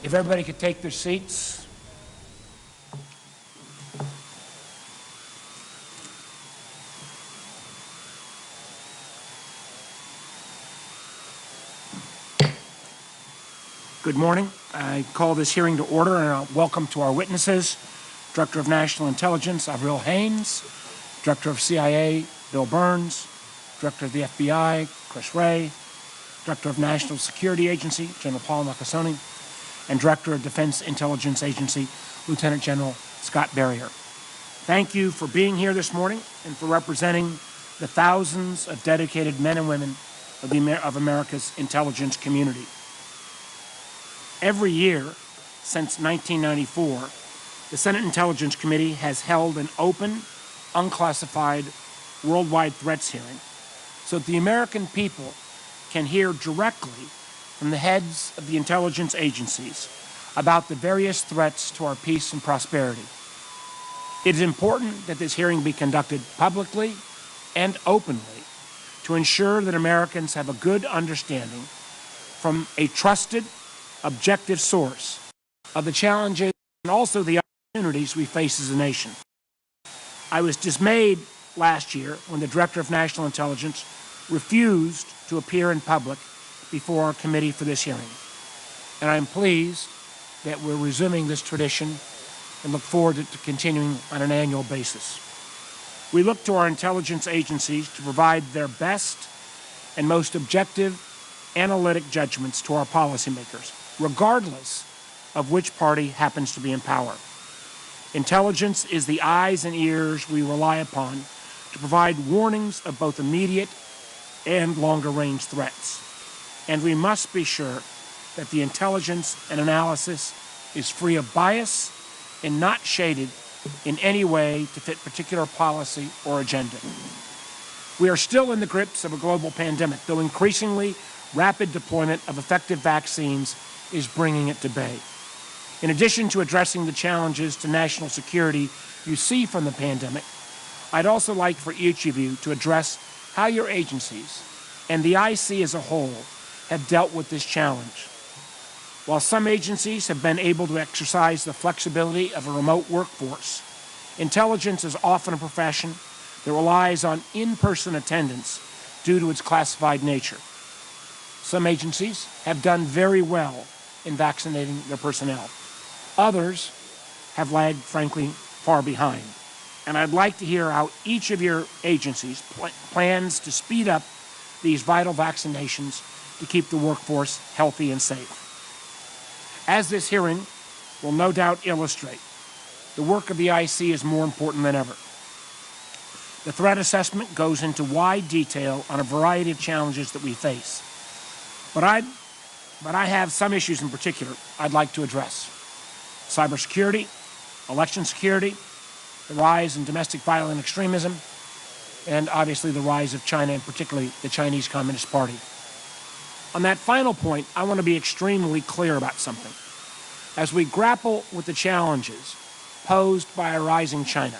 If everybody could take their seats. Good morning. I call this hearing to order and welcome to our witnesses, Director of National Intelligence, Avril Haines, Director of CIA, Bill Burns, Director of the FBI, Chris Wray, Director of National Security Agency, General Paul Nakasone, and Director of Defense Intelligence Agency, Lieutenant General Scott Berrier. Thank you for being here this morning and for representing the thousands of dedicated men and women of America's intelligence community. Every year since 1994, the Senate Intelligence Committee has held an open, unclassified, worldwide threats hearing so that the American people can hear directly from the heads of the intelligence agencies about the various threats to our peace and prosperity. It is important that this hearing be conducted publicly and openly to ensure that Americans have a good understanding from a trusted, objective source of the challenges and also the opportunities we face as a nation. I was dismayed last year when the Director of National Intelligence refused to appear in public before our committee for this hearing. And I'm pleased that we're resuming this tradition and look forward to continuing on an annual basis. We look to our intelligence agencies to provide their best and most objective analytic judgments to our policymakers, regardless of which party happens to be in power. Intelligence is the eyes and ears we rely upon to provide warnings of both immediate and longer-range threats. And we must be sure that the intelligence and analysis is free of bias and not shaded in any way to fit particular policy or agenda. We are still in the grips of a global pandemic, though increasingly rapid deployment of effective vaccines is bringing it to bay. In addition to addressing the challenges to national security you see from the pandemic, I'd also like for each of you to address how your agencies and the IC as a whole have dealt with this challenge. While some agencies have been able to exercise the flexibility of a remote workforce, intelligence is often a profession that relies on in-person attendance due to its classified nature. Some agencies have done very well in vaccinating their personnel. Others have lagged, frankly, far behind. And I'd like to hear how each of your agencies plans to speed up these vital vaccinations to keep the workforce healthy and safe. As this hearing will no doubt illustrate, the work of the IC is more important than ever. The threat assessment goes into wide detail on a variety of challenges that we face. But I have some issues in particular I'd like to address. Cybersecurity, election security, the rise in domestic violent extremism, and obviously the rise of China, and particularly the Chinese Communist Party. On that final point, I want to be extremely clear about something. As we grapple with the challenges posed by a rising China,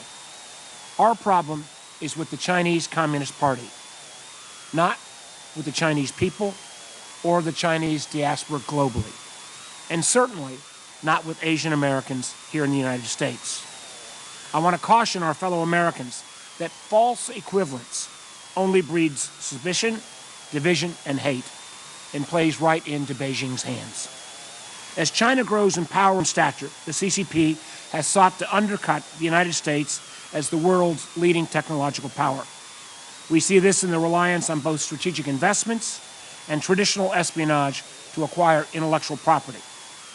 our problem is with the Chinese Communist Party, not with the Chinese people or the Chinese diaspora globally, and certainly not with Asian Americans here in the United States. I want to caution our fellow Americans that false equivalence only breeds suspicion, division, and hate, and plays right into Beijing's hands. As China grows in power and stature, the CCP has sought to undercut the United States as the world's leading technological power. We see this in the reliance on both strategic investments and traditional espionage to acquire intellectual property,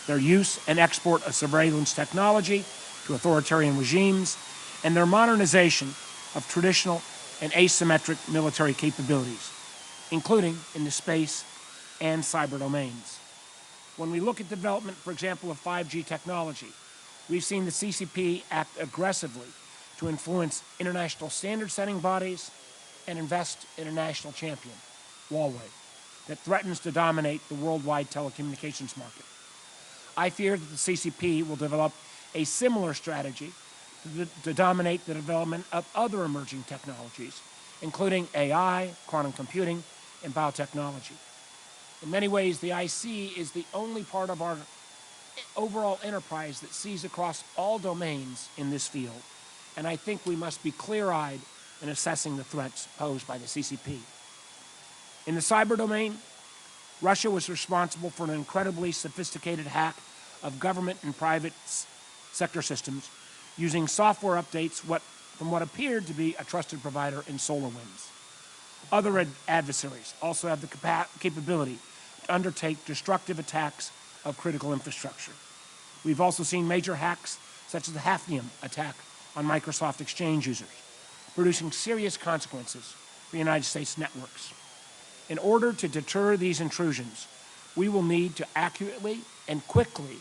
their use and export of surveillance technology to authoritarian regimes, and their modernization of traditional and asymmetric military capabilities, including in the space and cyber domains. When we look at development, for example, of 5G technology, we've seen the CCP act aggressively to influence international standard-setting bodies and invest in a national champion, Huawei, that threatens to dominate the worldwide telecommunications market. I fear that the CCP will develop a similar strategy to dominate the development of other emerging technologies, including AI, quantum computing, and biotechnology. In many ways, the IC is the only part of our overall enterprise that sees across all domains in this field, and I think we must be clear-eyed in assessing the threats posed by the CCP. In the cyber domain, Russia was responsible for an incredibly sophisticated hack of government and private sector systems using software updates from what appeared to be a trusted provider in Solarwinds. Other adversaries also have the capability to undertake destructive attacks of critical infrastructure. We've also seen major hacks such as the Hafnium attack on Microsoft Exchange users, producing serious consequences for the United States networks. In order to deter these intrusions, we will need to accurately and quickly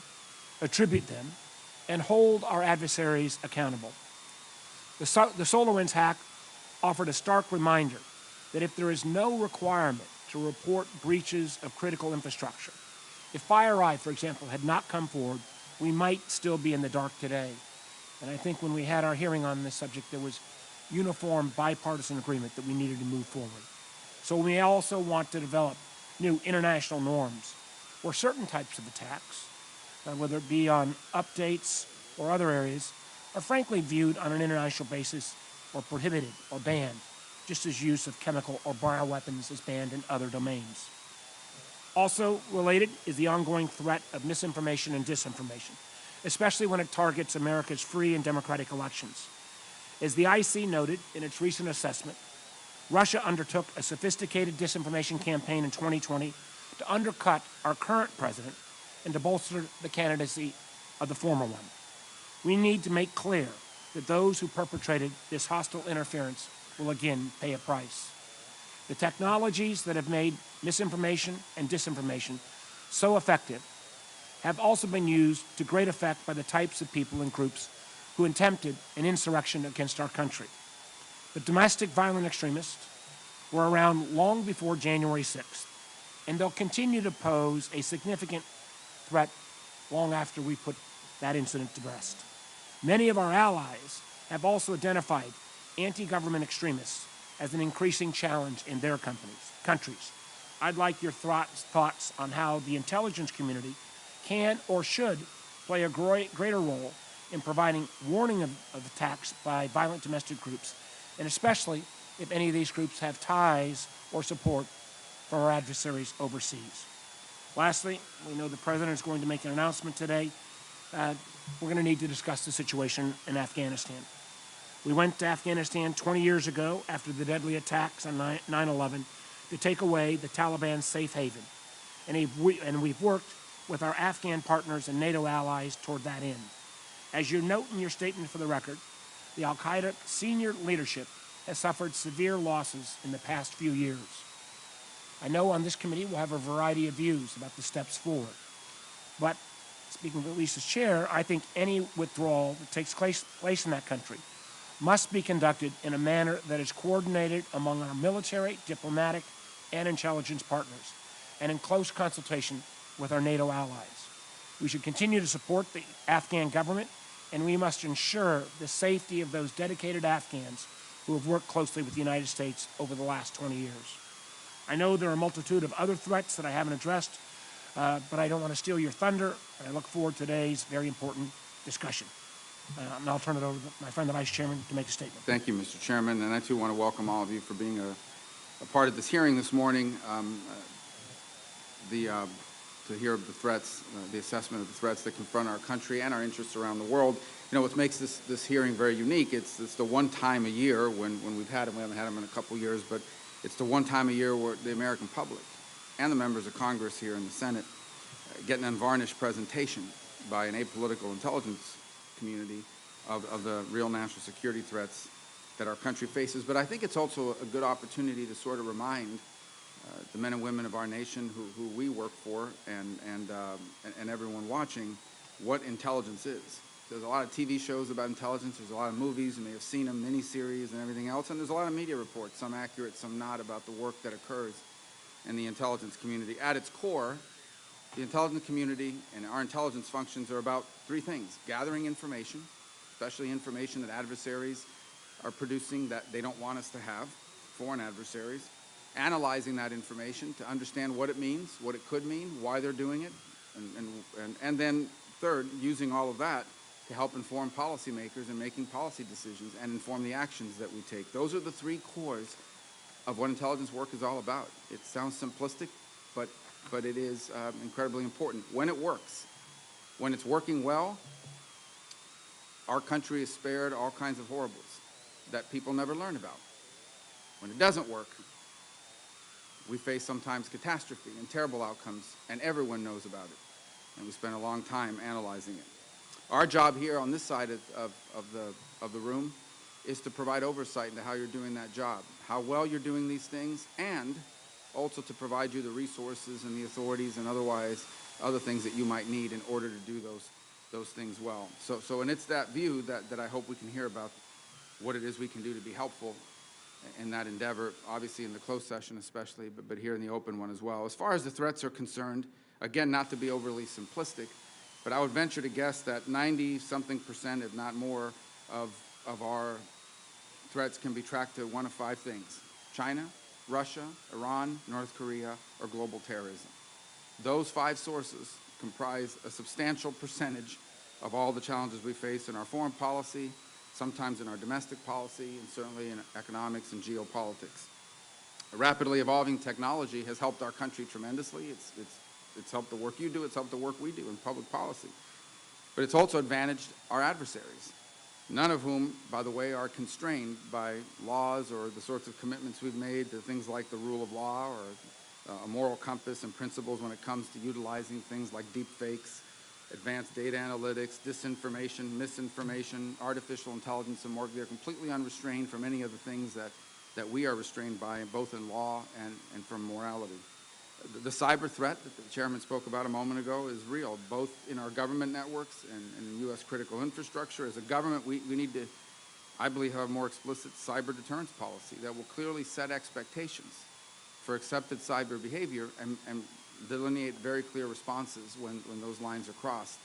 attribute them and hold our adversaries accountable. The Solarwinds hack offered a stark reminder that if there is no requirement to report breaches of critical infrastructure, if FireEye, for example, had not come forward, we might still be in the dark today. And I think when we had our hearing on this subject, there was uniform bipartisan agreement that we needed to move forward. So we also want to develop new international norms where certain types of attacks, whether it be on updates or other areas, are frankly viewed on an international basis or prohibited or banned, just as use of chemical or bioweapons is banned in other domains. Also related is the ongoing threat of misinformation and disinformation, especially when it targets America's free and democratic elections. As the IC noted in its recent assessment, Russia undertook a sophisticated disinformation campaign in 2020 to undercut our current president and to bolster the candidacy of the former one. We need to make clear that those who perpetrated this hostile interference will again pay a price. The technologies that have made misinformation and disinformation so effective have also been used to great effect by the types of people and groups who attempted an insurrection against our country. The domestic violent extremists were around long before January 6th, and they'll continue to pose a significant threat long after we put that incident to rest. Many of our allies have also identified anti-government extremists as an increasing challenge in their countries. I'd like your thoughts on how the intelligence community can or should play a greater role in providing warning of attacks by violent domestic groups, and especially if any of these groups have ties or support from our adversaries overseas. Lastly, we know the President is going to make an announcement today. We're going to need to discuss the situation in Afghanistan. We went to Afghanistan 20 years ago after the deadly attacks on 9/11 to take away the Taliban's safe haven. And we've worked with our Afghan partners and NATO allies toward that end. As you note in your statement for the record, the al-Qaeda senior leadership has suffered severe losses in the past few years. I know on this committee we'll have a variety of views about the steps forward. But speaking at least as chair, I think any withdrawal that takes place in that country must be conducted in a manner that is coordinated among our military, diplomatic, and intelligence partners, and in close consultation with our NATO allies. We should continue to support the Afghan government, and we must ensure the safety of those dedicated Afghans who have worked closely with the United States over the last 20 years. I know there are a multitude of other threats that I haven't addressed, but I don't want to steal your thunder, and I look forward to today's very important discussion. And I'll turn it over to my friend, the Vice Chairman, to make a statement. Thank you, Mr. Chairman, and I too want to welcome all of you for being a part of this hearing this morning. To hear of the threats, the assessment of the threats that confront our country and our interests around the world. You know, what makes this hearing very unique, it's the one time a year when we've had them, we haven't had them in a couple years, but it's the one time a year where the American public and the members of Congress here in the Senate get an unvarnished presentation by an apolitical intelligence community of the real national security threats that our country faces. But I think it's also a good opportunity to sort of remind the men and women of our nation who we work for and everyone watching what intelligence is. There's a lot of TV shows about intelligence. There's a lot of movies. You may have seen them, miniseries and everything else. And there's a lot of media reports, some accurate, some not, about the work that occurs in the intelligence community. At its core, the intelligence community and our intelligence functions are about three things: gathering information, especially information that adversaries are producing that they don't want us to have, foreign adversaries, analyzing that information to understand what it means, what it could mean, why they're doing it, and then third, using all of that to help inform policymakers in making policy decisions and inform the actions that we take. Those are the three cores of what intelligence work is all about. It sounds simplistic, but it is incredibly important. When it works, when it's working well, our country is spared all kinds of horribles that people never learn about. When it doesn't work, we face sometimes catastrophe and terrible outcomes, and everyone knows about it. And we spend a long time analyzing it. Our job here on this side of the room is to provide oversight into how you're doing that job, how well you're doing these things, and also to provide you the resources and the authorities and otherwise other things that you might need in order to do those things well. And it's that view that I hope we can hear about what it is we can do to be helpful in that endeavor, obviously in the closed session especially, but here in the open one as well. As far as the threats are concerned, again, not to be overly simplistic, but I would venture to guess that 90-something%, if not more, of our threats can be tracked to one of five things: China, Russia, Iran, North Korea, or global terrorism. Those five sources comprise a substantial percentage of all the challenges we face in our foreign policy, sometimes in our domestic policy, and certainly in economics and geopolitics. A rapidly evolving technology has helped our country tremendously. It's helped the work you do, it's helped the work we do in public policy. But it's also advantaged our adversaries, none of whom, by the way, are constrained by laws or the sorts of commitments we've made to things like the rule of law or a moral compass and principles when it comes to utilizing things like deep fakes, advanced data analytics, disinformation, misinformation, artificial intelligence, and more. They're completely unrestrained from any of the things that we are restrained by, both in law and from morality. The cyber threat that the chairman spoke about a moment ago is real, both in our government networks and in U.S. critical infrastructure. As a government, we need to, I believe, have a more explicit cyber deterrence policy that will clearly set expectations for accepted cyber behavior and delineate very clear responses when those lines are crossed.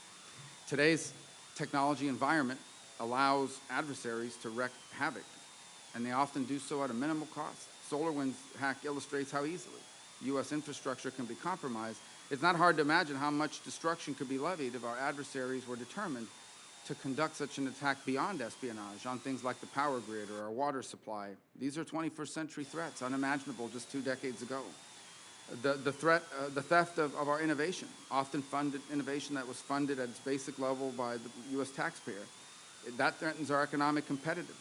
Today's technology environment allows adversaries to wreak havoc, and they often do so at a minimal cost. Solarwinds Hack illustrates how easily U.S. infrastructure can be compromised. It's not hard to imagine how much destruction could be levied if our adversaries were determined to conduct such an attack beyond espionage on things like the power grid or our water supply. These are 21st century threats, unimaginable just 2 decades ago. The theft of our innovation, often funded innovation that was funded at its basic level by the U.S. taxpayer, that threatens our economic competitiveness.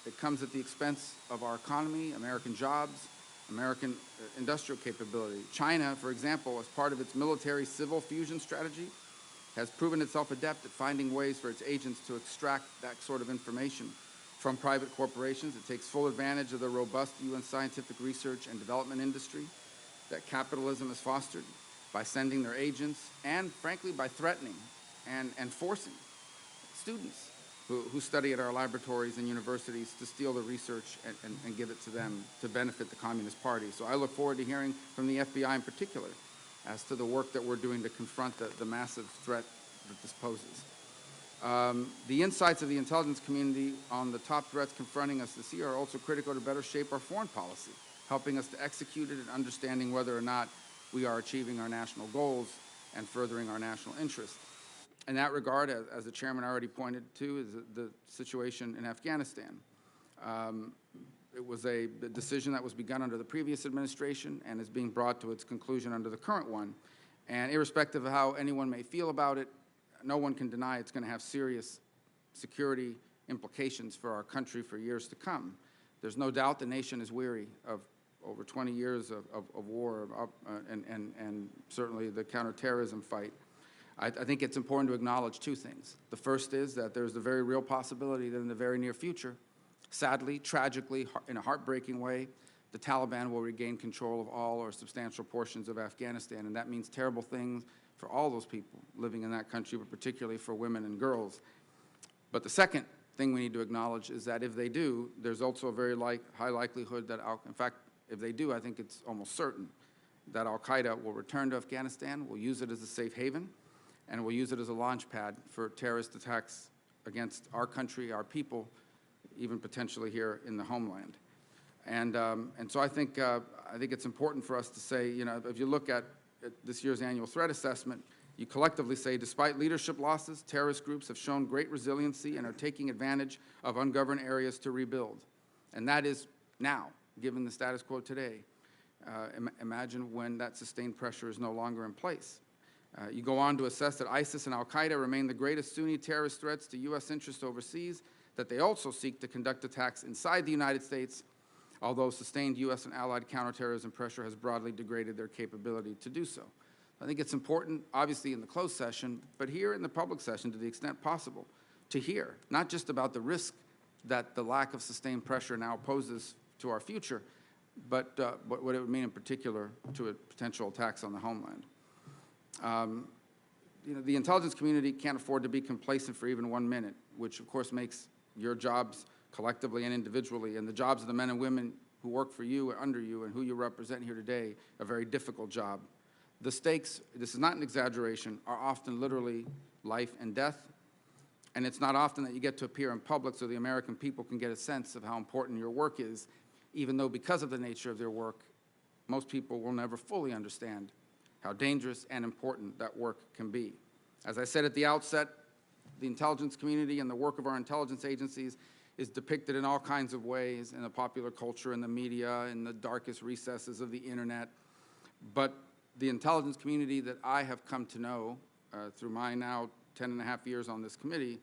It comes at the expense of our economy, American jobs, American industrial capability. China, for example, as part of its military-civil fusion strategy, has proven itself adept at finding ways for its agents to extract that sort of information from private corporations. It takes full advantage of the robust UN scientific research and development industry that capitalism has fostered by sending their agents and, frankly, by threatening and forcing students who study at our laboratories and universities to steal the research and give it to them to benefit the Communist Party. So I look forward to hearing from the FBI in particular as to the work that we're doing to confront the massive threat that this poses. The insights of the intelligence community on the top threats confronting us this year are also critical to better shape our foreign policy, helping us to execute it and understanding whether or not we are achieving our national goals and furthering our national interests. In that regard, as the chairman already pointed to, is the situation in Afghanistan. It was a decision that was begun under the previous administration and is being brought to its conclusion under the current one. And irrespective of how anyone may feel about it, no one can deny it's going to have serious security implications for our country for years to come. There's no doubt the nation is weary of over 20 years of war and certainly the counterterrorism fight. I think it's important to acknowledge two things. The first is that there's the very real possibility that in the very near future, sadly, tragically, in a heartbreaking way, the Taliban will regain control of all or substantial portions of Afghanistan, and that means terrible things for all those people living in that country, but particularly for women and girls. But the second thing we need to acknowledge is that if they do, there's also a very high likelihood that, in fact, if they do, I think it's almost certain that al-Qaeda will return to Afghanistan, will use it as a safe haven, and will use it as a launch pad for terrorist attacks against our country, our people, even potentially here in the homeland. And so I think it's important for us to say, you know, if you look at this year's annual threat assessment, You collectively say, despite leadership losses, terrorist groups have shown great resiliency and are taking advantage of ungoverned areas to rebuild. And that is now, given the status quo today. Imagine when that sustained pressure is no longer in place. You go on to assess that ISIS and al-Qaeda remain the greatest Sunni terrorist threats to U.S. interests overseas, that they also seek to conduct attacks inside the United States, although sustained U.S. and allied counterterrorism pressure has broadly degraded their capability to do so. I think it's important, obviously in the closed session, but here in the public session to the extent possible, to hear not just about the risk that the lack of sustained pressure now poses to our future, but what it would mean in particular to potential attacks on the homeland. You know, the intelligence community can't afford to be complacent for even 1 minute, which of course makes your jobs collectively and individually, and the jobs of the men and women who work for you and under you and who you represent here today, a very difficult job. The stakes, this is not an exaggeration, are often literally life and death, and it's not often that you get to appear in public so the American people can get a sense of how important your work is, even though because of the nature of their work, most people will never fully understand how dangerous and important that work can be. As I said at the outset, the intelligence community and the work of our intelligence agencies is depicted in all kinds of ways in the popular culture, in the media, in the darkest recesses of the internet. But the intelligence community that I have come to know through my now 10.5 years on this committee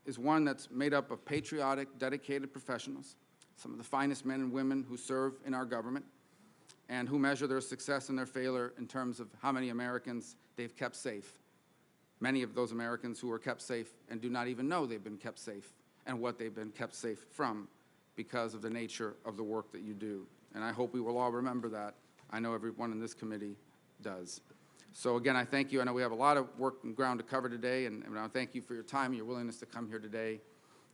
is one that's made up of patriotic, dedicated professionals, some of the finest men and women who serve in our government, and who measure their success and their failure in terms of how many Americans they've kept safe. Many of those Americans who are kept safe and do not even know they've been kept safe and what they've been kept safe from because of the nature of the work that you do. And I hope we will all remember that. I know everyone in this committee does. So again, I thank you. I know we have a lot of work and ground to cover today, and I thank you for your time and your willingness to come here today.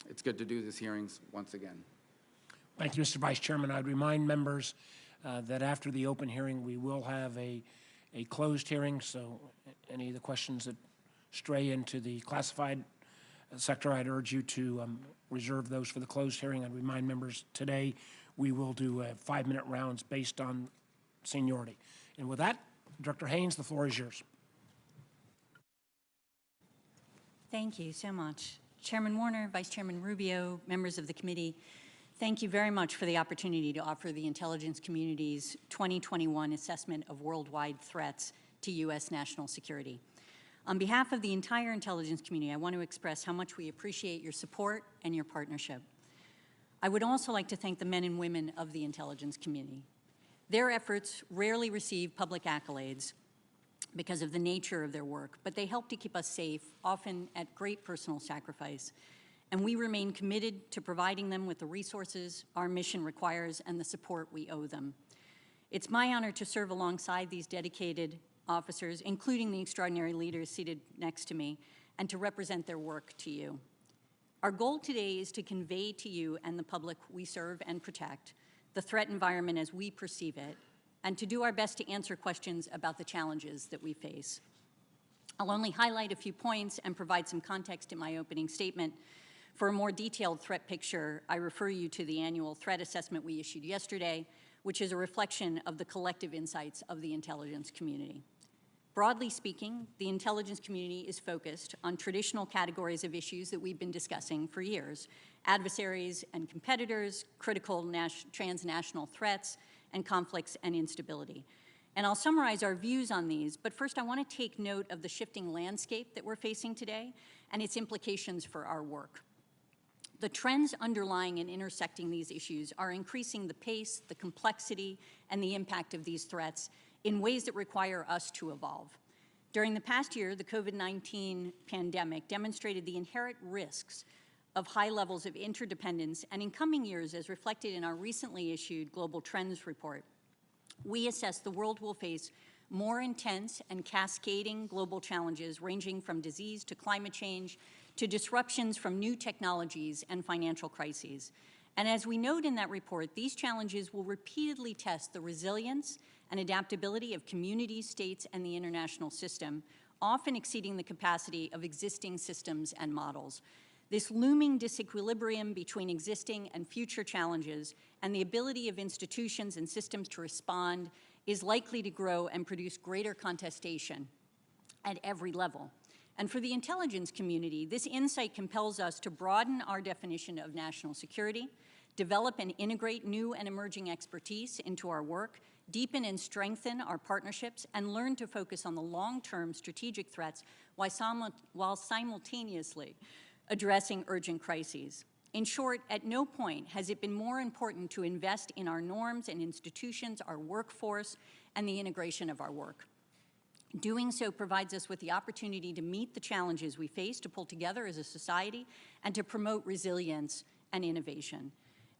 It's good to do these hearings once again. Thank you, Mr. Vice Chairman. I'd remind members that after the open hearing, we will have a closed hearing, so any of the questions that stray into the classified sector, I'd urge you to reserve those for the closed hearing. I'd remind members today we will do 5-minute rounds based on seniority. And with that, Director Haynes, the floor is yours. Thank you so much. Chairman Warner, Vice Chairman Rubio, members of the committee, thank you very much for the opportunity to offer the intelligence community's 2021 assessment of worldwide threats to U.S. national security. On behalf of the entire intelligence community, I want to express how much we appreciate your support and your partnership. I would also like to thank the men and women of the intelligence community. Their efforts rarely receive public accolades because of the nature of their work, but they help to keep us safe, often at great personal sacrifice. And we remain committed to providing them with the resources our mission requires and the support we owe them. It's my honor to serve alongside these dedicated officers, including the extraordinary leaders seated next to me, and to represent their work to you. Our goal today is to convey to you and the public we serve and protect the threat environment as we perceive it, and to do our best to answer questions about the challenges that we face. I'll only highlight a few points and provide some context in my opening statement. For a more detailed threat picture, I refer you to the annual threat assessment we issued yesterday, which is a reflection of the collective insights of the intelligence community. Broadly speaking, the intelligence community is focused on traditional categories of issues that we've been discussing for years: adversaries and competitors, critical transnational threats, and conflicts and instability. And I'll summarize our views on these, but first I want to take note of the shifting landscape that we're facing today and its implications for our work. The trends underlying and intersecting these issues are increasing the pace, the complexity, and the impact of these threats in ways that require us to evolve. During the past year, the COVID-19 pandemic demonstrated the inherent risks of high levels of interdependence, and in coming years, as reflected in our recently issued Global Trends report, we assess the world will face more intense and cascading global challenges ranging from disease to climate change to disruptions from new technologies and financial crises. And as we note in that report, these challenges will repeatedly test the resilience and adaptability of communities, states, and the international system, often exceeding the capacity of existing systems and models. This looming disequilibrium between existing and future challenges and the ability of institutions and systems to respond is likely to grow and produce greater contestation at every level. And for the intelligence community, this insight compels us to broaden our definition of national security, develop and integrate new and emerging expertise into our work, deepen and strengthen our partnerships, and learn to focus on the long-term strategic threats while simultaneously addressing urgent crises. In short, at no point has it been more important to invest in our norms and institutions, our workforce, and the integration of our work. Doing so provides us with the opportunity to meet the challenges we face, to pull together as a society, and to promote resilience and innovation.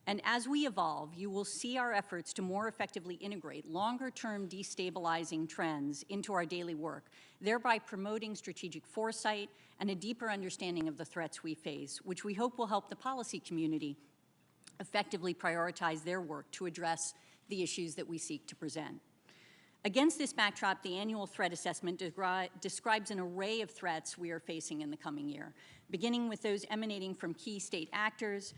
And as we evolve, you will see our efforts to more effectively integrate longer-term destabilizing trends into our daily work, thereby promoting strategic foresight and a deeper understanding of the threats we face, which we hope will help the policy community effectively prioritize their work to address the issues that we seek to present. Against this backdrop, the annual threat assessment describes an array of threats we are facing in the coming year, beginning with those emanating from key state actors,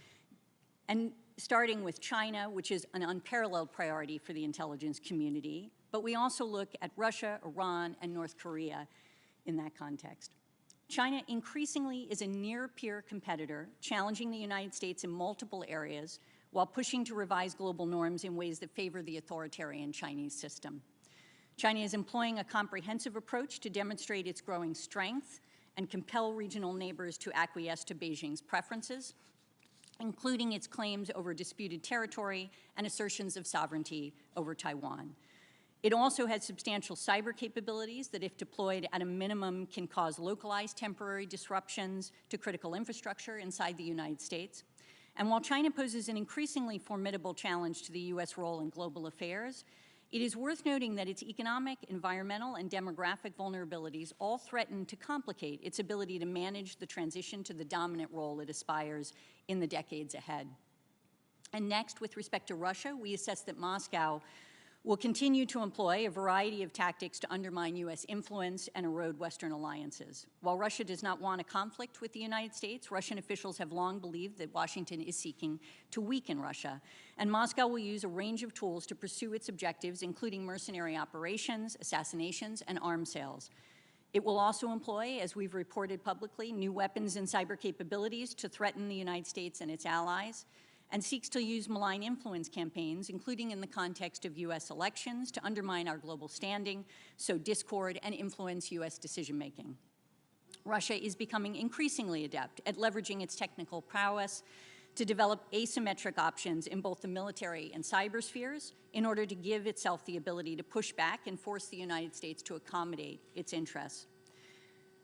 and starting with China, which is an unparalleled priority for the intelligence community, but we also look at Russia, Iran, and North Korea in that context. China increasingly is a near-peer competitor, challenging the United States in multiple areas while pushing to revise global norms in ways that favor the authoritarian Chinese system. China is employing a comprehensive approach to demonstrate its growing strength and compel regional neighbors to acquiesce to Beijing's preferences, including its claims over disputed territory and assertions of sovereignty over Taiwan. It also has substantial cyber capabilities that, if deployed at a minimum, can cause localized temporary disruptions to critical infrastructure inside the United States. And while China poses an increasingly formidable challenge to the U.S. role in global affairs, it is worth noting that its economic, environmental, and demographic vulnerabilities all threaten to complicate its ability to manage the transition to the dominant role it aspires in the decades ahead. And next, with respect to Russia, we assess that Moscow will continue to employ a variety of tactics to undermine U.S. influence and erode Western alliances. While Russia does not want a conflict with the United States, Russian officials have long believed that Washington is seeking to weaken Russia, and Moscow will use a range of tools to pursue its objectives, including mercenary operations, assassinations, and arms sales. It will also employ, as we've reported publicly, new weapons and cyber capabilities to threaten the United States and its allies, and seeks to use malign influence campaigns, including in the context of U.S. elections, to undermine our global standing, sow discord, and influence U.S. decision-making. Russia is becoming increasingly adept at leveraging its technical prowess to develop asymmetric options in both the military and cyber spheres in order to give itself the ability to push back and force the United States to accommodate its interests.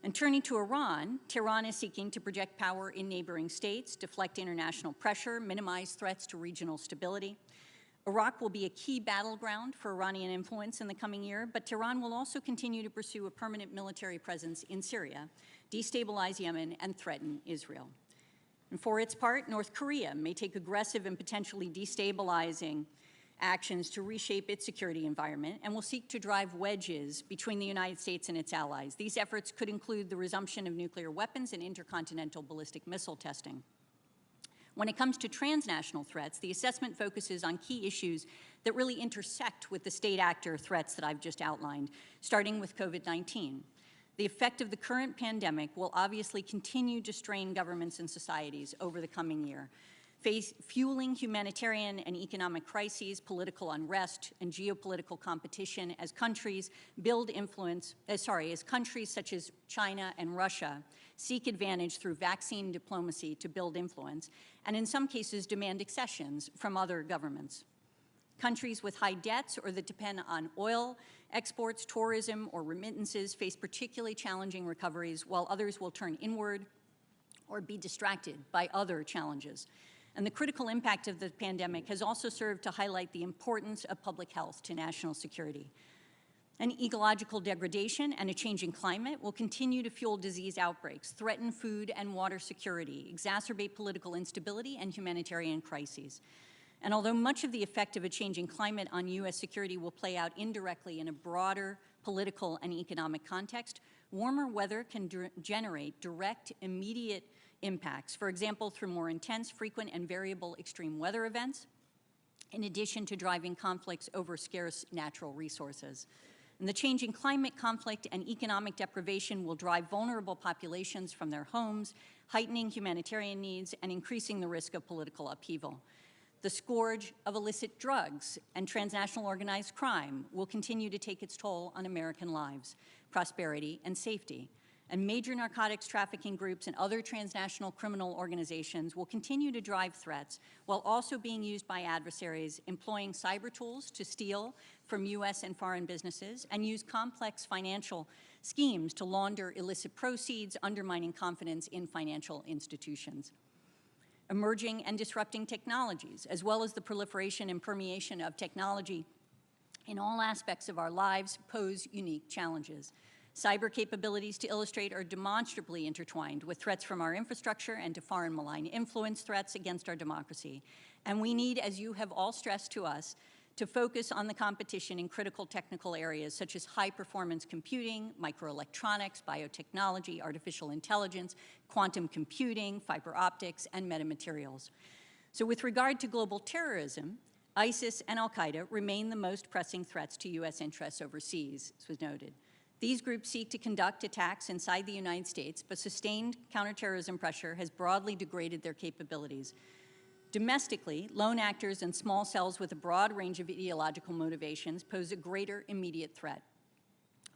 And turning to Iran, Tehran is seeking to project power in neighboring states, deflect international pressure, minimize threats to regional stability. Iraq will be a key battleground for Iranian influence in the coming year, but Tehran will also continue to pursue a permanent military presence in Syria, destabilize Yemen, and threaten Israel. And for its part, North Korea may take aggressive and potentially destabilizing actions to reshape its security environment and will seek to drive wedges between the United States and its allies. These efforts could include the resumption of nuclear weapons and intercontinental ballistic missile testing. When it comes to transnational threats, the assessment focuses on key issues that really intersect with the state actor threats that I've just outlined, starting with COVID-19. The effect of the current pandemic will obviously continue to strain governments and societies over the coming year, fueling humanitarian and economic crises, political unrest, and geopolitical competition as countries build influence, as countries such as China and Russia seek advantage through vaccine diplomacy to build influence, and in some cases demand accessions from other governments. Countries with high debts or that depend on oil exports, tourism, or remittances face particularly challenging recoveries, while others will turn inward or be distracted by other challenges. And the critical impact of the pandemic has also served to highlight the importance of public health to national security. An ecological degradation and a changing climate will continue to fuel disease outbreaks, threaten food and water security, exacerbate political instability and humanitarian crises. And although much of the effect of a changing climate on U.S. security will play out indirectly in a broader political and economic context, warmer weather can generate direct, immediate impacts, for example, through more intense, frequent, and variable extreme weather events, in addition to driving conflicts over scarce natural resources. And the changing climate, conflict, and economic deprivation will drive vulnerable populations from their homes, heightening humanitarian needs and increasing the risk of political upheaval. The scourge of illicit drugs and transnational organized crime will continue to take its toll on American lives, prosperity, and safety. And major narcotics trafficking groups and other transnational criminal organizations will continue to drive threats while also being used by adversaries employing cyber tools to steal from U.S. and foreign businesses and use complex financial schemes to launder illicit proceeds, undermining confidence in financial institutions. Emerging and disrupting technologies, as well as the proliferation and permeation of technology in all aspects of our lives, pose unique challenges. Cyber capabilities, to illustrate, are demonstrably intertwined with threats from our infrastructure and to foreign malign influence threats against our democracy. And we need, as you have all stressed to us, to focus on the competition in critical technical areas such as high-performance computing, microelectronics, biotechnology, artificial intelligence, quantum computing, fiber optics, and metamaterials. So with regard to global terrorism, ISIS and al-Qaeda remain the most pressing threats to U.S. interests overseas, as was noted. These groups seek to conduct attacks inside the United States, but sustained counterterrorism pressure has broadly degraded their capabilities. Domestically, lone actors and small cells with a broad range of ideological motivations pose a greater immediate threat.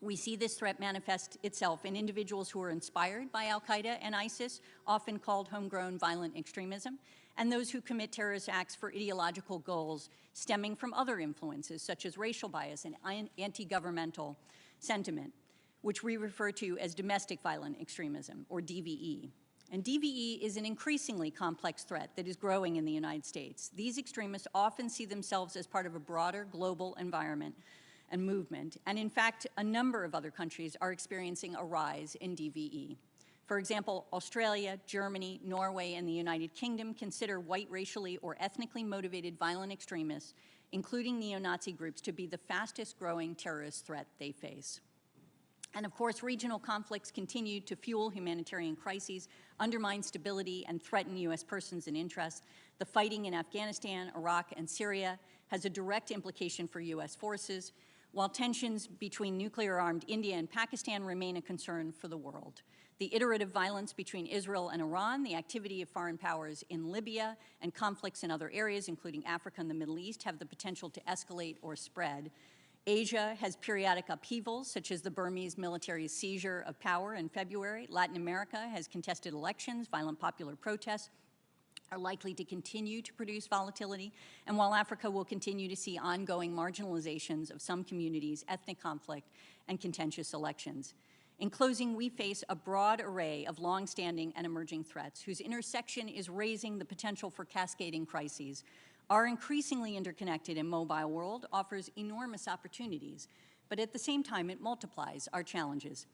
We see this threat manifest itself in individuals who are inspired by al-Qaeda and ISIS, often called homegrown violent extremism, and those who commit terrorist acts for ideological goals stemming from other influences, such as racial bias and anti-governmental sentiment, which we refer to as domestic violent extremism, or DVE. And DVE is an increasingly complex threat that is growing in the United States. These extremists often see themselves as part of a broader global environment and movement, and in fact, a number of other countries are experiencing a rise in DVE. For example, Australia, Germany, Norway, and the United Kingdom consider white racially or ethnically motivated violent extremists, including neo-Nazi groups, to be the fastest growing terrorist threat they face. And of course, regional conflicts continue to fuel humanitarian crises, undermine stability, and threaten U.S. persons and interests. The fighting in Afghanistan, Iraq, and Syria has a direct implication for U.S. forces, while tensions between nuclear-armed India and Pakistan remain a concern for the world. The iterative violence between Israel and Iran, the activity of foreign powers in Libya, and conflicts in other areas, including Africa and the Middle East, have the potential to escalate or spread. Asia has periodic upheavals, such as the Burmese military seizure of power in February. Latin America has contested elections, violent popular protests are likely to continue to produce volatility, and while Africa will continue to see ongoing marginalizations of some communities, ethnic conflict, and contentious elections. In closing, we face a broad array of long-standing and emerging threats whose intersection is raising the potential for cascading crises. Our increasingly interconnected and mobile world offers enormous opportunities, but at the same time, it multiplies our challenges,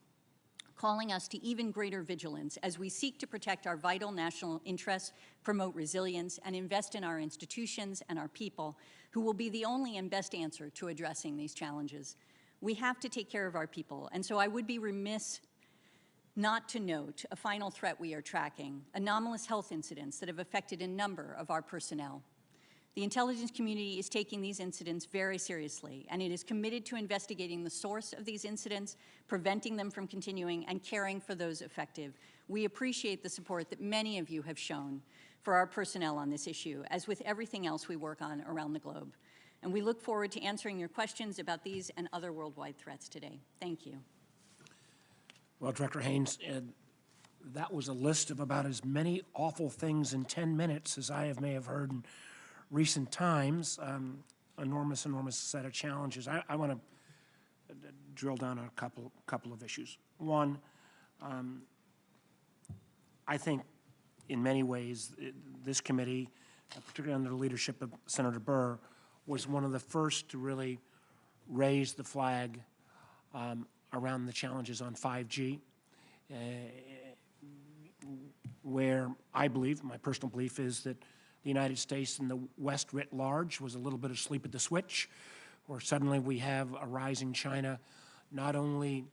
calling us to even greater vigilance as we seek to protect our vital national interests, promote resilience, and invest in our institutions and our people, who will be the only and best answer to addressing these challenges. We have to take care of our people, and so I would be remiss not to note a final threat we are tracking: anomalous health incidents that have affected a number of our personnel. The intelligence community is taking these incidents very seriously, and it is committed to investigating the source of these incidents, preventing them from continuing, and caring for those affected. We appreciate the support that many of you have shown for our personnel on this issue, as with everything else we work on around the globe. And we look forward to answering your questions about these and other worldwide threats today. Thank you. Well, Director Haynes, that was a list of about as many awful things in 10 minutes as I may have heard in recent times. Enormous set of challenges. I want to drill down on a couple of issues. One, I think in many ways this committee, particularly under the leadership of Senator Burr, was one of the first to really raise the flag around the challenges on 5G, where I believe, my personal belief is that the United States and the West writ large was a little bit asleep at the switch, where suddenly we have a rising China, not only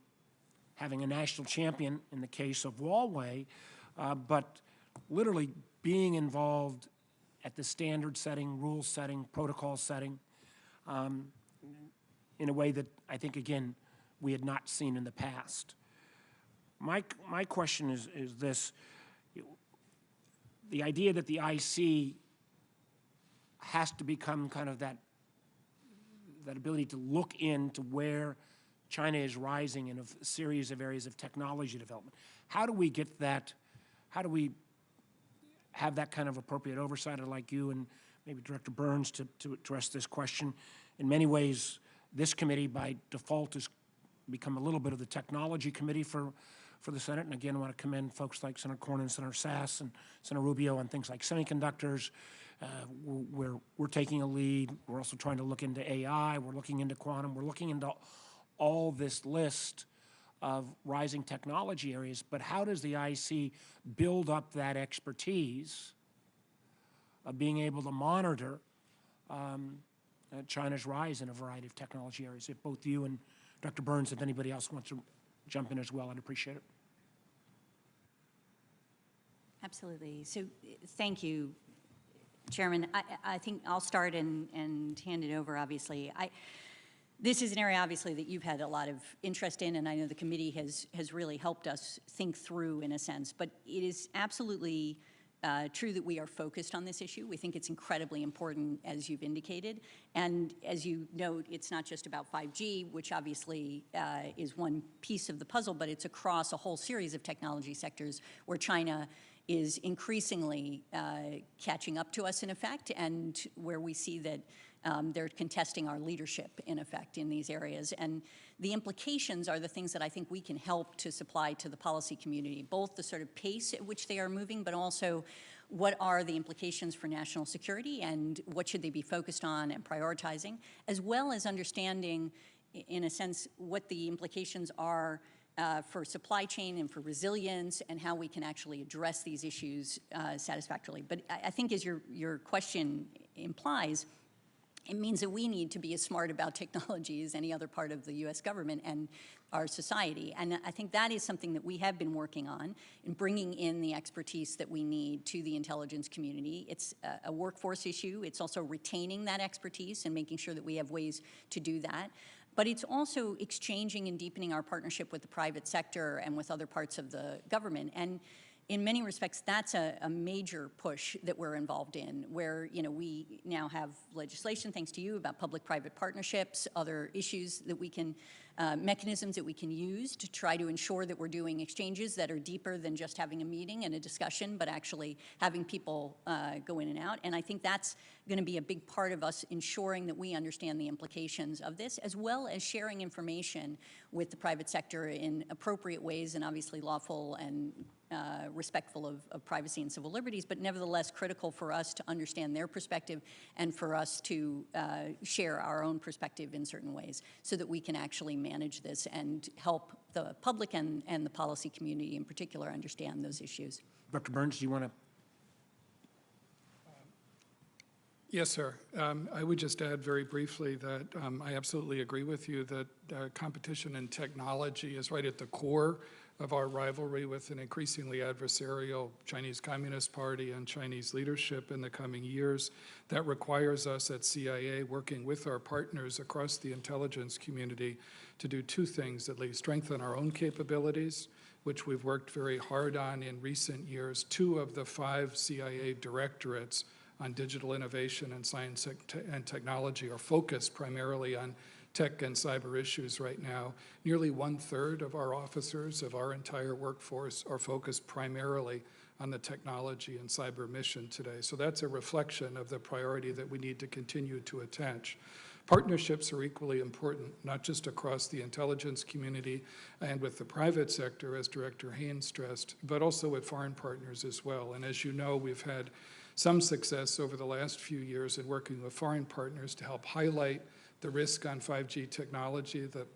having a national champion in the case of Huawei, but literally being involved at the standard setting, rule setting, protocol setting. in a way that I think, again, we had not seen in the past. My question is this. The idea that the IC has to become kind of that ability to look into where China is rising in a series of areas of technology development. How do we get that? How do we have that kind of appropriate oversight? I'd like you and maybe Director Burns to address this question. In many ways, this committee by default has become a little bit of the technology committee for the Senate. And again, I want to commend folks like Senator Cornyn, Senator Sass, and Senator Rubio on things like semiconductors. We're taking a lead. We're also trying to look into AI. We're looking into quantum. We're looking into all this list of rising technology areas. But how does the IC build up that expertise of being able to monitor China's rise in a variety of technology areas? If both you and Dr. Burns, if anybody else wants to jump in as well, I'd appreciate it. Absolutely. So thank you, Chairman. I think I'll start and hand it over, obviously. This is an area, obviously, that you've had a lot of interest in, and I know the committee has really helped us think through, in a sense. But it is absolutely true that we are focused on this issue. We think it's incredibly important, as you've indicated. And as you note, it's not just about 5G, which obviously is one piece of the puzzle, but it's across a whole series of technology sectors where China is increasingly catching up to us, in effect, and where we see that they're contesting our leadership, in effect, in these areas. And the implications are the things that I think we can help to supply to the policy community, both the sort of pace at which they are moving, but also what are the implications for national security and what should they be focused on and prioritizing, as well as understanding, in a sense, what the implications are for supply chain and for resilience and how we can actually address these issues satisfactorily. But I think, as your question implies, it means that we need to be as smart about technology as any other part of the U.S. government and our society. And I think that is something that we have been working on in bringing in the expertise that we need to the intelligence community. It's a workforce issue. It's also retaining that expertise and making sure that we have ways to do that. But it's also exchanging and deepening our partnership with the private sector and with other parts of the government. And in many respects, that's a major push that we're involved in, where we now have legislation, thanks to you, about public-private partnerships, other issues that we can, mechanisms that we can use to try to ensure that we're doing exchanges that are deeper than just having a meeting and a discussion, but actually having people go in and out. And I think that's going to be a big part of us ensuring that we understand the implications of this, as well as sharing information with the private sector in appropriate ways and obviously lawful and respectful of privacy and civil liberties, but nevertheless critical for us to understand their perspective and for us to share our own perspective in certain ways so that we can actually manage this and help the public and the policy community in particular understand those issues. Dr. Burns, do you want to? Yes, sir. I would just add very briefly that I absolutely agree with you that competition in technology is right at the core of our rivalry with an increasingly adversarial Chinese Communist Party and Chinese leadership in the coming years. That requires us at CIA, working with our partners across the intelligence community, to do two things at least: strengthen our own capabilities, which we've worked very hard on in recent years. 2 of the 5 CIA directorates on digital innovation and science and technology are focused primarily on tech and cyber issues right now. Nearly 1/3 of our officers of our entire workforce are focused primarily on the technology and cyber mission today. So that's a reflection of the priority that we need to continue to attach. Partnerships are equally important, not just across the intelligence community and with the private sector, as Director Haynes stressed, but also with foreign partners as well. And as you know, we've had some success over the last few years in working with foreign partners to help highlight the risk on 5G technology, the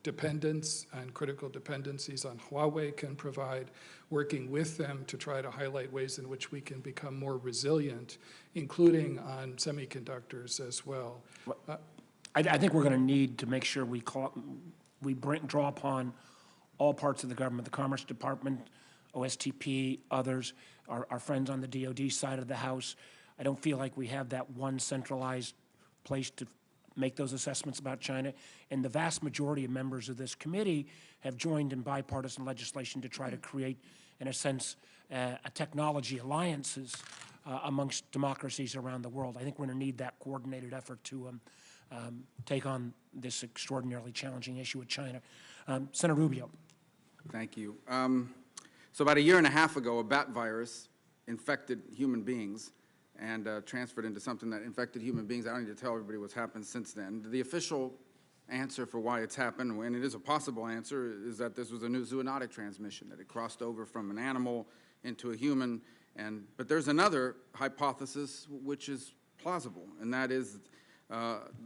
dependence and critical dependencies on Huawei can provide, working with them to try to highlight ways in which we can become more resilient, including on semiconductors as well. I think we're going to need to make sure we draw upon all parts of the government, the Commerce Department, OSTP, others, our friends on the DoD side of the House. I don't feel like we have that one centralized place to make those assessments about China. And the vast majority of members of this committee have joined in bipartisan legislation to try to create, in a sense, a technology alliances amongst democracies around the world. I think we're going to need that coordinated effort to take on this extraordinarily challenging issue with China. Senator Rubio. Thank you. So about a year and a half ago, a bat virus infected human beings and transferred into something that infected human beings. I don't need to tell everybody what's happened since then. The official answer for why it's happened, and it is a possible answer, is that this was a new zoonotic transmission, that it crossed over from an animal into a human. But there's another hypothesis which is plausible, and that is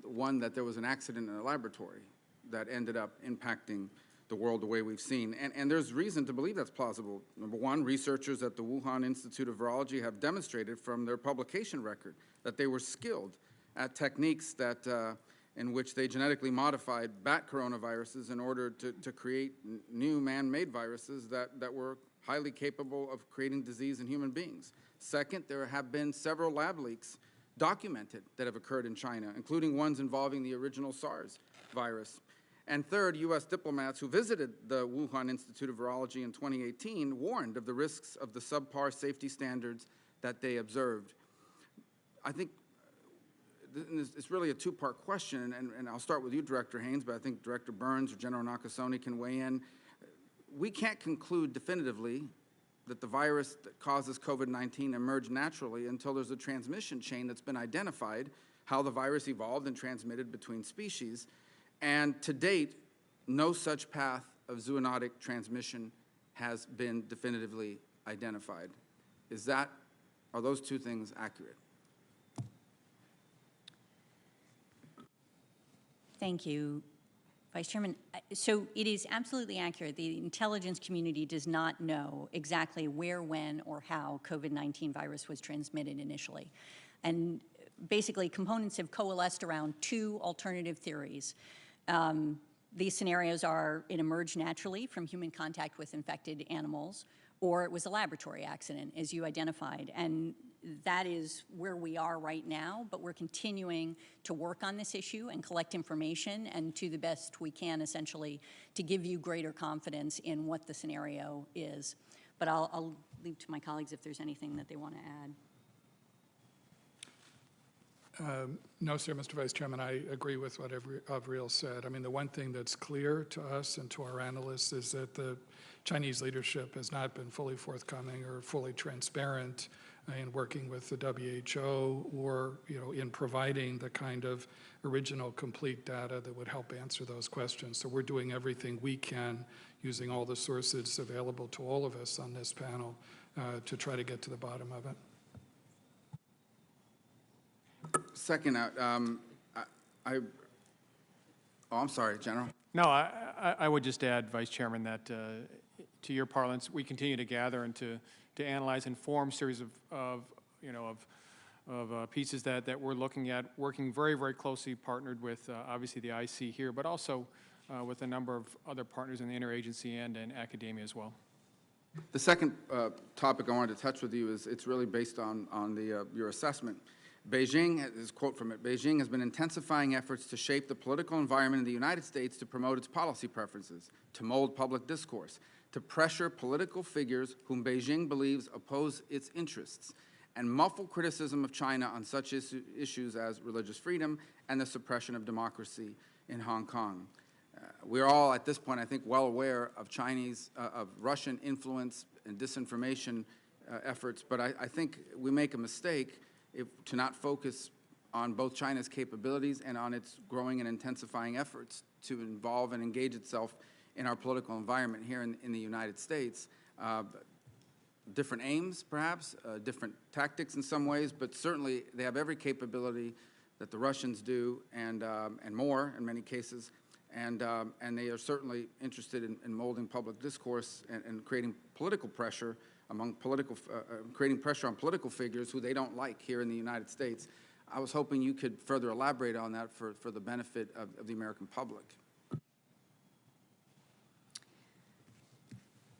one that there was an accident in a laboratory that ended up impacting the world the way we've seen. And there's reason to believe that's plausible. Number one, researchers at the Wuhan Institute of Virology have demonstrated from their publication record that they were skilled at techniques that in which they genetically modified bat coronaviruses in order to create new man-made viruses that were highly capable of creating disease in human beings. Second, there have been several lab leaks documented that have occurred in China, including ones involving the original SARS virus. And third, U.S. diplomats who visited the Wuhan Institute of Virology in 2018 warned of the risks of the subpar safety standards that they observed. I think it's really a two-part question, and I'll start with you, Director Haynes, but I think Director Burns or General Nakasone can weigh in. We can't conclude definitively that the virus that causes COVID-19 emerged naturally until there's a transmission chain that's been identified, how the virus evolved and transmitted between species. And to date, no such path of zoonotic transmission has been definitively identified. Are those two things accurate? Thank you, Vice Chairman. So it is absolutely accurate. The intelligence community does not know exactly where, when, or how COVID-19 virus was transmitted initially. And basically, components have coalesced around two alternative theories. These scenarios are it emerged naturally from human contact with infected animals, or it was a laboratory accident, as you identified. And that is where we are right now, but we're continuing to work on this issue and collect information, and to the best we can, essentially, to give you greater confidence in what the scenario is. But I'll leave to my colleagues if there's anything that they want to add. No, sir, Mr. Vice Chairman, I agree with what Avril said. I mean, the one thing that's clear to us and to our analysts is that the Chinese leadership has not been fully forthcoming or fully transparent in working with the WHO or, in providing the kind of original complete data that would help answer those questions. So we're doing everything we can using all the sources available to all of us on this panel to try to get to the bottom of it. Second, I'm sorry, General. No, I would just add, Vice Chairman, that to your parlance, we continue to gather and to analyze and form series of pieces that we're looking at, working very, very closely partnered with obviously the IC here, but also with a number of other partners in the interagency and in academia as well. The second topic I wanted to touch with you is it's really based on your assessment. Beijing, this quote from it, Beijing has been intensifying efforts to shape the political environment in the United States to promote its policy preferences, to mold public discourse, to pressure political figures whom Beijing believes oppose its interests, and muffle criticism of China on such issues as religious freedom and the suppression of democracy in Hong Kong. We're all, at this point, I think, well aware of of Russian influence and disinformation efforts, but I think we make a mistake to not focus on both China's capabilities and on its growing and intensifying efforts to involve and engage itself in our political environment here in the United States. Different aims, perhaps, different tactics in some ways, but certainly they have every capability that the Russians do, and more in many cases, and they are certainly interested in molding public discourse and creating political pressure creating pressure on political figures who they don't like here in the United States. I was hoping you could further elaborate on that for the benefit of the American public.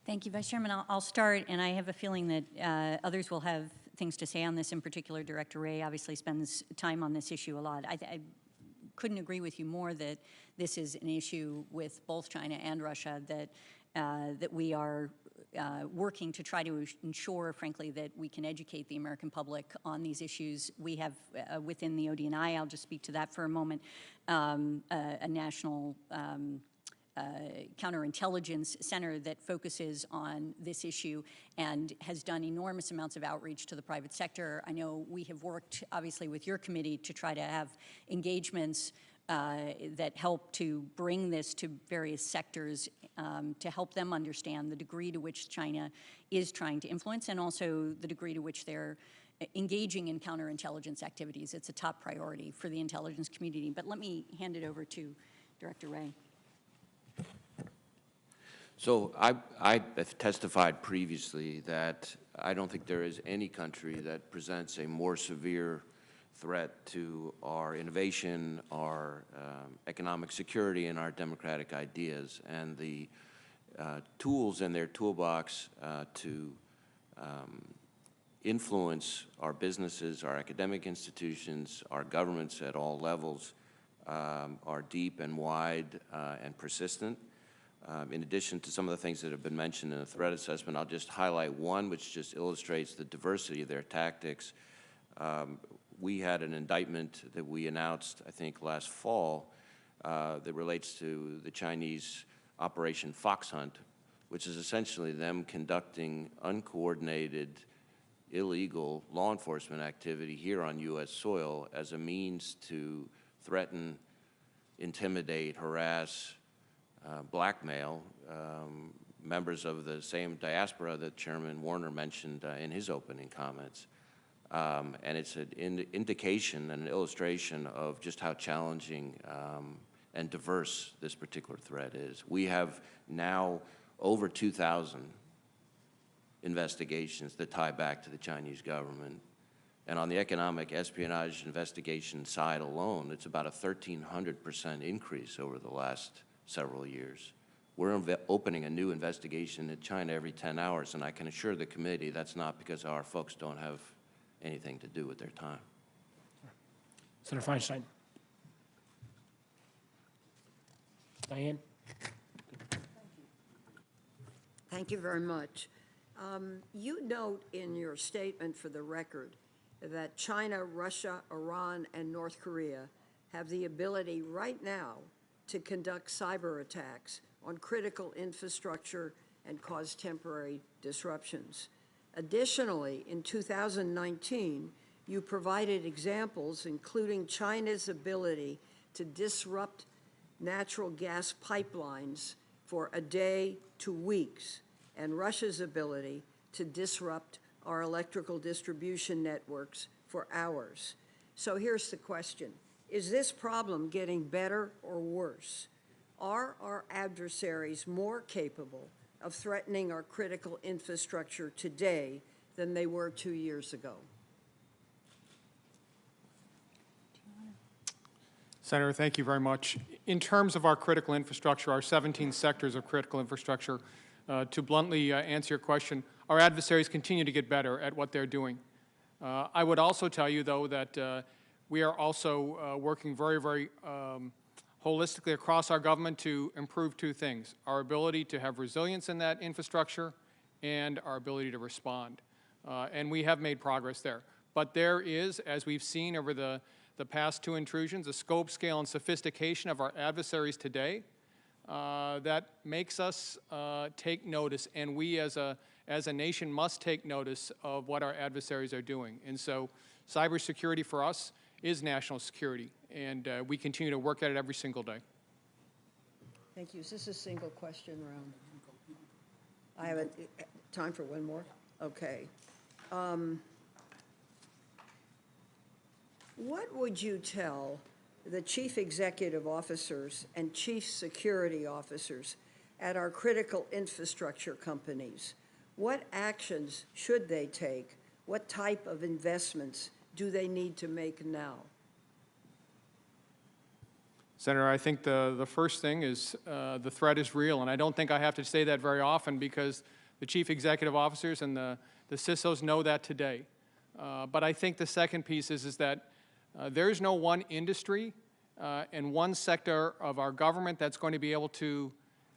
Thank you, Vice Chairman. I'll start, and I have a feeling that others will have things to say on this. In particular, Director Wray obviously spends time on this issue a lot. couldn't agree with you more that this is an issue with both China and Russia that we are working to try to ensure, frankly, that we can educate the American public on these issues. We have within the ODNI, I'll just speak to that for a moment, a national counterintelligence center that focuses on this issue and has done enormous amounts of outreach to the private sector. I know we have worked, obviously, with your committee to try to have engagements that help to bring this to various sectors to help them understand the degree to which China is trying to influence and also the degree to which they're engaging in counterintelligence activities. It's a top priority for the intelligence community. But let me hand it over to Director Wray. So I have testified previously that I don't think there is any country that presents a more severe threat to our innovation, our economic security, and our democratic ideas. And the tools in their toolbox to influence our businesses, our academic institutions, our governments at all levels are deep and wide and persistent. In addition to some of the things that have been mentioned in the threat assessment, I'll just highlight one which just illustrates the diversity of their tactics. We had an indictment that we announced, I think, last fall that relates to the Chinese Operation Fox Hunt, which is essentially them conducting uncoordinated, illegal law enforcement activity here on U.S. soil as a means to threaten, intimidate, harass, blackmail members of the same diaspora that Chairman Warner mentioned in his opening comments. And it's an indication and an illustration of just how challenging and diverse this particular threat is. We have now over 2,000 investigations that tie back to the Chinese government. And on the economic espionage investigation side alone, it's about a 1,300% increase over the last several years. We're opening a new investigation in China every 10 hours, and I can assure the committee that's not because our folks don't have anything to do with their time. Senator Feinstein. Diane? Thank you very much. You note in your statement for the record that China, Russia, Iran, and North Korea have the ability right now to conduct cyber attacks on critical infrastructure and cause temporary disruptions. Additionally, in 2019, you provided examples including China's ability to disrupt natural gas pipelines for a day to weeks, and Russia's ability to disrupt our electrical distribution networks for hours. So here's the question. Is this problem getting better or worse? Are our adversaries more capable of threatening our critical infrastructure today than they were 2 years ago? Senator, thank you very much. In terms of our critical infrastructure, our 17 sectors of critical infrastructure, to bluntly answer your question, our adversaries continue to get better at what they're doing. I would also tell you, though, that we are also working very, very holistically across our government to improve two things: our ability to have resilience in that infrastructure and our ability to respond. And we have made progress there. But there is, as we've seen over the past two intrusions, a scope, scale, and sophistication of our adversaries today that makes us take notice, and we as a nation must take notice of what our adversaries are doing. And so cybersecurity for us is national security, and we continue to work at it every single day. Thank you. Is this a single question round? I have time for one more? Okay. What would you tell the chief executive officers and chief security officers at our critical infrastructure companies? What actions should they take? What type of investments do they need to make now? Senator, I think the first thing is the threat is real, and I don't think I have to say that very often because the chief executive officers and the CISOs know that today. But I think the second piece is that there's no one industry and one sector of our government that's going to be able to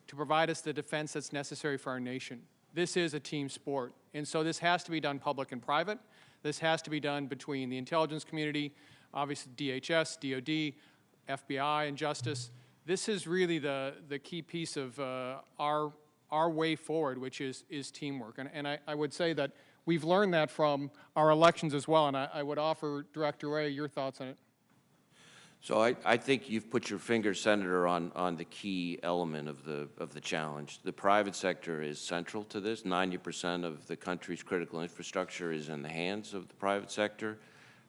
provide us the defense that's necessary for our nation. This is a team sport, and so this has to be done public and private. This has to be done between the intelligence community, obviously DHS, DOD, FBI, and Justice. This is really the key piece of our way forward, which is teamwork. And I would say that we've learned that from our elections as well, and I would offer Director Wray your thoughts on it. So I think you've put your finger, Senator, on the key element of the challenge. The private sector is central to this. 90% of the country's critical infrastructure is in the hands of the private sector.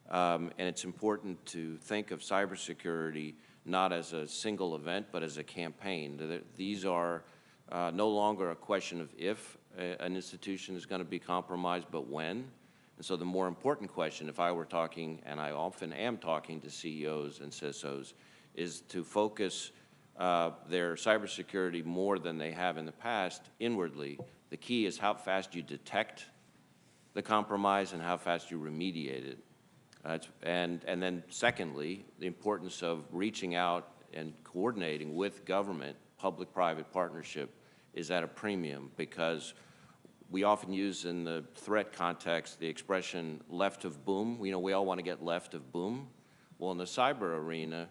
And it's important to think of cybersecurity not as a single event, but as a campaign. These are no longer a question of if an institution is going to be compromised, but when. And so the more important question, if I were talking, and I often am talking to CEOs and CISOs, is to focus their cybersecurity more than they have in the past inwardly. The key is how fast you detect the compromise and how fast you remediate it. And then secondly, the importance of reaching out and coordinating with government, public-private partnership is at a premium, because we often use in the threat context the expression left of boom. You know, we all want to get left of boom. Well, in the cyber arena,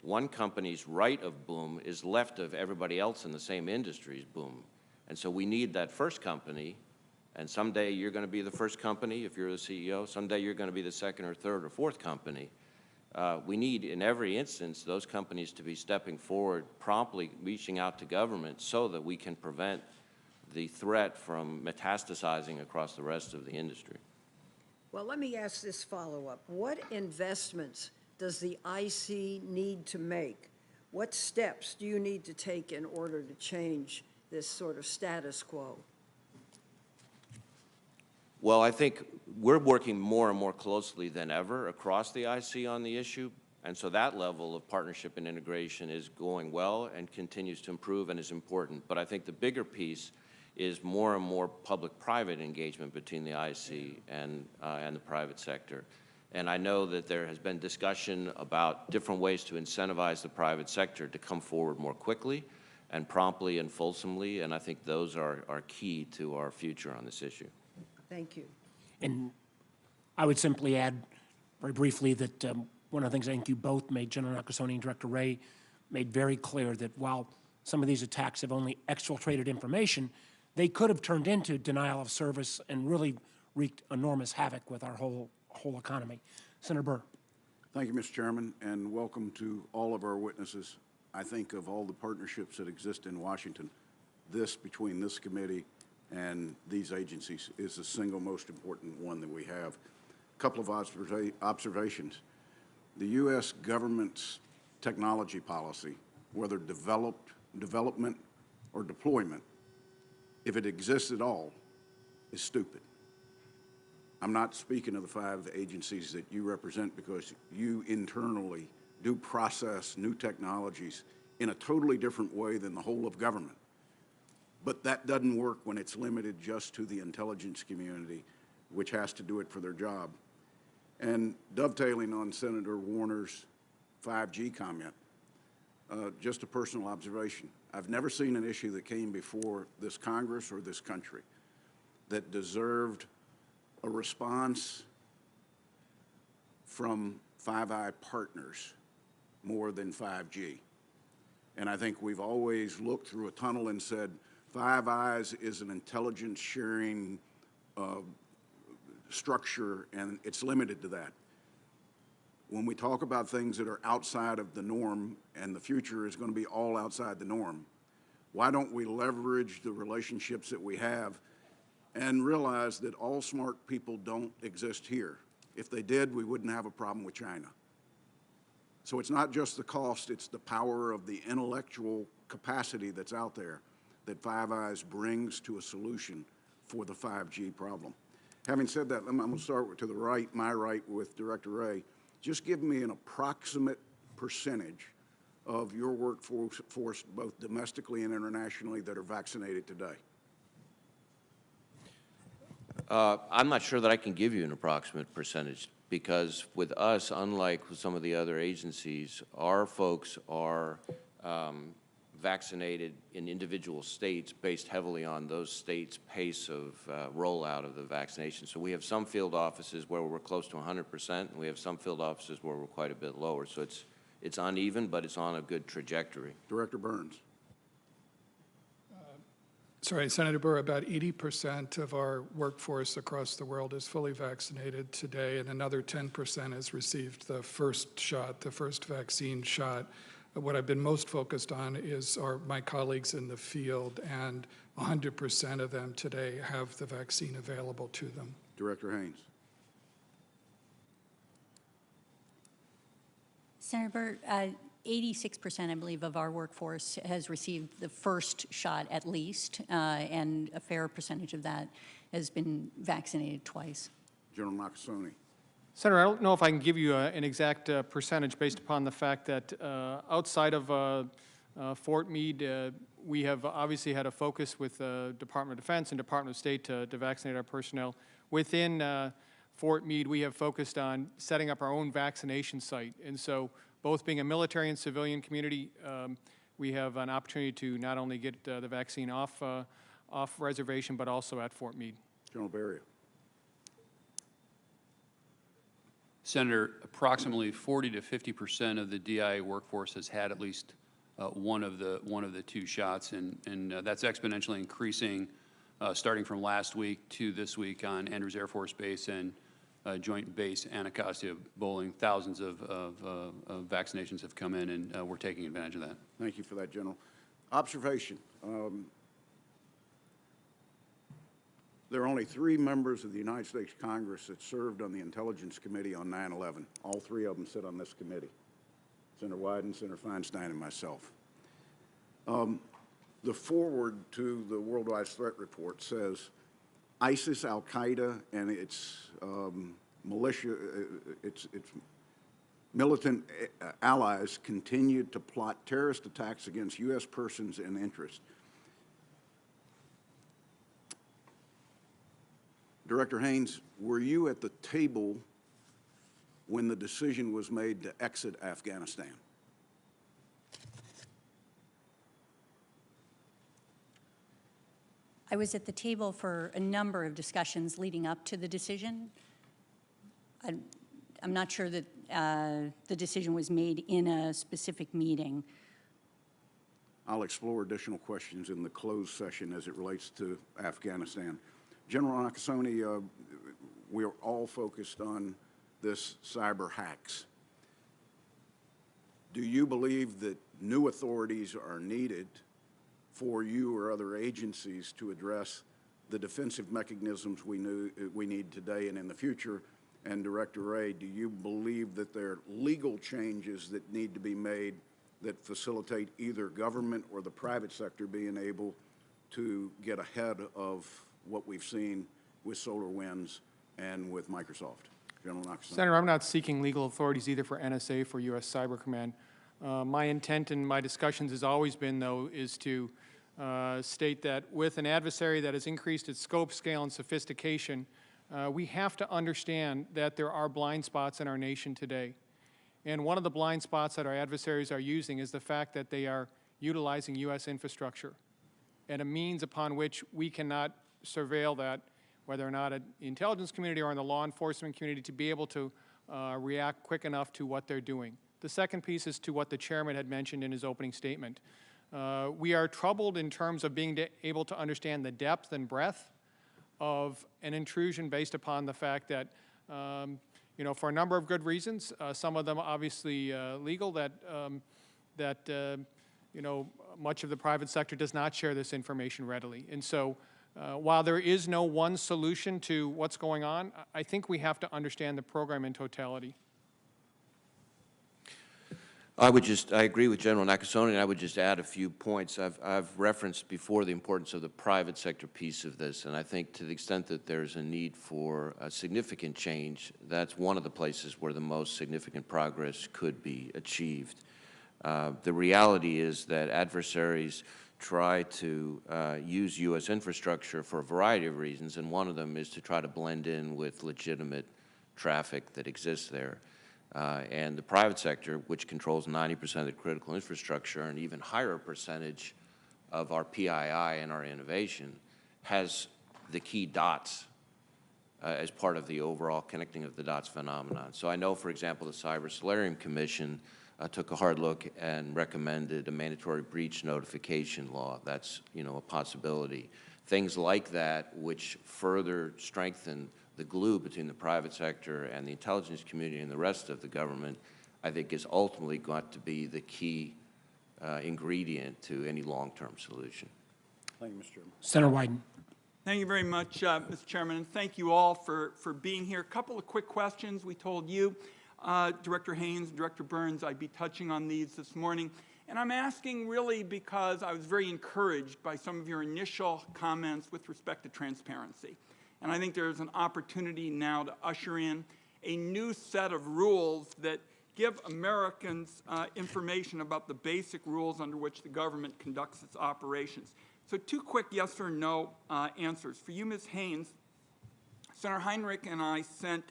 one company's right of boom is left of everybody else in the same industry's boom. And so we need that first company, and someday you're going to be the first company if you're the CEO. Someday you're going to be the second or third or fourth company. We need, in every instance, those companies to be stepping forward, promptly reaching out to government so that we can prevent the threat from metastasizing across the rest of the industry. Well, let me ask this follow-up. What investments does the IC need to make? What steps do you need to take in order to change this sort of status quo? Well, I think we're working more and more closely than ever across the IC on the issue, and so that level of partnership and integration is going well and continues to improve and is important. But I think the bigger piece is more and more public-private engagement between the IC and the private sector. And I know that there has been discussion about different ways to incentivize the private sector to come forward more quickly and promptly and fulsomely, and I think those are key to our future on this issue. Thank you. And I would simply add very briefly that one of the things I think you both made, General Nakasone and Director Wray, made very clear that while some of these attacks have only exfiltrated information, they could have turned into denial of service and really wreaked enormous havoc with our whole economy. Senator Burr. Thank you, Mr. Chairman, and welcome to all of our witnesses. I think of all the partnerships that exist in Washington, between this committee and these agencies is the single most important one that we have. A couple of observations. The U.S. government's technology policy, whether development or deployment, if it exists at all, is stupid. I'm not speaking of the 5 agencies that you represent, because you internally do process new technologies in a totally different way than the whole of government. But that doesn't work when it's limited just to the intelligence community, which has to do it for their job. And dovetailing on Senator Warner's 5G comment, just a personal observation. I've never seen an issue that came before this Congress or this country that deserved a response from Five Eye partners more than 5G. And I think we've always looked through a tunnel and said, Five Eyes is an intelligence sharing structure, and it's limited to that. When we talk about things that are outside of the norm, and the future is going to be all outside the norm, why don't we leverage the relationships that we have and realize that all smart people don't exist here? If they did, we wouldn't have a problem with China. So it's not just the cost, it's the power of the intellectual capacity that's out there that Five Eyes brings to a solution for the 5G problem. Having said that, I'm going to start to the right, my right, with Director Wray. Just give me an approximate percentage of your workforce, both domestically and internationally, that are vaccinated today. I'm not sure that I can give you an approximate percentage, because with us, unlike with some of the other agencies, our folks are vaccinated in individual states based heavily on those states' pace of rollout of the vaccination. So we have some field offices where we're close to 100%, and we have some field offices where we're quite a bit lower. So it's uneven, but it's on a good trajectory. Director Burns. Sorry, Senator Burr, about 80% of our workforce across the world is fully vaccinated today, and another 10% has received the first shot, the first vaccine shot. What I've been most focused on is my colleagues in the field, and 100% of them today have the vaccine available to them. Director Haynes. Senator Burr, 86%, I believe, of our workforce has received the first shot at least, and a fair percentage of that has been vaccinated twice. General Nakasone. Senator, I don't know if I can give you an exact percentage based upon the fact that outside of Fort Meade, we have obviously had a focus with Department of Defense and Department of State to vaccinate our personnel. Within Fort Meade, we have focused on setting up our own vaccination site. And so both being a military and civilian community, we have an opportunity to not only get the vaccine off reservation, but also at Fort Meade. General Berria. Senator, approximately 40 to 50% of the DIA workforce has had at least one of the two shots, and that's exponentially increasing starting from last week to this week on Andrews Air Force Base and Joint Base Anacostia Bowling. Thousands of vaccinations have come in, and we're taking advantage of that. Thank you for that, General. Observation. There are only 3 members of the United States Congress that served on the Intelligence Committee on 9/11. All 3 of them sit on this committee. Senator Wyden, Senator Feinstein, and myself. The foreword to the Worldwide Threat Report says, ISIS, Al-Qaeda, and its militia, its militant allies continued to plot terrorist attacks against U.S. persons and interests. Director Haynes, were you at the table when the decision was made to exit Afghanistan? I was at the table for a number of discussions leading up to the decision. I'm not sure that the decision was made in a specific meeting. I'll explore additional questions in the closed session as it relates to Afghanistan. General Nakasone, we're all focused on this cyber hacks. Do you believe that new authorities are needed for you or other agencies to address the defensive mechanisms we need today and in the future? And Director Wray, do you believe that there are legal changes that need to be made that facilitate either government or the private sector being able to get ahead of what we've seen with Solarwinds and with Microsoft? General Nakasone. Senator, I'm not seeking legal authorities either for NSA, for U.S. Cyber Command. My intent in my discussions has always been, though, is to state that with an adversary that has increased its scope, scale, and sophistication, we have to understand that there are blind spots in our nation today. And one of the blind spots that our adversaries are using is the fact that they are utilizing U.S. infrastructure and a means upon which we cannot surveil that, whether or not in the intelligence community or in the law enforcement community, to be able to react quick enough to what they're doing. The second piece is to what the chairman had mentioned in his opening statement. We are troubled in terms of being able to understand the depth and breadth of an intrusion based upon the fact that, you know, for a number of good reasons, some of them obviously legal, that you know, much of the private sector does not share this information readily. And so while there is no one solution to what's going on, I think we have to understand the program in totality. I agree with General Nakasone, and I would just add a few points. I've referenced before the importance of the private sector piece of this, and I think to the extent that there's a need for a significant change, that's one of the places where the most significant progress could be achieved. The reality is that adversaries try to use U.S. infrastructure for a variety of reasons, and one of them is to try to blend in with legitimate traffic that exists there. And the private sector, which controls 90% of the critical infrastructure and even higher percentage of our PII and our innovation, has the key dots as part of the overall connecting of the dots phenomenon. So I know, for example, the Cyber Solarium Commission took a hard look and recommended a mandatory breach notification law. That's, you know, a possibility. Things like that, which further strengthen the glue between the private sector and the intelligence community and the rest of the government, I think is ultimately got to be the key ingredient to any long-term solution. Thank you, Mr. Chairman. Senator Wyden. Thank you very much, Mr. Chairman, and thank you all for being here. A couple of quick questions. We told you, Director Haynes, Director Burns, I'd be touching on these this morning. And I'm asking really because I was very encouraged by some of your initial comments with respect to transparency. And I think there's an opportunity now to usher in a new set of rules that give Americans information about the basic rules under which the government conducts its operations. So 2 quick yes or no answers. For you, Ms. Haynes, Senator Heinrich and I sent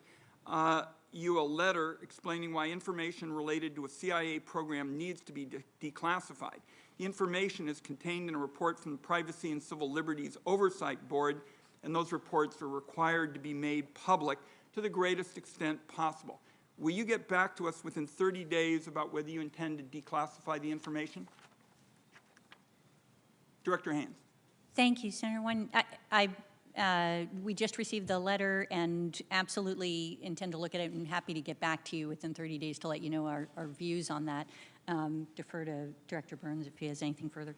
you a letter explaining why information related to a CIA program needs to be declassified. The information is contained in a report from the Privacy and Civil Liberties Oversight Board, and those reports are required to be made public to the greatest extent possible. Will you get back to us within 30 days about whether you intend to declassify the information? Director Haynes. Thank you, Senator Wyden. We just received the letter and absolutely intend to look at it and happy to get back to you within 30 days to let you know our views on that. Defer to Director Burns if he has anything further.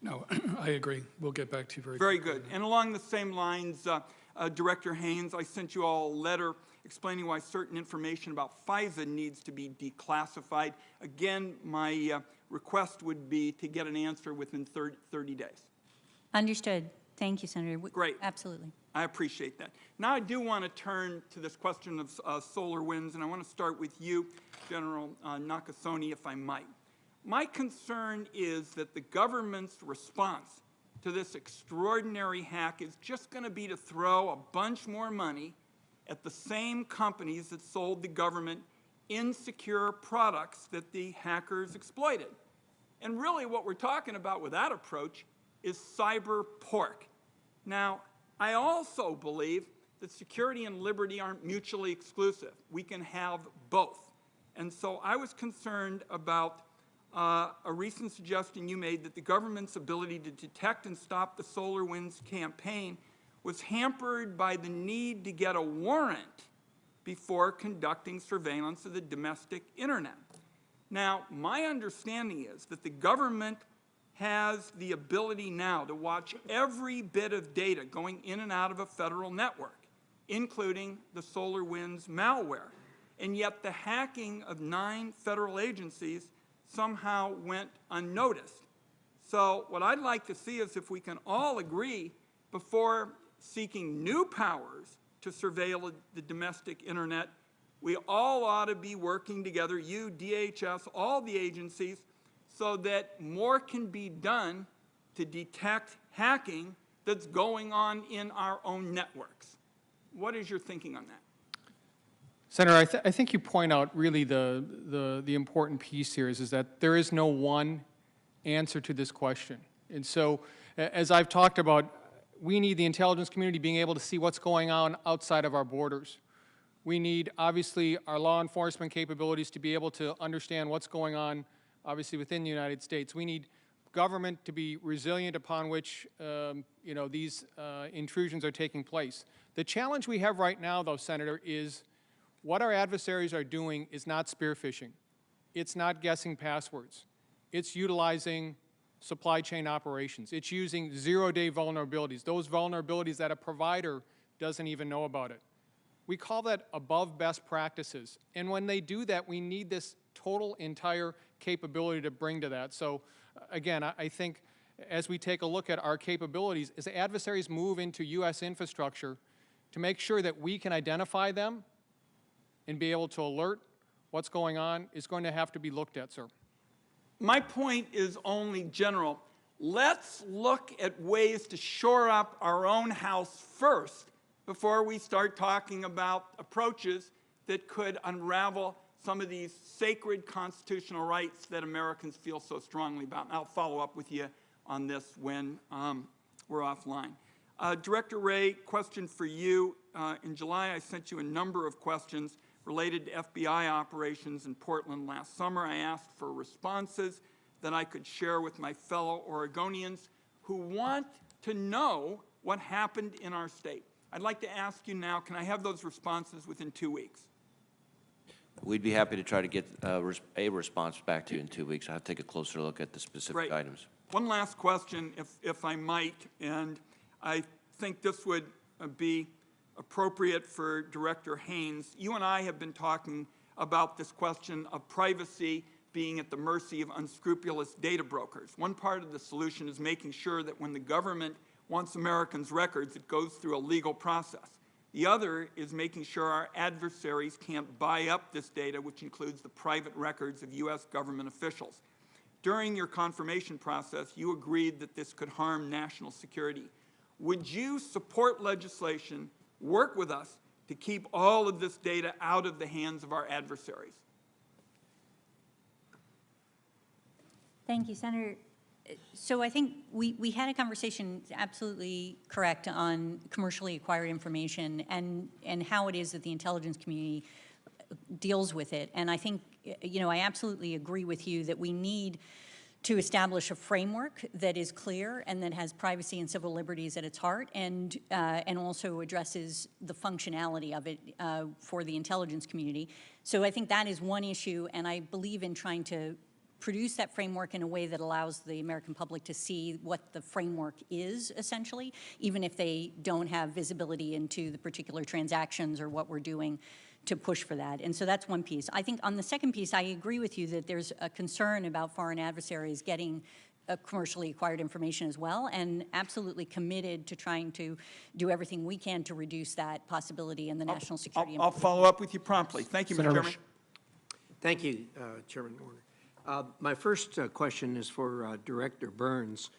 No, I agree. We'll get back to you very good. And along the same lines, Director Haynes, I sent you all a letter explaining why certain information about FISA needs to be declassified. Again, my request would be to get an answer within 30 days. Understood. Thank you, Senator. Great. Absolutely. I appreciate that. Now I do want to turn to this question of SolarWinds, and I want to start with you, General Nakasone, if I might. My concern is that the government's response to this extraordinary hack is just going to be to throw a bunch more money at the same companies that sold the government insecure products that the hackers exploited. And really what we're talking about with that approach is cyber pork. Now, I also believe that security and liberty aren't mutually exclusive. We can have both. And so I was concerned about a recent suggestion you made that the government's ability to detect and stop the SolarWinds campaign was hampered by the need to get a warrant before conducting surveillance of the domestic internet. Now, my understanding is that the government has the ability now to watch every bit of data going in and out of a federal network, including the SolarWinds malware. And yet the hacking of 9 federal agencies somehow went unnoticed. So what I'd like to see is if we can all agree before seeking new powers to surveil the domestic internet, we all ought to be working together, you, DHS, all the agencies, so that more can be done to detect hacking that's going on in our own networks. What is your thinking on that? Senator, I think you point out really the important piece here is that there is no one answer to this question. And so, as I've talked about, we need the intelligence community being able to see what's going on outside of our borders. We need, obviously, our law enforcement capabilities to be able to understand what's going on, obviously, within the United States. We need government to be resilient upon which, these intrusions are taking place. The challenge we have right now, though, Senator, is what our adversaries are doing is not spear phishing. It's not guessing passwords. It's utilizing supply chain operations. It's using zero-day vulnerabilities, those vulnerabilities that a provider doesn't even know about it. We call that above best practices. And when they do that, we need this total, entire capability to bring to that. So, again, I think as we take a look at our capabilities, as adversaries move into U.S. infrastructure, to make sure that we can identify them and be able to alert what's going on is going to have to be looked at, sir. My point is only general. Let's look at ways to shore up our own house first before we start talking about approaches that could unravel some of these sacred constitutional rights that Americans feel so strongly about. And I'll follow up with you on this when we're offline. Director Wray, question for you. In July, I sent you a number of questions related to FBI operations in Portland last summer. I asked for responses that I could share with my fellow Oregonians who want to know what happened in our state. I'd like to ask you now, can I have those responses within 2 weeks? We'd be happy to try to get a response back to you in 2 weeks. I'll take a closer look at the specific Great. items. One last question, if I might, and I think this would be appropriate for Director Haynes. You and I have been talking about this question of privacy being at the mercy of unscrupulous data brokers. One part of the solution is making sure that when the government wants Americans' records, it goes through a legal process. The other is making sure our adversaries can't buy up this data, which includes the private records of U.S. government officials. During your confirmation process, you agreed that this could harm national security. Would you support legislation, work with us to keep all of this data out of the hands of our adversaries? Thank you, Senator. So I think we had a conversation, absolutely correct, on commercially acquired information and how it is that the intelligence community deals with it. And I think, I absolutely agree with you that we need to establish a framework that is clear and that has privacy and civil liberties at its heart, and also addresses the functionality of it for the intelligence community. So I think that is one issue, and I believe in trying to produce that framework in a way that allows the American public to see what the framework is, essentially, even if they don't have visibility into the particular transactions or what we're doing to push for that. And so that's one piece. I think on the second piece, I agree with you that there's a concern about foreign adversaries getting commercially acquired information as well, and absolutely committed to trying to do everything we can to reduce that possibility in the national security. I'll follow up with you promptly. Thank you, Mr. Chairman. Thank you, Chairman Warner. My first question is for Director Burns,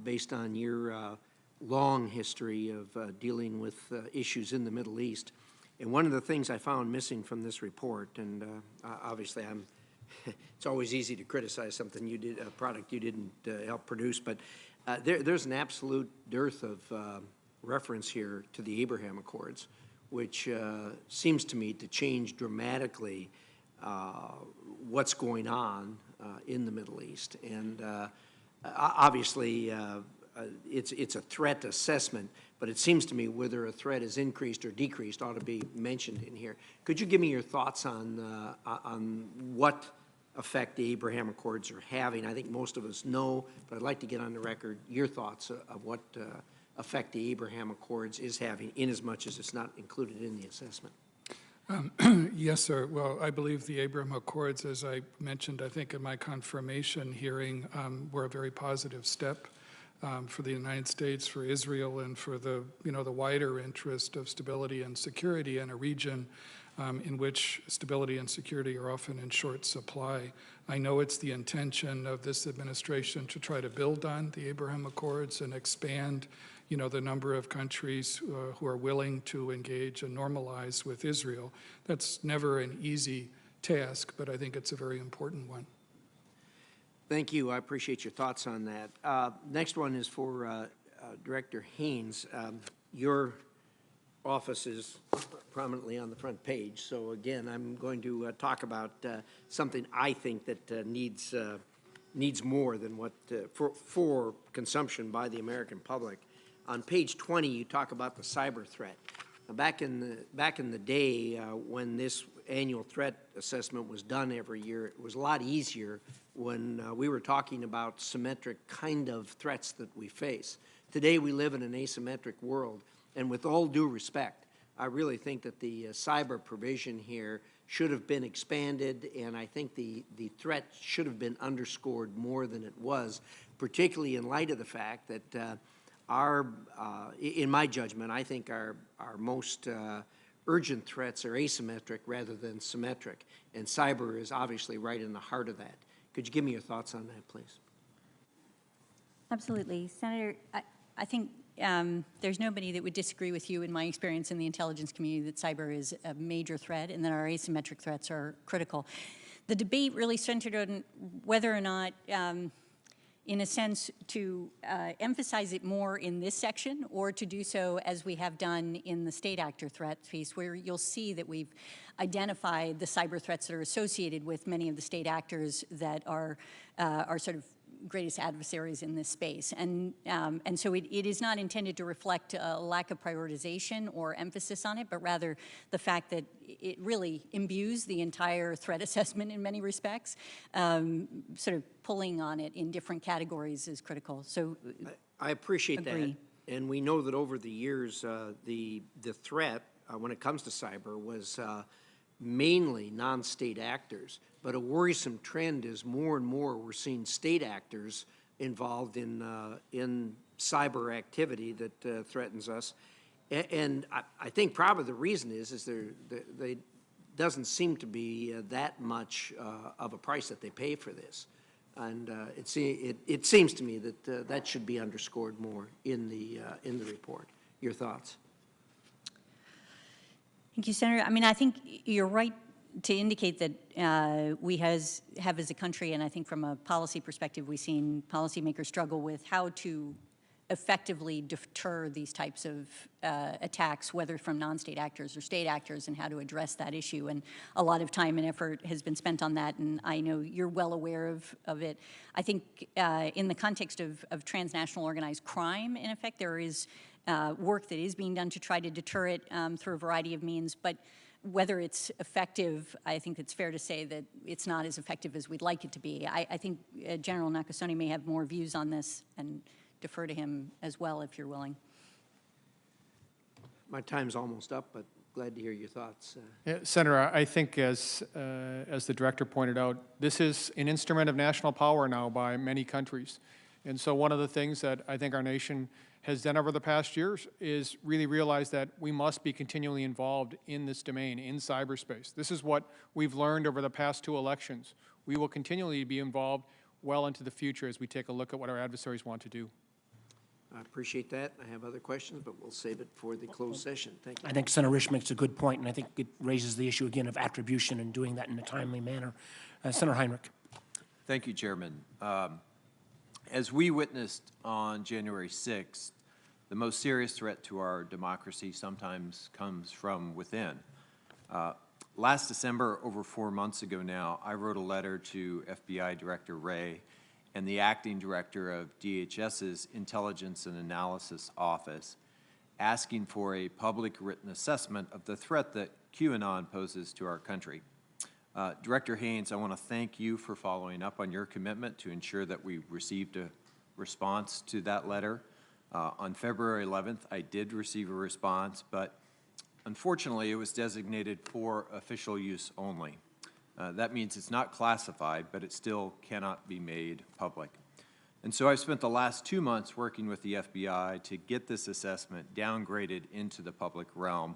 based on your long history of dealing with issues in the Middle East. And one of the things I found missing from this report, and obviously it's always easy to criticize something you did, a product you didn't help produce, but there's an absolute dearth of reference here to the Abraham Accords, which seems to me to change dramatically what's going on in the Middle East. And obviously, it's a threat assessment, but it seems to me whether a threat is increased or decreased ought to be mentioned in here. Could you give me your thoughts on what effect the Abraham Accords are having? I think most of us know, but I'd like to get on the record your thoughts of what effect the Abraham Accords is having, in as much as it's not included in the assessment. Yes, sir. Well, I believe the Abraham Accords, as I mentioned, I think in my confirmation hearing, were a very positive step for the United States, for Israel, and for the wider interest of stability and security in a region in which stability and security are often in short supply. I know it's the intention of this administration to try to build on the Abraham Accords and expand the number of countries who are willing to engage and normalize with Israel. That's never an easy task, but I think it's a very important one. Thank you. I appreciate your thoughts on that. Next one is for Director Haynes. Your office is prominently on the front page, so again, I'm going to talk about something I think that needs more than what for consumption by the American public. On page 20, you talk about the cyber threat. Now, back in the day when this annual threat assessment was done every year, it was a lot easier when we were talking about symmetric kind of threats that we face. Today, we live in an asymmetric world, and with all due respect, I really think that the cyber provision here should have been expanded, and I think the threat should have been underscored more than it was, particularly in light of the fact that in my judgment, I think our most urgent threats are asymmetric rather than symmetric, and cyber is obviously right in the heart of that. Could you give me your thoughts on that, please? Absolutely. Senator, I think there's nobody that would disagree with you in my experience in the intelligence community that cyber is a major threat and that our asymmetric threats are critical. The debate really centered on whether or not, in a sense, to emphasize it more in this section or to do so as we have done in the state actor threat piece, where you'll see that we've identified the cyber threats that are associated with many of the state actors that are sort of greatest adversaries in this space. And so it is not intended to reflect a lack of prioritization or emphasis on it, but rather the fact that it really imbues the entire threat assessment in many respects. Sort of pulling on it in different categories is critical. So I appreciate agree. that. And we know that over the years, the threat, when it comes to cyber, was mainly non-state actors. But a worrisome trend is more and more we're seeing state actors involved in cyber activity that threatens us. And I think probably the reason is there doesn't seem to be that much of a price that they pay for this. And it seems to me that that should be underscored more in the report. Your thoughts? Thank you, Senator. I mean, I think you're right to indicate that we have as a country, and I think from a policy perspective, we've seen policymakers struggle with how to effectively deter these types of attacks, whether from non-state actors or state actors, and how to address that issue. And a lot of time and effort has been spent on that, and I know you're well aware of it. I think in the context of transnational organized crime, in effect, there is work that is being done to try to deter it through a variety of means, but whether it's effective, I think it's fair to say that it's not as effective as we'd like it to be. I think General Nakasone may have more views on this, and defer to him as well if you're willing. My time's almost up, but glad to hear your thoughts. Yeah, Senator, I think as the director pointed out, this is an instrument of national power now by many countries. And so one of the things that I think our nation has done over the past years is really realize that we must be continually involved in this domain, in cyberspace. This is what we've learned over the past 2 elections. We will continually be involved well into the future as we take a look at what our adversaries want to do. I appreciate that. I have other questions, but we'll save it for the closed session. Thank you. I think Senator Risch makes a good point, and I think it raises the issue again of attribution and doing that in a timely manner. Senator Heinrich. Thank you, Chairman. As we witnessed on January 6th, the most serious threat to our democracy sometimes comes from within. Last December, over 4 months ago now, I wrote a letter to FBI Director Wray and the acting director of DHS's Intelligence and Analysis Office, asking for a public written assessment of the threat that QAnon poses to our country. Director Haynes, I want to thank you for following up on your commitment to ensure that we received a response to that letter. On February 11th, I did receive a response, but unfortunately, it was designated for official use only. That means it's not classified, but it still cannot be made public. And so I've spent the last 2 months working with the FBI to get this assessment downgraded into the public realm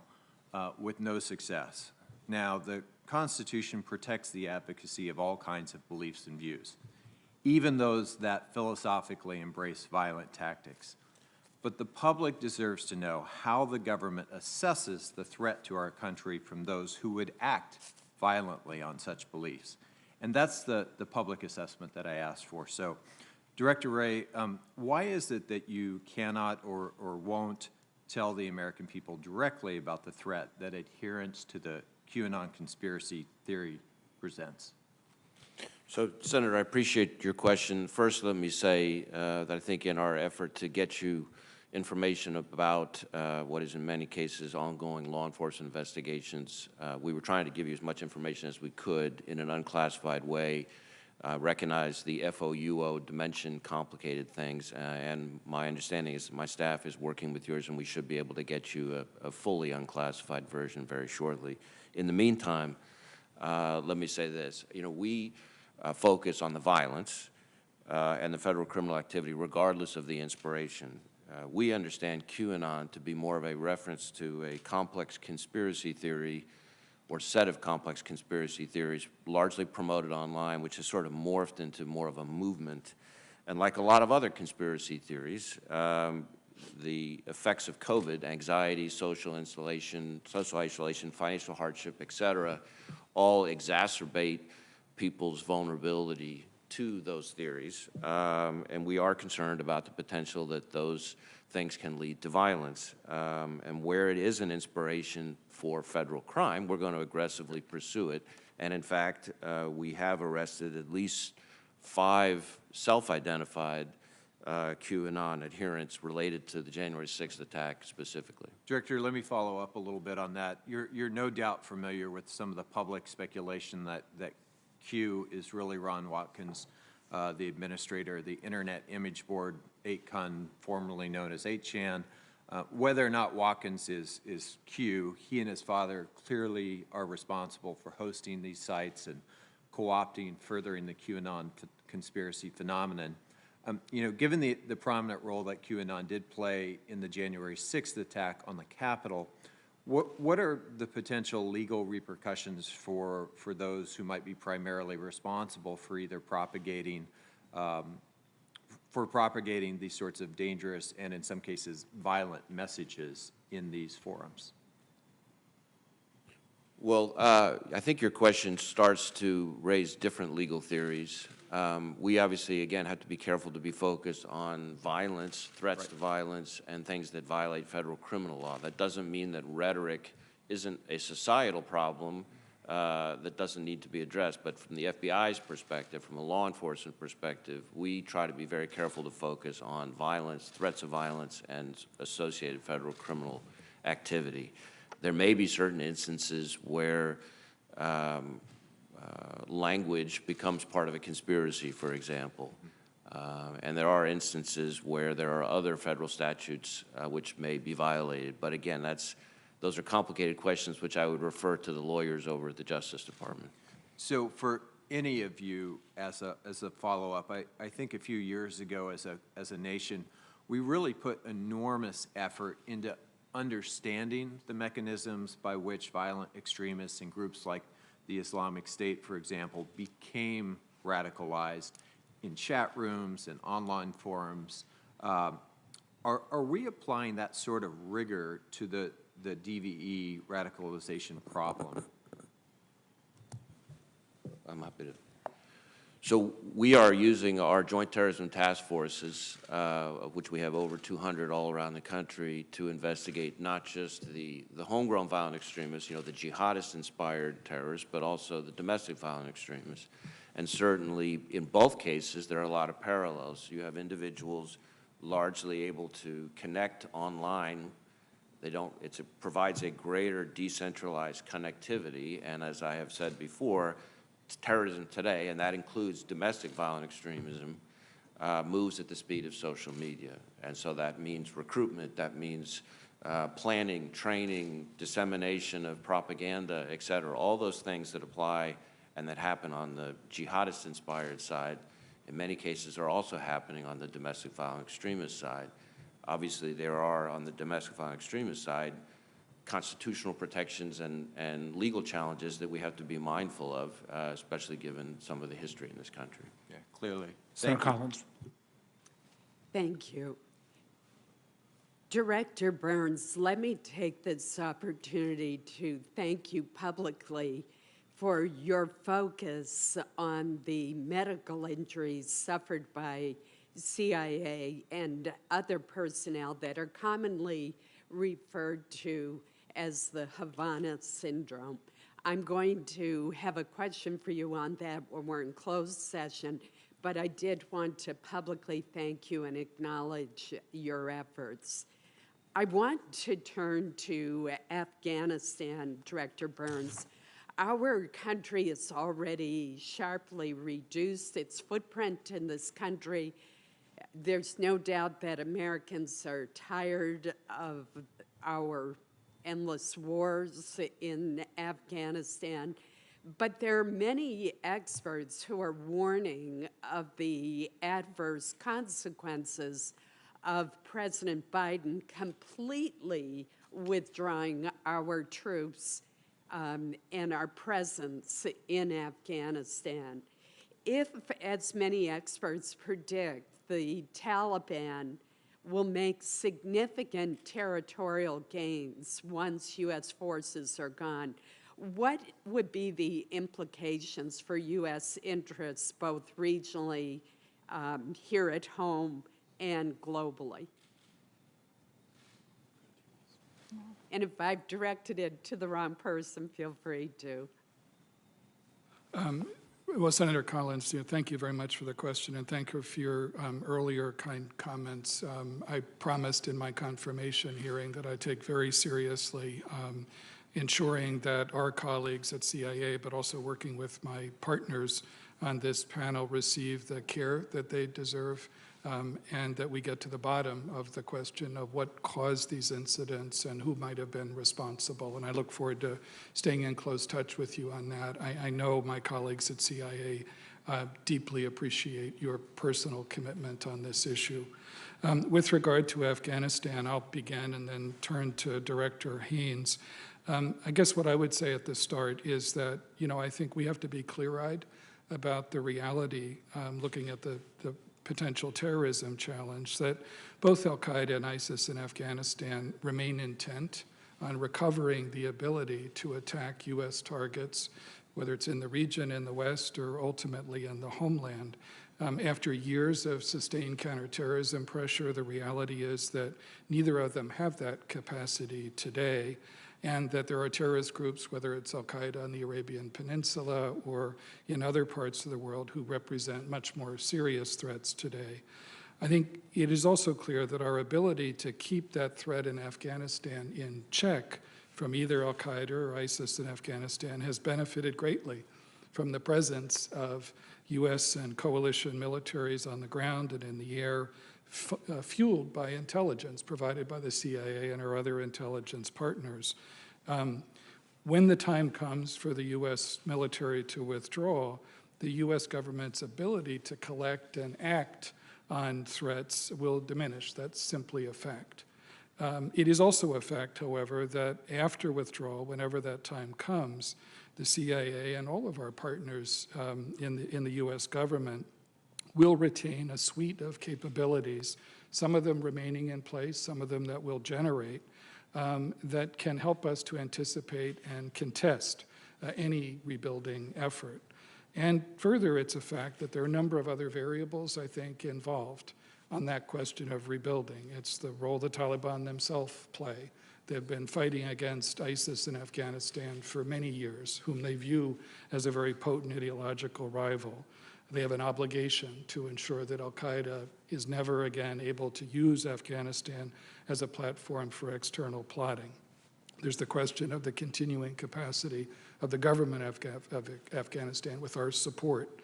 with no success. Now, the Constitution protects the advocacy of all kinds of beliefs and views, even those that philosophically embrace violent tactics. But the public deserves to know how the government assesses the threat to our country from those who would act violently on such beliefs. And that's the public assessment that I asked for. So, Director Wray, why is it that you cannot or won't tell the American people directly about the threat that adherence to the QAnon conspiracy theory presents? So, Senator, I appreciate your question. First, let me say that I think in our effort to get you information about what is in many cases ongoing law enforcement investigations, we were trying to give you as much information as we could in an unclassified way, recognize the FOUO dimension complicated things, and my understanding is that my staff is working with yours and we should be able to get you a fully unclassified version very shortly. In the meantime, let me say this. You know, we focus on the violence and the federal criminal activity regardless of the inspiration. We understand QAnon to be more of a reference to a complex conspiracy theory or set of complex conspiracy theories largely promoted online, which has sort of morphed into more of a movement. And like a lot of other conspiracy theories, the effects of COVID, anxiety, social isolation, financial hardship, et cetera, all exacerbate people's vulnerability to those theories. And we are concerned about the potential that those things can lead to violence. And where it is an inspiration for federal crime, we're going to aggressively pursue it. And in fact, we have arrested at least 5 self-identified QAnon adherents related to the January 6th attack specifically. Director, let me follow up a little bit on that. You're no doubt familiar with some of the public speculation that Q is really Ron Watkins, the administrator of the Internet Image Board, 8CON, formerly known as 8chan. Whether or not Watkins is Q, he and his father clearly are responsible for hosting these sites and co-opting, furthering the QAnon conspiracy phenomenon. You know, given the prominent role that QAnon did play in the January 6th attack on the Capitol, what are the potential legal repercussions for those who might be primarily responsible for either propagating these sorts of dangerous and, in some cases, violent messages in these forums? Well, I think your question starts to raise different legal theories. We obviously, again, have to be careful to be focused on violence, threats to violence, and things that violate federal criminal law. That doesn't mean that rhetoric isn't a societal problem that doesn't need to be addressed. But from the FBI's perspective, from a law enforcement perspective, we try to be very careful to focus on violence, threats of violence, and associated federal criminal activity. There may be certain instances where language becomes part of a conspiracy, for example. And there are instances where there are other federal statutes which may be violated. But again, those are complicated questions which I would refer to the lawyers over at the Justice Department. So for any of you, as a follow-up, I think a few years ago as a nation, we really put enormous effort into understanding the mechanisms by which violent extremists and groups like the Islamic State, for example, became radicalized in chat rooms and online forums. Are we applying that sort of rigor to the DVE radicalization problem? I'm happy to. So we are using our joint terrorism task forces, of which we have over 200 all around the country, to investigate not just the homegrown violent extremists, you know, the jihadist-inspired terrorists, but also the domestic violent extremists. And certainly, in both cases, there are a lot of parallels. You have individuals largely able to connect online. It provides a greater decentralized connectivity, and as I have said before, terrorism today, and that includes domestic violent extremism, moves at the speed of social media. And so that means recruitment, that means planning, training, dissemination of propaganda, et cetera. All those things that apply and that happen on the jihadist-inspired side, in many cases are also happening on the domestic violent extremist side. Obviously, there are, on the domestic violent extremist side, constitutional protections and legal challenges that we have to be mindful of, especially given some of the history in this country. Yeah, clearly. Senator Collins. Thank you. Director Burns, let me take this opportunity to thank you publicly for your focus on the medical injuries suffered by CIA and other personnel that are commonly referred to as the Havana syndrome. I'm going to have a question for you on that when we're in closed session, but I did want to publicly thank you and acknowledge your efforts. I want to turn to Afghanistan, Director Burns. Our country has already sharply reduced its footprint in this country. There's no doubt that Americans are tired of our endless wars in Afghanistan, but there are many experts who are warning of the adverse consequences of President Biden completely withdrawing our troops and our presence in Afghanistan. If, as many experts predict, the Taliban will make significant territorial gains once U.S. forces are gone. What would be the implications for U.S. interests, both regionally, here at home, and globally? And if I've directed it to the wrong person, feel free to. Well, Senator Collins, thank you very much for the question, and thank you for your earlier kind comments. I promised in my confirmation hearing that I take very seriously ensuring that our colleagues at CIA, but also working with my partners on this panel, receive the care that they deserve, and that we get to the bottom of the question of what caused these incidents and who might have been responsible. And I look forward to staying in close touch with you on that. I know my colleagues at CIA deeply appreciate your personal commitment on this issue. With regard to Afghanistan, I'll begin and then turn to Director Haynes. I guess what I would say at the start is that, I think we have to be clear-eyed about the reality, looking at the potential terrorism challenge, that both al-Qaeda and ISIS in Afghanistan remain intent on recovering the ability to attack U.S. targets, whether it's in the region, in the West, or ultimately in the homeland. After years of sustained counterterrorism pressure, the reality is that neither of them have that capacity today, and that there are terrorist groups, whether it's al-Qaeda on the Arabian Peninsula or in other parts of the world, who represent much more serious threats today. I think it is also clear that our ability to keep that threat in Afghanistan in check from either al-Qaeda or ISIS in Afghanistan has benefited greatly from the presence of U.S. and coalition militaries on the ground and in the air, fueled by intelligence provided by the CIA and our other intelligence partners. When the time comes for the U.S. military to withdraw, the U.S. government's ability to collect and act on threats will diminish. That's simply a fact. It is also a fact, however, that after withdrawal, whenever that time comes, the CIA and all of our partners in the U.S. government will retain a suite of capabilities, some of them remaining in place, some of them that will generate, that can help us to anticipate and contest any rebuilding effort. And further, it's a fact that there are a number of other variables, I think, involved on that question of rebuilding. It's the role the Taliban themselves play. They've been fighting against ISIS in Afghanistan for many years, whom they view as a very potent ideological rival. They have an obligation to ensure that al-Qaeda is never again able to use Afghanistan as a platform for external plotting. There's the question of the continuing capacity of the government of Afghanistan with our support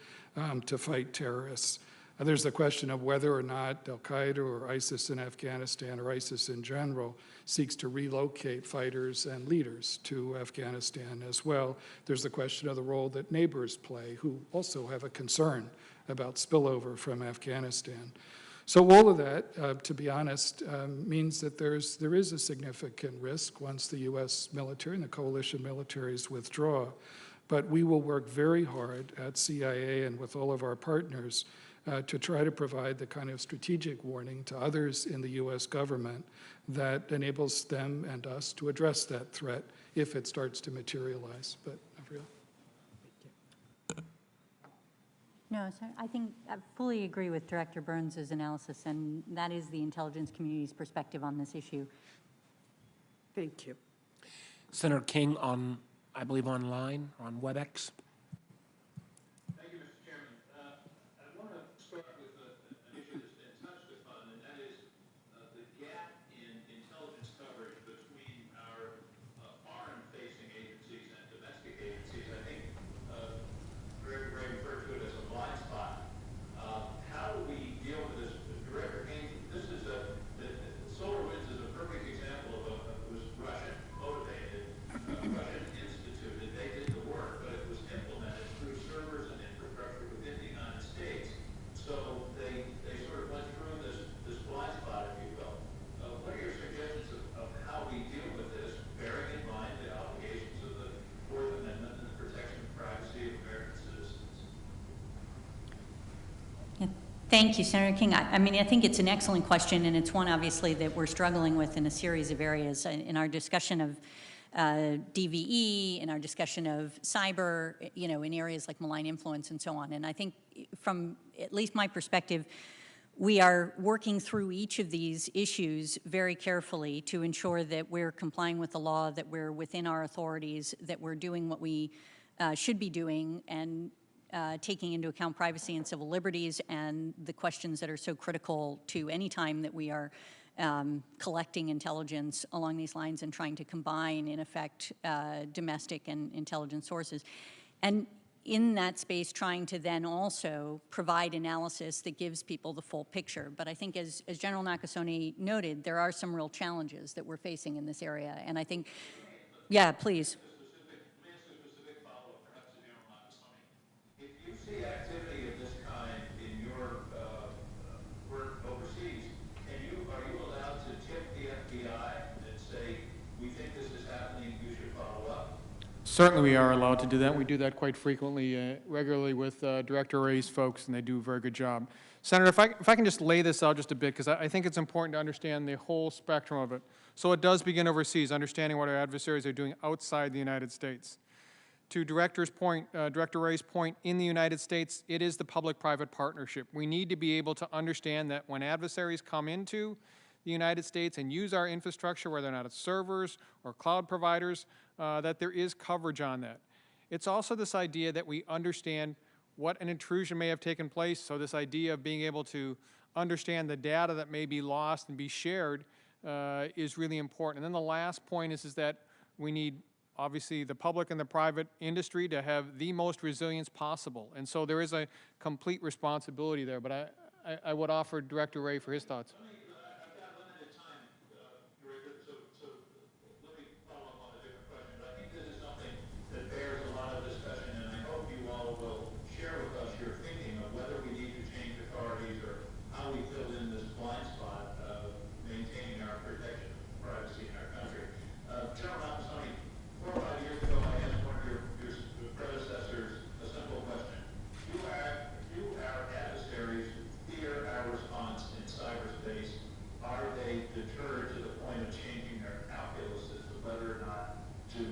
to fight terrorists. There's the question of whether or not al-Qaeda or ISIS in Afghanistan, or ISIS in general, seeks to relocate fighters and leaders to Afghanistan as well. There's the question of the role that neighbors play, who also have a concern about spillover from Afghanistan. So all of that, to be honest, means that there is a significant risk once the U.S. military and the coalition militaries withdraw. But we will work very hard at CIA and with all of our partners to try to provide the kind of strategic warning to others in the U.S. government that enables them and us to address that threat if it starts to materialize. But, Avril? No, sir, I think I fully agree with Director Burns' analysis, and that is the intelligence community's perspective on this issue. Thank you. Senator King on, I believe, online, on WebEx. Thank you, Mr. Chairman. I want to start with an issue that's been touched upon, and that is the gap in intelligence coverage between our foreign-facing agencies and domestic agencies. I think Director Gray referred to it as a blind spot. How do we deal with this? Director Haynes, this is Solarwinds is a perfect example of it was Russian motivated, Russian instituted. They did the work, but it was Thank you, Senator King. I mean, I think it's an excellent question, and it's one, obviously, that we're struggling with in a series of areas. In our discussion of DVE, in our discussion of cyber, you know, in areas like malign influence and so on. And I think from at least my perspective, we are working through each of these issues very carefully to ensure that we're complying with the law, that we're within our authorities, that we're doing what we should be doing, and taking into account privacy and civil liberties and the questions that are so critical to any time that we are collecting intelligence along these lines and trying to combine, in effect, domestic and intelligence sources. And in that space, trying to then also provide analysis that gives people the full picture. But I think as General Nakasone noted, there are some real challenges that we're facing in this area. And I think, yeah, please. If you see activity of this kind in your work overseas, are you allowed to tip the FBI and say, we think this is happening, you should follow up? Certainly we are allowed to do that. We do that quite frequently, regularly with Director Wray's folks, and they do a very good job. Senator, if I can just lay this out just a bit, because I think it's important to understand the whole spectrum of it. So it does begin overseas, understanding what our adversaries are doing outside the United States. To Director Wray's point, in the United States, it is the public-private partnership. We need to be able to understand that when adversaries come into the United States and use our infrastructure, whether or not it's servers or cloud providers, that there is coverage on that. It's also this idea that we understand what an intrusion may have taken place, so this idea of being able to understand the data that may be lost and be shared is really important. And then the last point is that we need, obviously, the public and the private industry to have the most resilience possible. And so there is a complete responsibility there, but I would offer Director Wray for his thoughts. I've got limited time, Director, so let me follow up on a different question. But I think this is something that bears a lot of discussion, and I hope you all will share with us your thinking of whether we need to change authorities or how we fill in this blind spot of maintaining our protection of privacy in our country. General Nakasone, 4 or 5 years ago, I asked one of your predecessors a simple question. Do our adversaries fear our response in cyberspace? Are they deterred to the point of changing their calculus as to whether or not to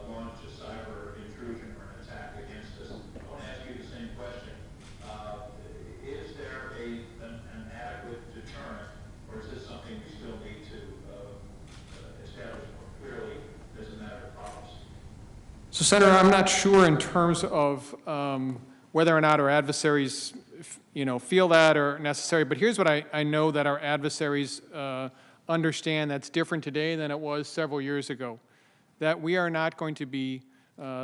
launch a cyber intrusion or an attack against us? I want to ask you the same question. Is there an adequate deterrent, or is this something we still need to establish more clearly as a matter of policy? So, Senator, I'm not sure in terms of whether or not our adversaries, feel that or necessary. But here's what I know that our adversaries understand that's different today than it was several years ago. That we are not going to be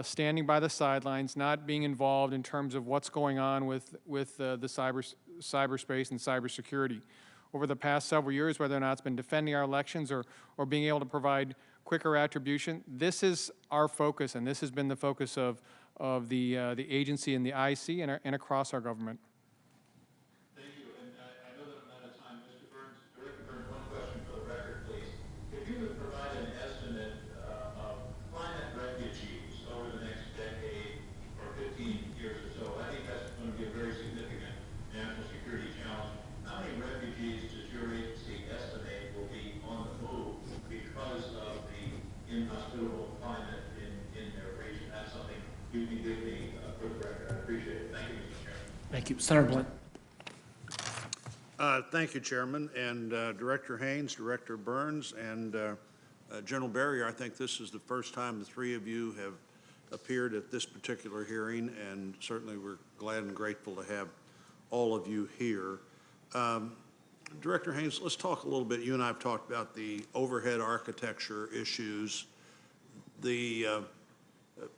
standing by the sidelines, not being involved in terms of what's going on with the cyberspace and cybersecurity. Over the past several years, whether or not it's been defending our elections or being able to provide quicker attribution, this is our focus, and this has been the focus of the agency and the IC and across our government. Thank you, and I know that I'm out of time. Mr. Burns, Director Burns, one question for the record, please. If you would provide an estimate of climate refugees over the next decade or 15 years or so, I think that's going to be a very significant national security challenge. How many refugees does your agency estimate will be on the move because of the inhospitable climate in their region? That's something you can give me for the record. I appreciate it. Thank you, Mr. Chairman. Thank you. Senator Blunt. Thank you, Chairman, and Director Haynes, Director Burns, and General Barrier. I think this is the first time the three of you have appeared at this particular hearing, and certainly we're glad and grateful to have all of you here. Director Haynes, let's talk a little bit. You and I have talked about the overhead architecture issues. The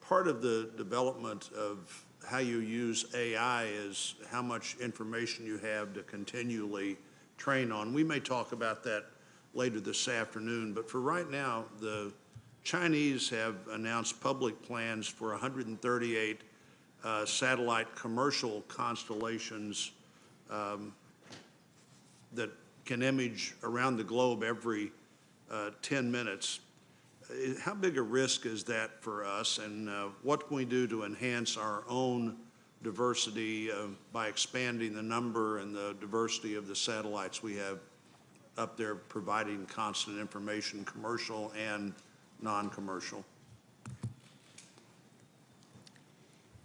part of the development of how you use AI is how much information you have to continually train on. We may talk about that later this afternoon, but for right now, the Chinese have announced public plans for 138 satellite commercial constellations that can image around the globe every 10 minutes. How big a risk is that for us, and what can we do to enhance our own diversity by expanding the number and the diversity of the satellites we have up there providing constant information, commercial and non-commercial.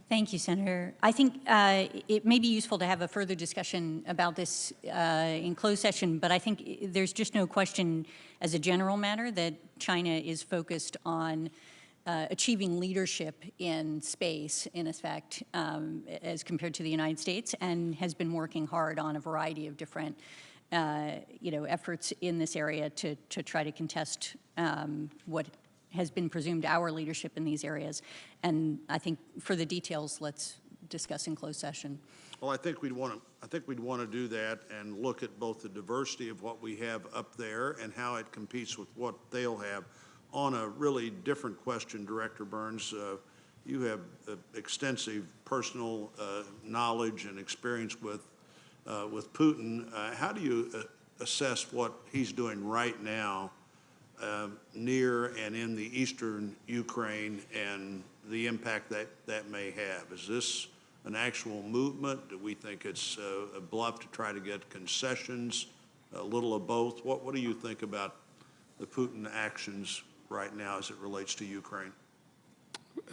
Thank you, Senator. I think it may be useful to have a further discussion about this in closed session, but I think there's just no question as a general matter that China is focused on achieving leadership in space, in effect, as compared to the United States, and has been working hard on a variety of different efforts in this area to try to contest what has been presumed our leadership in these areas. And I think for the details, let's discuss in closed session. Well, I think we'd want to do that and look at both the diversity of what we have up there and how it competes with what they'll have. On a really different question, Director Burns, you have extensive personal knowledge and experience with Putin. How do you assess what he's doing right now near and in the eastern Ukraine and the impact that may have? Is this an actual movement? Do we think it's a bluff to try to get concessions, a little of both? What do you think about the Putin actions right now as it relates to Ukraine?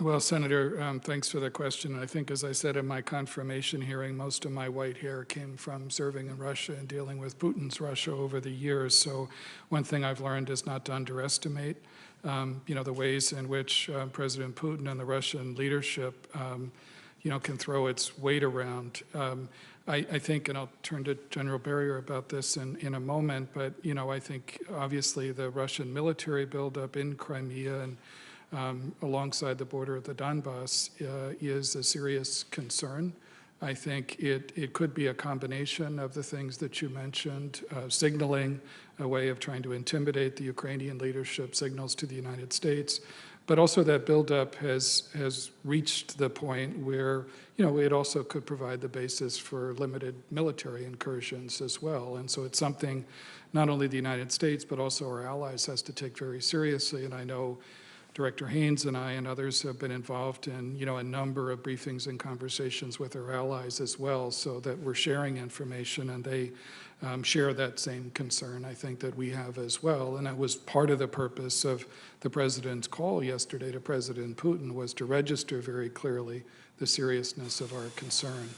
Well, Senator, thanks for the question. I think, as I said in my confirmation hearing, most of my white hair came from serving in Russia and dealing with Putin's Russia over the years. So one thing I've learned is not to underestimate, the ways in which President Putin and the Russian leadership, can throw its weight around. I think, and I'll turn to General Berrier about this in a moment, but, I think obviously the Russian military buildup in Crimea and alongside the border of the Donbass is a serious concern. I think it could be a combination of the things that you mentioned, signaling a way of trying to intimidate the Ukrainian leadership, signals to the United States, but also that buildup has reached the point where, it also could provide the basis for limited military incursions as well. And so it's something not only the United States, but also our allies has to take very seriously. And I know Director Haynes and I and others have been involved in, a number of briefings and conversations with our allies as well, so that we're sharing information and they share that same concern, I think, that we have as well. And that was part of the purpose of the President's call yesterday to President Putin, was to register very clearly the seriousness of our concern.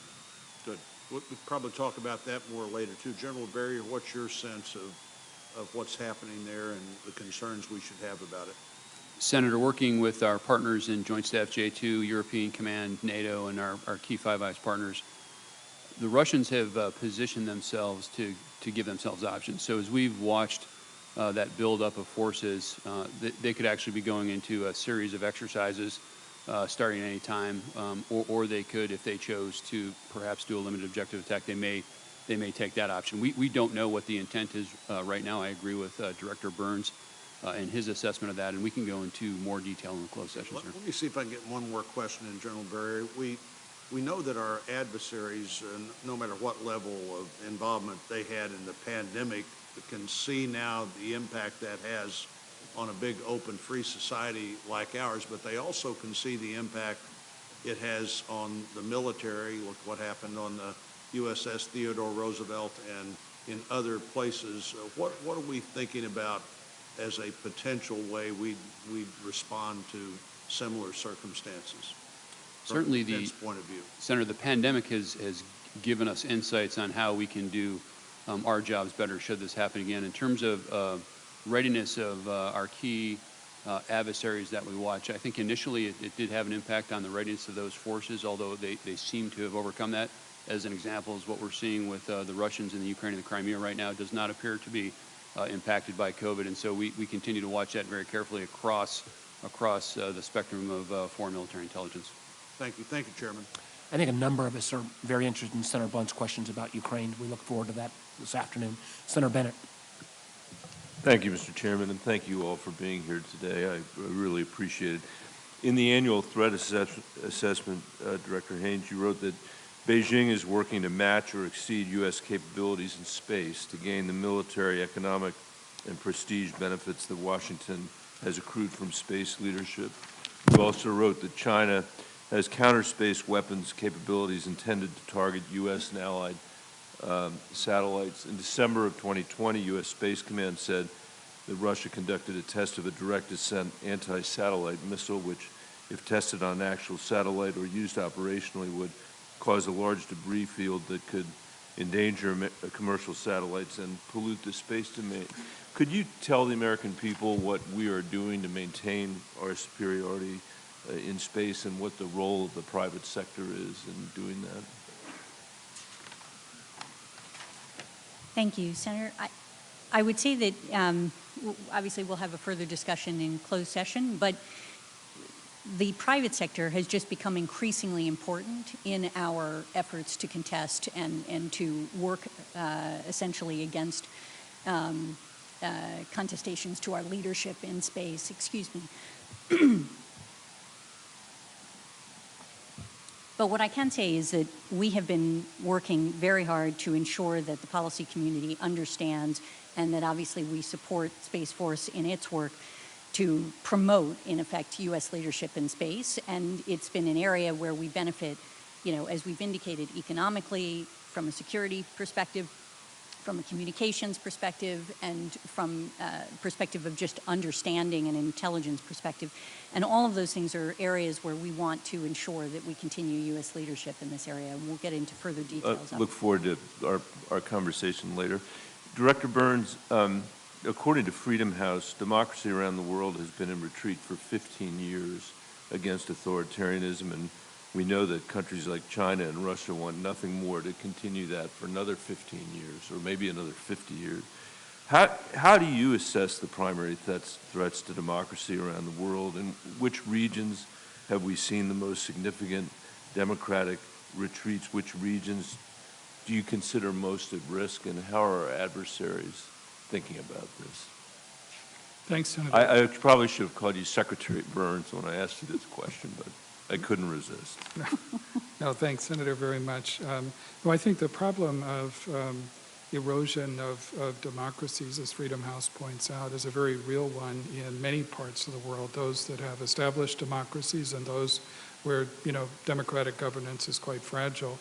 Good. We'll probably talk about that more later, too. General Berrier, what's your sense of what's happening there and the concerns we should have about it? Senator, working with our partners in Joint Staff J2, European Command, NATO, and our key Five Eyes partners, the Russians have positioned themselves to give themselves options. So as we've watched that buildup of forces, they could actually be going into a series of exercises starting any time, or they could, if they chose to perhaps do a limited objective attack, they may take that option. We don't know what the intent is right now. I agree with Director Burns and his assessment of that, and we can go into more detail in the closed session, sir. Let me see if I can get one more question in, General Berrier. We know that our adversaries, no matter what level of involvement they had in the pandemic, can see now the impact that has on a big, open, free society like ours, but they also can see the impact it has on the military. Look what happened on the USS Theodore Roosevelt and in other places. What are we thinking about as a potential way we'd respond to similar circumstances? Certainly, from the point of view. Senator, the pandemic has given us insights on how we can do our jobs better should this happen again. In terms of readiness of our key adversaries that we watch, I think initially it did have an impact on the readiness of those forces, although they seem to have overcome that. As an example, is what we're seeing with the Russians in the Ukraine and the Crimea right now does not appear to be impacted by COVID, and so we continue to watch that very carefully across the spectrum of foreign military intelligence. Thank you. Thank you, Chairman. I think a number of us are very interested in Senator Blunt's questions about Ukraine. We look forward to that this afternoon. Senator Bennett. Thank you, Mr. Chairman, and thank you all for being here today. I really appreciate it. In the annual threat assessment, Director Haynes, you wrote that Beijing is working to match or exceed U.S. capabilities in space to gain the military, economic, and prestige benefits that Washington has accrued from space leadership. You also wrote that China has counter-space weapons capabilities intended to target U.S. and allied satellites. In December of 2020, U.S. Space Command said that Russia conducted a test of a direct-descent anti-satellite missile, which, if tested on an actual satellite or used operationally, would cause a large debris field that could endanger commercial satellites and pollute the space domain. Could you tell the American people what we are doing to maintain our superiority in space and what the role of the private sector is in doing that? Thank you, Senator. I would say that obviously we'll have a further discussion in closed session, but the private sector has just become increasingly important in our efforts to contest and to work essentially against contestations to our leadership in space. Excuse me. But what I can say is that we have been working very hard to ensure that the policy community understands and that obviously we support Space Force in its work to promote, in effect, U.S. leadership in space. And it's been an area where we benefit, you know, as we've indicated, economically, from a security perspective, from a communications perspective, and from perspective of just understanding and intelligence perspective. And all of those things are areas where we want to ensure that we continue U.S. leadership in this area. And we'll get into further details. Look forward to our conversation later. Director Burns, according to Freedom House, democracy around the world has been in retreat for 15 years against authoritarianism, and we know that countries like China and Russia want nothing more to continue that for another 15 years, or maybe another 50 years. How do you assess the primary threats to democracy around the world, and which regions have we seen the most significant democratic retreats? Which regions do you consider most at risk, and how are our adversaries thinking about this? Thanks, Senator. I probably should have called you Secretary Burns when I asked you this question, but I couldn't resist. No, thanks, Senator, very much. Well, I think the problem of erosion of democracies, as Freedom House points out, is a very real one in many parts of the world, those that have established democracies and those where, you know, democratic governance is quite fragile.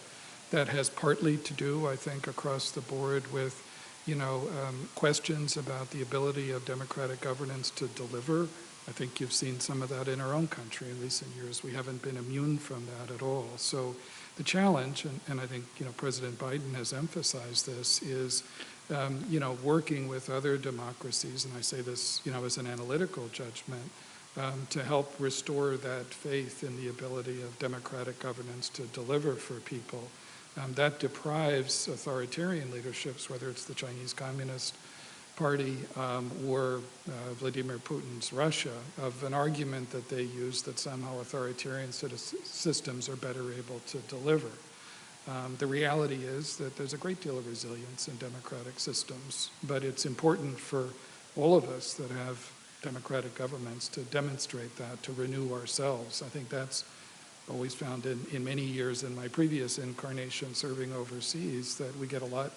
That has partly to do, I think, across the board with, you know, questions about the ability of democratic governance to deliver. I think you've seen some of that in our own country in recent years. We haven't been immune from that at all. So the challenge, and I think, you know, President Biden has emphasized this, is, you know, working with other democracies, and I say this, you know, as an analytical judgment, to help restore that faith in the ability of democratic governance to deliver for people. That deprives authoritarian leaderships, whether it's the Chinese Communist Party or Vladimir Putin's Russia, of an argument that they use that somehow authoritarian systems are better able to deliver. The reality is that there's a great deal of resilience in democratic systems, but it's important for all of us that have democratic governments to demonstrate that, to renew ourselves. I think that's always found in many years in my previous incarnation serving overseas, that we get a lot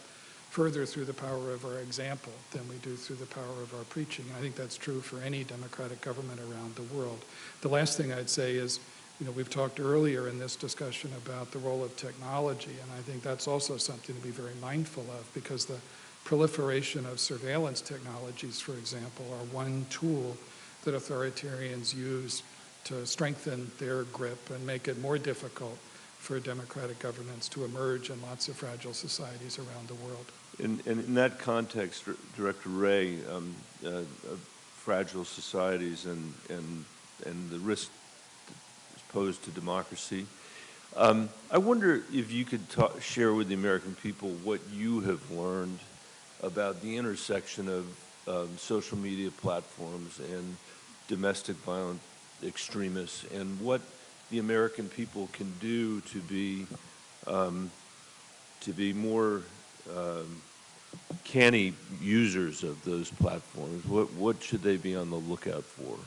further through the power of our example than we do through the power of our preaching. And I think that's true for any democratic government around the world. The last thing I'd say is, you know, we've talked earlier in this discussion about the role of technology, and I think that's also something to be very mindful of, because the proliferation of surveillance technologies, for example, are one tool that authoritarians use to strengthen their grip and make it more difficult for democratic governance to emerge in lots of fragile societies around the world. And in that context, Director Wray, of fragile societies and the risk posed to democracy, I wonder if you could share with the American people what you have learned about the intersection of social media platforms and domestic violence extremists, and what the American people can do to be more canny users of those platforms. What should they be on the lookout for?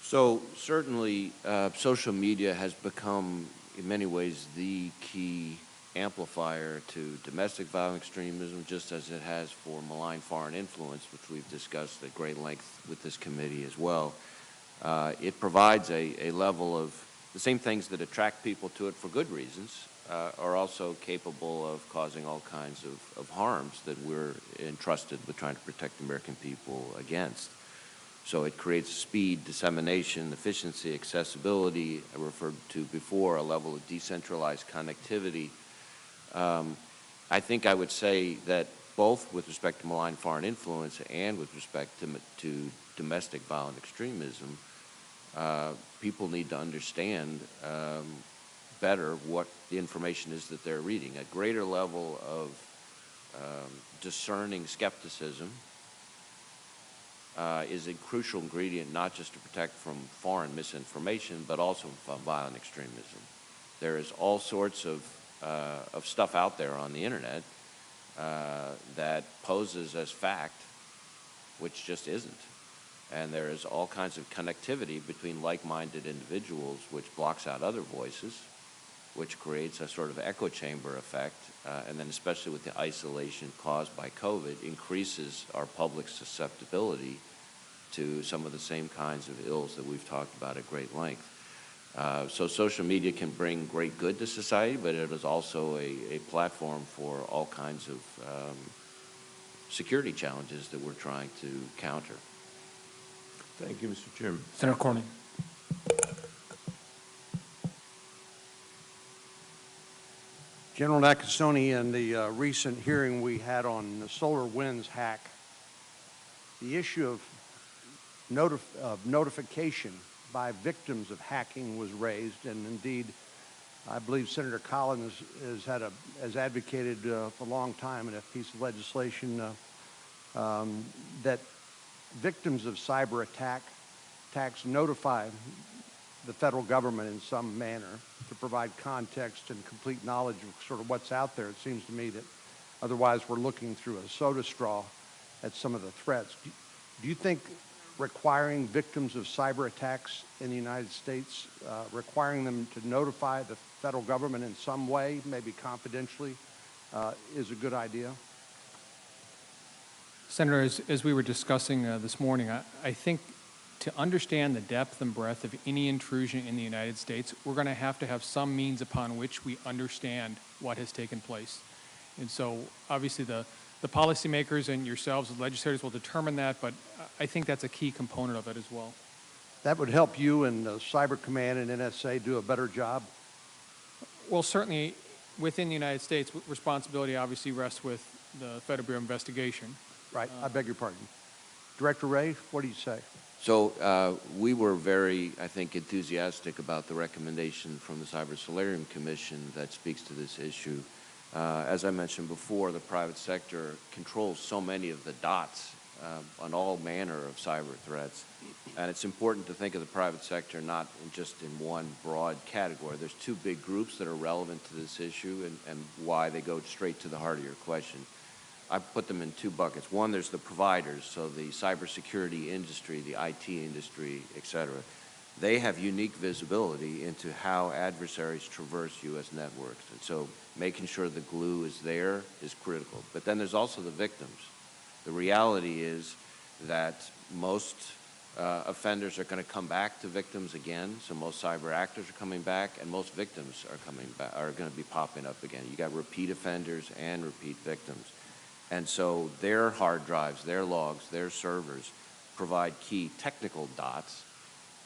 So certainly social media has become in many ways the key amplifier to domestic violent extremism, just as it has for malign foreign influence, which we've discussed at great length with this committee as well. It provides a level of the same things that attract people to it for good reasons are also capable of causing all kinds of harms that we're entrusted with trying to protect the American people against. So it creates speed, dissemination, efficiency, accessibility. I referred to before a level of decentralized connectivity. I think I would say that both with respect to malign foreign influence and with respect to domestic violent extremism, people need to understand better what the information is that they're reading. A greater level of discerning skepticism is a crucial ingredient not just to protect from foreign misinformation, but also from violent extremism. There is all sorts of stuff out there on the internet that poses as fact, which just isn't. And there is all kinds of connectivity between like-minded individuals, which blocks out other voices, which creates a sort of echo chamber effect, and then especially with the isolation caused by COVID, increases our public susceptibility to some of the same kinds of ills that we've talked about at great length. So social media can bring great good to society, but it is also a platform for all kinds of security challenges that we're trying to counter. Thank you, Mr. Chairman. Senator Cornyn. General Nakasone, in the recent hearing we had on the Solarwinds Hack, the issue of notification by victims of hacking was raised, and indeed, I believe Senator Collins has advocated for a long time in a piece of legislation that victims of cyber attacks notify the federal government in some manner to provide context and complete knowledge of sort of what's out there. It seems to me that otherwise we're looking through a soda straw at some of the threats. Do you think requiring victims of cyber attacks in the United States, requiring them to notify the federal government in some way, maybe confidentially, is a good idea? Senator, as we were discussing this morning, I think to understand the depth and breadth of any intrusion in the United States, we're going to have some means upon which we understand what has taken place. And so obviously the policymakers and yourselves, the legislators, will determine that, but I think that's a key component of it as well. That would help you and Cyber Command and NSA do a better job? Well, certainly within the United States, responsibility obviously rests with the Federal Bureau of Investigation. Right, I beg your pardon. Director Wray, what do you say? So we were very, I think, enthusiastic about the recommendation from the Cyber Solarium Commission that speaks to this issue. As I mentioned before, the private sector controls so many of the dots on all manner of cyber threats. And it's important to think of the private sector not just in one broad category. There's two big groups that are relevant to this issue and why they go straight to the heart of your question. I put them in two buckets. One, there's the providers, so the cybersecurity industry, the IT industry, et cetera. They have unique visibility into how adversaries traverse U.S. networks. And so making sure the glue is there is critical. But then there's also the victims. The reality is that most offenders are going to come back to victims again, so most cyber actors are coming back, and most victims are coming back, are going to be popping up again. You got repeat offenders and repeat victims. And so their hard drives, their logs, their servers provide key technical dots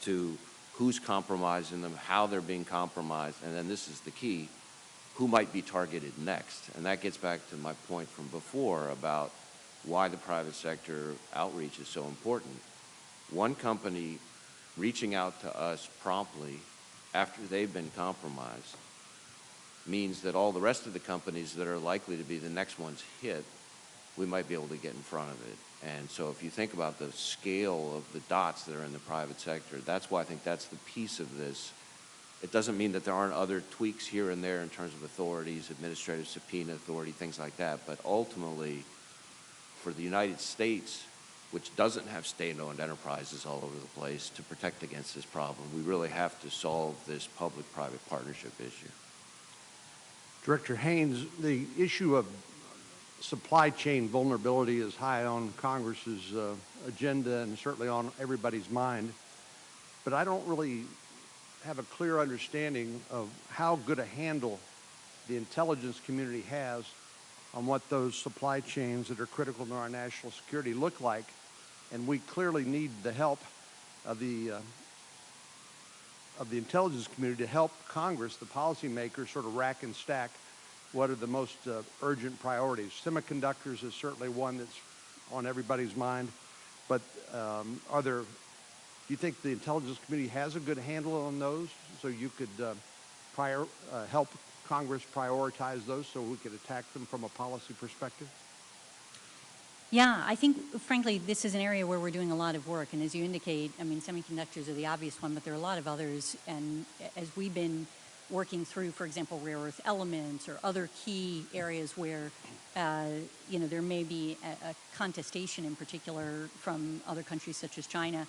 to who's compromising them, how they're being compromised, and then this is the key, who might be targeted next. And that gets back to my point from before about why the private sector outreach is so important. One company reaching out to us promptly after they've been compromised means that all the rest of the companies that are likely to be the next ones hit, we might be able to get in front of it. And so if you think about the scale of the dots that are in the private sector, that's why I think that's the piece of this. It doesn't mean that there aren't other tweaks here and there in terms of authorities, administrative subpoena authority, things like that, but ultimately, for the United States, which doesn't have state-owned enterprises all over the place, to protect against this problem, we really have to solve this public-private partnership issue. Director Haynes, the issue of supply chain vulnerability is high on Congress's agenda and certainly on everybody's mind. but I don't really have a clear understanding of how good a handle the intelligence community has on what those supply chains that are critical to our national security look like. And we clearly need the help of the intelligence community to help Congress, the policymakers, sort of rack and stack what are the most urgent priorities. Semiconductors is certainly one that's on everybody's mind, but do you think the intelligence community has a good handle on those, so you could help Congress prioritize those so we could attack them from a policy perspective? Yeah, I think, frankly, this is an area where we're doing a lot of work. And as you indicate, I mean, semiconductors are the obvious one, but there are a lot of others. And as we've been working through, for example, rare earth elements or other key areas where, there may be a contestation in particular from other countries such as China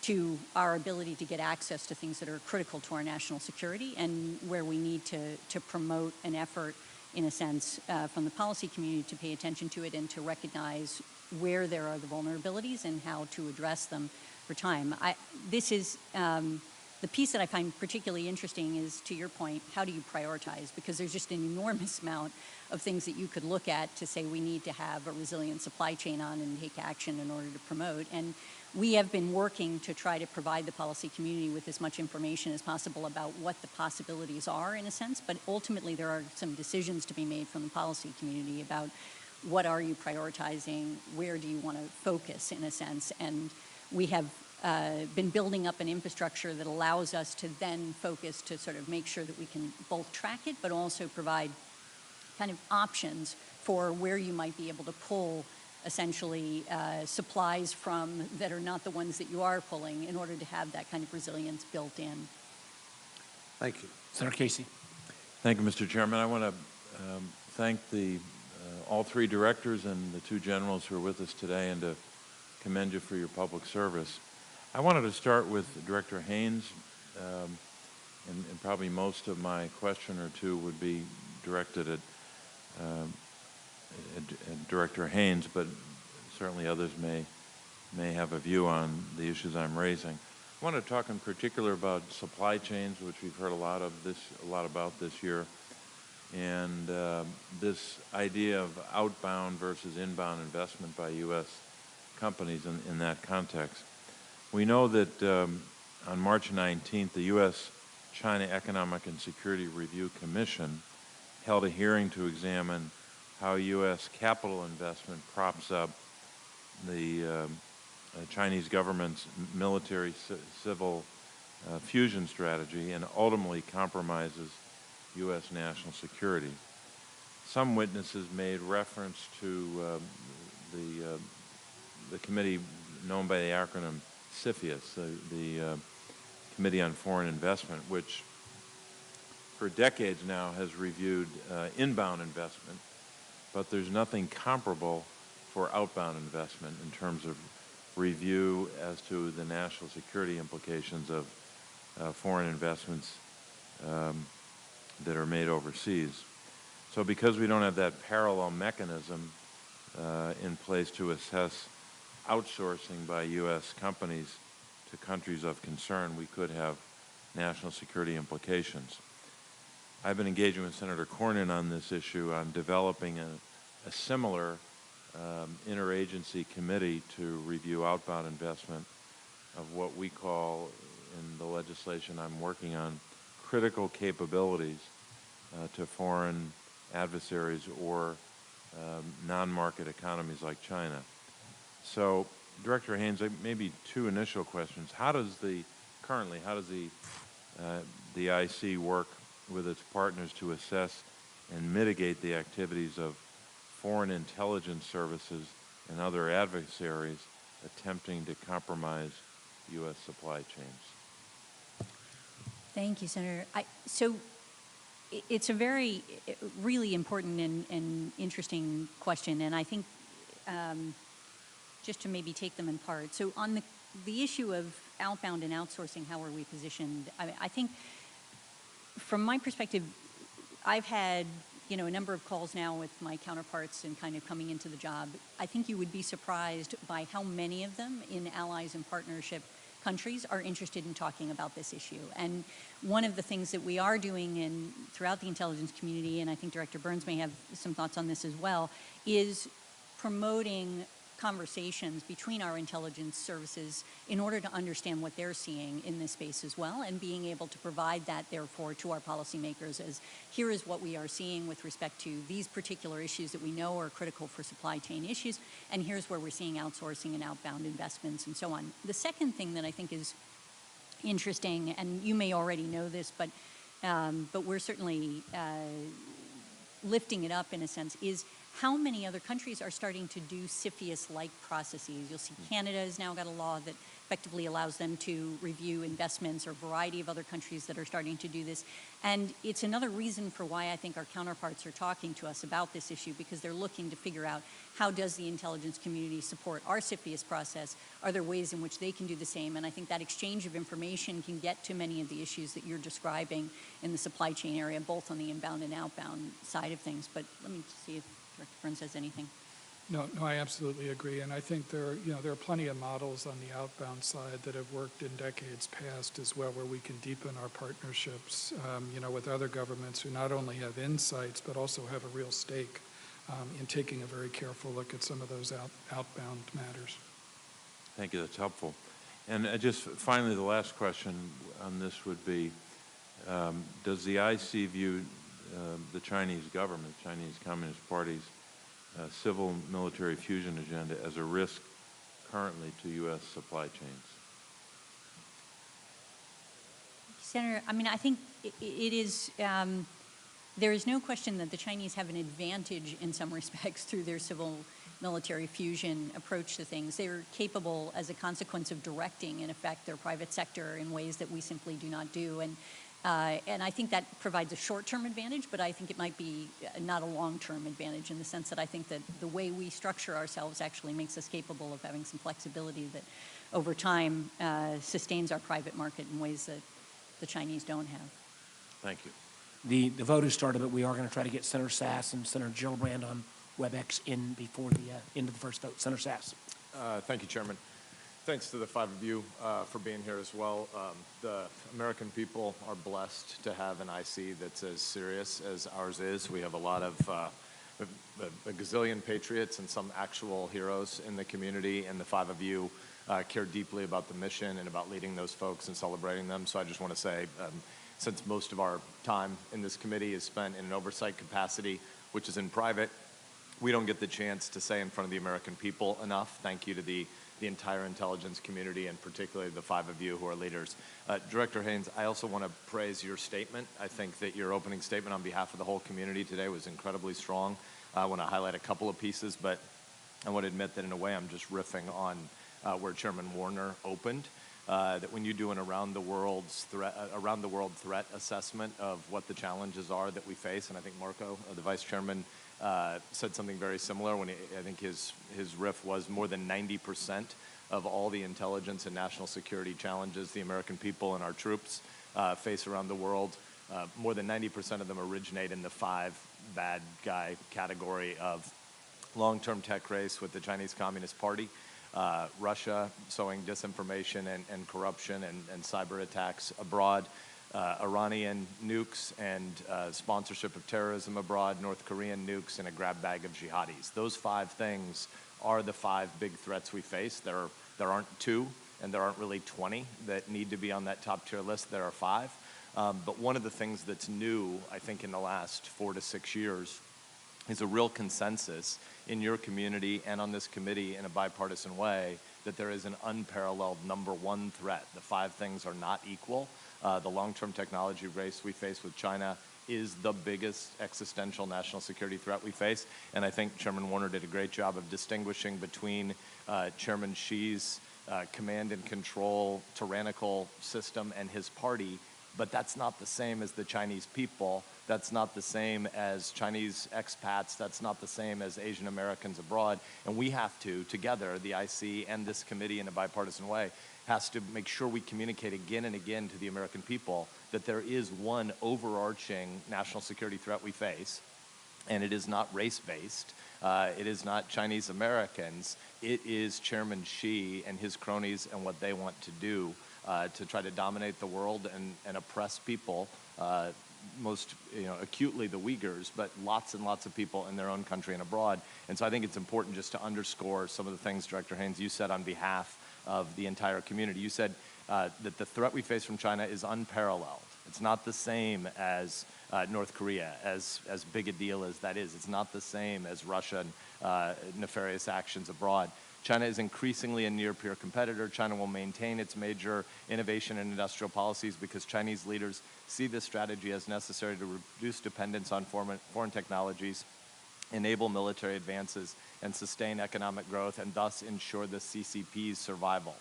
to our ability to get access to things that are critical to our national security, and where we need to promote an effort, in a sense, from the policy community to pay attention to it and to recognize where there are the vulnerabilities and how to address them for time. This is the piece that I find particularly interesting is, to your point, how do you prioritize? Because there's just an enormous amount of things that you could look at to say we need to have a resilient supply chain on and take action in order to promote. And we have been working to try to provide the policy community with as much information as possible about what the possibilities are, in a sense, but ultimately there are some decisions to be made from the policy community about what are you prioritizing, where do you want to focus, in a sense. And we have been building up an infrastructure that allows us to then focus to sort of make sure that we can both track it, but also provide kind of options for where you might be able to pull essentially supplies from that are not the ones that you are pulling in order to have that kind of resilience built in. Thank you. Senator Casey. Thank you, Mr. Chairman. I want to thank all three directors and the two generals who are with us today, and to commend you for your public service. I wanted to start with Director Haynes, and probably most of my question or two would be directed at Director Haynes, but certainly others may have a view on the issues I'm raising. I want to talk in particular about supply chains, which we've heard a lot about this year, and this idea of outbound versus inbound investment by U.S. companies in that context. We know that on March 19th, the U.S.-China Economic and Security Review Commission held a hearing to examine how U.S. capital investment props up the Chinese government's military-civil fusion strategy and ultimately compromises U.S. national security. Some witnesses made reference to the committee known by the acronym CFIUS, the Committee on Foreign Investment, which for decades now has reviewed inbound investment, but there's nothing comparable for outbound investment in terms of review as to the national security implications of foreign investments that are made overseas. So because we don't have that parallel mechanism in place to assess outsourcing by U.S. companies to countries of concern, we could have national security implications. I've been engaging with Senator Cornyn on this issue on developing a similar interagency committee to review outbound investment of what we call, in the legislation I'm working on, critical capabilities to foreign adversaries or non-market economies like China. So, Director Haynes, maybe two initial questions. How does the IC work with its partners to assess and mitigate the activities of foreign intelligence services and other adversaries attempting to compromise U.S. supply chains? Thank you, Senator. So it's a really important and interesting question, and I think just to maybe take them in part. So on the issue of outbound and outsourcing, how are we positioned? I think from my perspective, I've had a number of calls now with my counterparts and kind of coming into the job. I think you would be surprised by how many of them in allies and partnership countries are interested in talking about this issue. And one of the things that we are doing throughout the intelligence community, and I think Director Burns may have some thoughts on this as well, is promoting conversations between our intelligence services in order to understand what they're seeing in this space as well, and being able to provide that, therefore, to our policymakers as here is what we are seeing with respect to these particular issues that we know are critical for supply chain issues, and here's where we're seeing outsourcing and outbound investments and so on. The second thing that I think is interesting, and you may already know this, but we're certainly lifting it up in a sense, is how many other countries are starting to do CFIUS-like processes. You'll see Canada has now got a law that effectively allows them to review investments, or a variety of other countries that are starting to do this. And it's another reason for why I think our counterparts are talking to us about this issue, because they're looking to figure out how does the intelligence community support our CFIUS process? Are there ways in which they can do the same? And I think that exchange of information can get to many of the issues that you're describing in the supply chain area, both on the inbound and outbound side of things. But let me see if Director Burns has anything. No, I absolutely agree, and I think there are plenty of models on the outbound side that have worked in decades past as well, where we can deepen our partnerships, with other governments who not only have insights but also have a real stake in taking a very careful look at some of those outbound matters. Thank you. That's helpful. And just finally, the last question on this would be: does the IC view the Chinese government, Chinese Communist Party's civil-military fusion agenda as a risk currently to U.S. supply chains? Senator, I think it is, there is no question that the Chinese have an advantage in some respects through their civil-military fusion approach to things. They're capable, as a consequence, of directing, in effect, their private sector in ways that we simply do not do. And I think that provides a short-term advantage, but I think it might be not a long-term advantage, in the sense that I think that the way we structure ourselves actually makes us capable of having some flexibility that over time sustains our private market in ways that the Chinese don't have. Thank you. The vote has started, but we are going to try to get Senator Sass and Senator Gillibrand on WebEx in before the end of the first vote. Senator Sass. Thank you, Chairman. Thanks to the five of you for being here as well. The American people are blessed to have an IC that's as serious as ours is. We have a lot of a gazillion patriots and some actual heroes in the community, and the five of you care deeply about the mission and about leading those folks and celebrating them. So I just want to say, since most of our time in this committee is spent in an oversight capacity, which is in private, we don't get the chance to say in front of the American people enough thank you to the entire intelligence community, and particularly the five of you who are leaders. Director Haynes, I also want to praise your statement. I think that your opening statement on behalf of the whole community today was incredibly strong. I want to highlight a couple of pieces, but I want to admit that in a way I'm just riffing on where Chairman Warner opened. That when you do an around the world threat assessment of what the challenges are that we face, and I think Marco, the Vice Chairman, said something very similar when I think his riff was more than 90% of all the intelligence and national security challenges the American people and our troops face around the world. More than 90% of them originate in the five bad guy category of long-term tech race with the Chinese Communist Party, Russia sowing disinformation and corruption and cyber attacks abroad, Iranian nukes and sponsorship of terrorism abroad, North Korean nukes, and a grab bag of jihadis. Those five things are the five big threats we face. There aren't two, and there aren't really 20 that need to be on that top tier list. There are five. But one of the things that's new, I think, in the last 4 to 6 years is a real consensus in your community and on this committee in a bipartisan way that there is an unparalleled number one threat. The five things are not equal. The long-term technology race we face with China is the biggest existential national security threat we face. And I think Chairman Warner did a great job of distinguishing between Chairman Xi's command and control tyrannical system and his party. But that's not the same as the Chinese people. That's not the same as Chinese expats. That's not the same as Asian Americans abroad. And we have to, together, the IC and this committee in a bipartisan way, has to make sure we communicate again and again to the American people that there is one overarching national security threat we face, and it is not race-based. It is not Chinese Americans. It is Chairman Xi and his cronies and what they want to do to try to dominate the world and oppress people, most acutely the Uyghurs, but lots and lots of people in their own country and abroad. And so I think it's important just to underscore some of the things, Director Haynes, you said on behalf of the entire community. You said that the threat we face from China is unparalleled. It's not the same as North Korea, as big a deal as that is. It's not the same as Russia and nefarious actions abroad. China is increasingly a near-peer competitor. China will maintain its major innovation and industrial policies because Chinese leaders see this strategy as necessary to reduce dependence on foreign technologies, enable military advances, and sustain economic growth, and thus ensure the CCP's survival.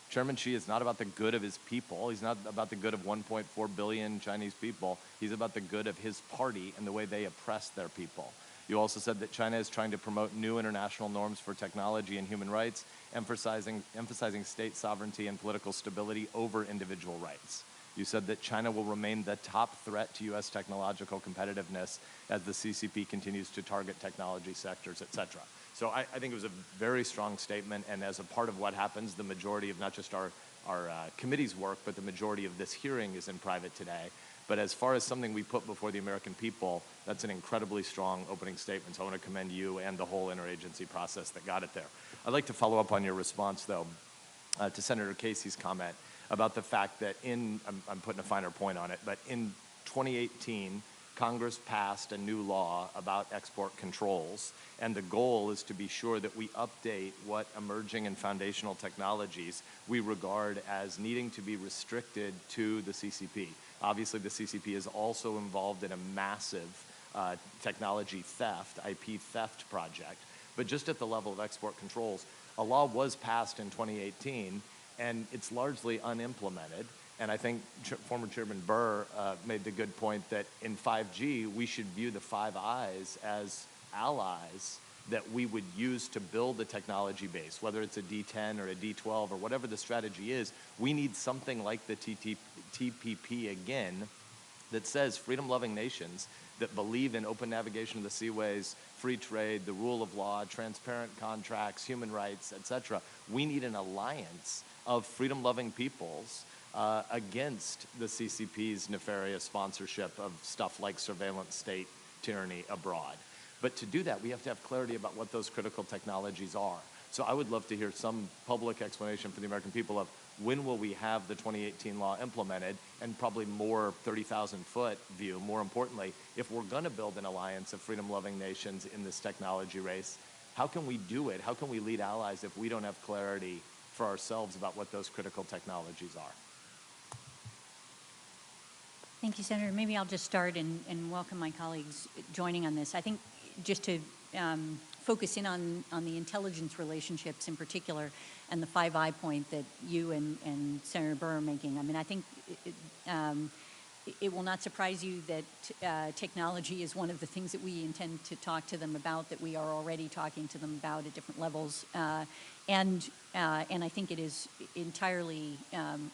Chairman Xi is not about the good of his people. He's not about the good of 1.4 billion Chinese people. He's about the good of his party and the way they oppress their people. You also said that China is trying to promote new international norms for technology and human rights, emphasizing state sovereignty and political stability over individual rights. You said that China will remain the top threat to U.S. technological competitiveness as the CCP continues to target technology sectors, et cetera. So I think it was a very strong statement, and as a part of what happens, the majority of not just our committee's work, but the majority of this hearing is in private today. But as far as something we put before the American people, that's an incredibly strong opening statement. So I want to commend you and the whole interagency process that got it there. I'd like to follow up on your response, though, to Senator Casey's comment about the fact that I'm putting a finer point on it, but in 2018, Congress passed a new law about export controls, and the goal is to be sure that we update what emerging and foundational technologies we regard as needing to be restricted to the CCP. Obviously, the CCP is also involved in a massive technology theft, IP theft project. But just at the level of export controls, a law was passed in 2018, and it's largely unimplemented. And I think former Chairman Burr made the good point that in 5G, we should view the Five Eyes as allies that we would use to build a technology base, whether it's a D10 or a D12 or whatever the strategy is. We need something like the TPP again that says freedom-loving nations that believe in open navigation of the seaways, free trade, the rule of law, transparent contracts, human rights, et cetera. We need an alliance of freedom-loving peoples against the CCP's nefarious sponsorship of stuff like surveillance state tyranny abroad. But to do that, we have to have clarity about what those critical technologies are. So I would love to hear some public explanation for the American people of when will we have the 2018 law implemented, and probably more 30,000-foot view, more importantly, if we're going to build an alliance of freedom-loving nations in this technology race, how can we do it? How can we lead allies if we don't have clarity for ourselves about what those critical technologies are? Thank you, Senator. Maybe I'll just start and welcome my colleagues joining on this. I think just to focus in on the intelligence relationships in particular and the Five Eye point that you and Senator Burr are making. I mean, I think it will not surprise you that technology is one of the things that we intend to talk to them about, that we are already talking to them about at different levels. And I think it is entirely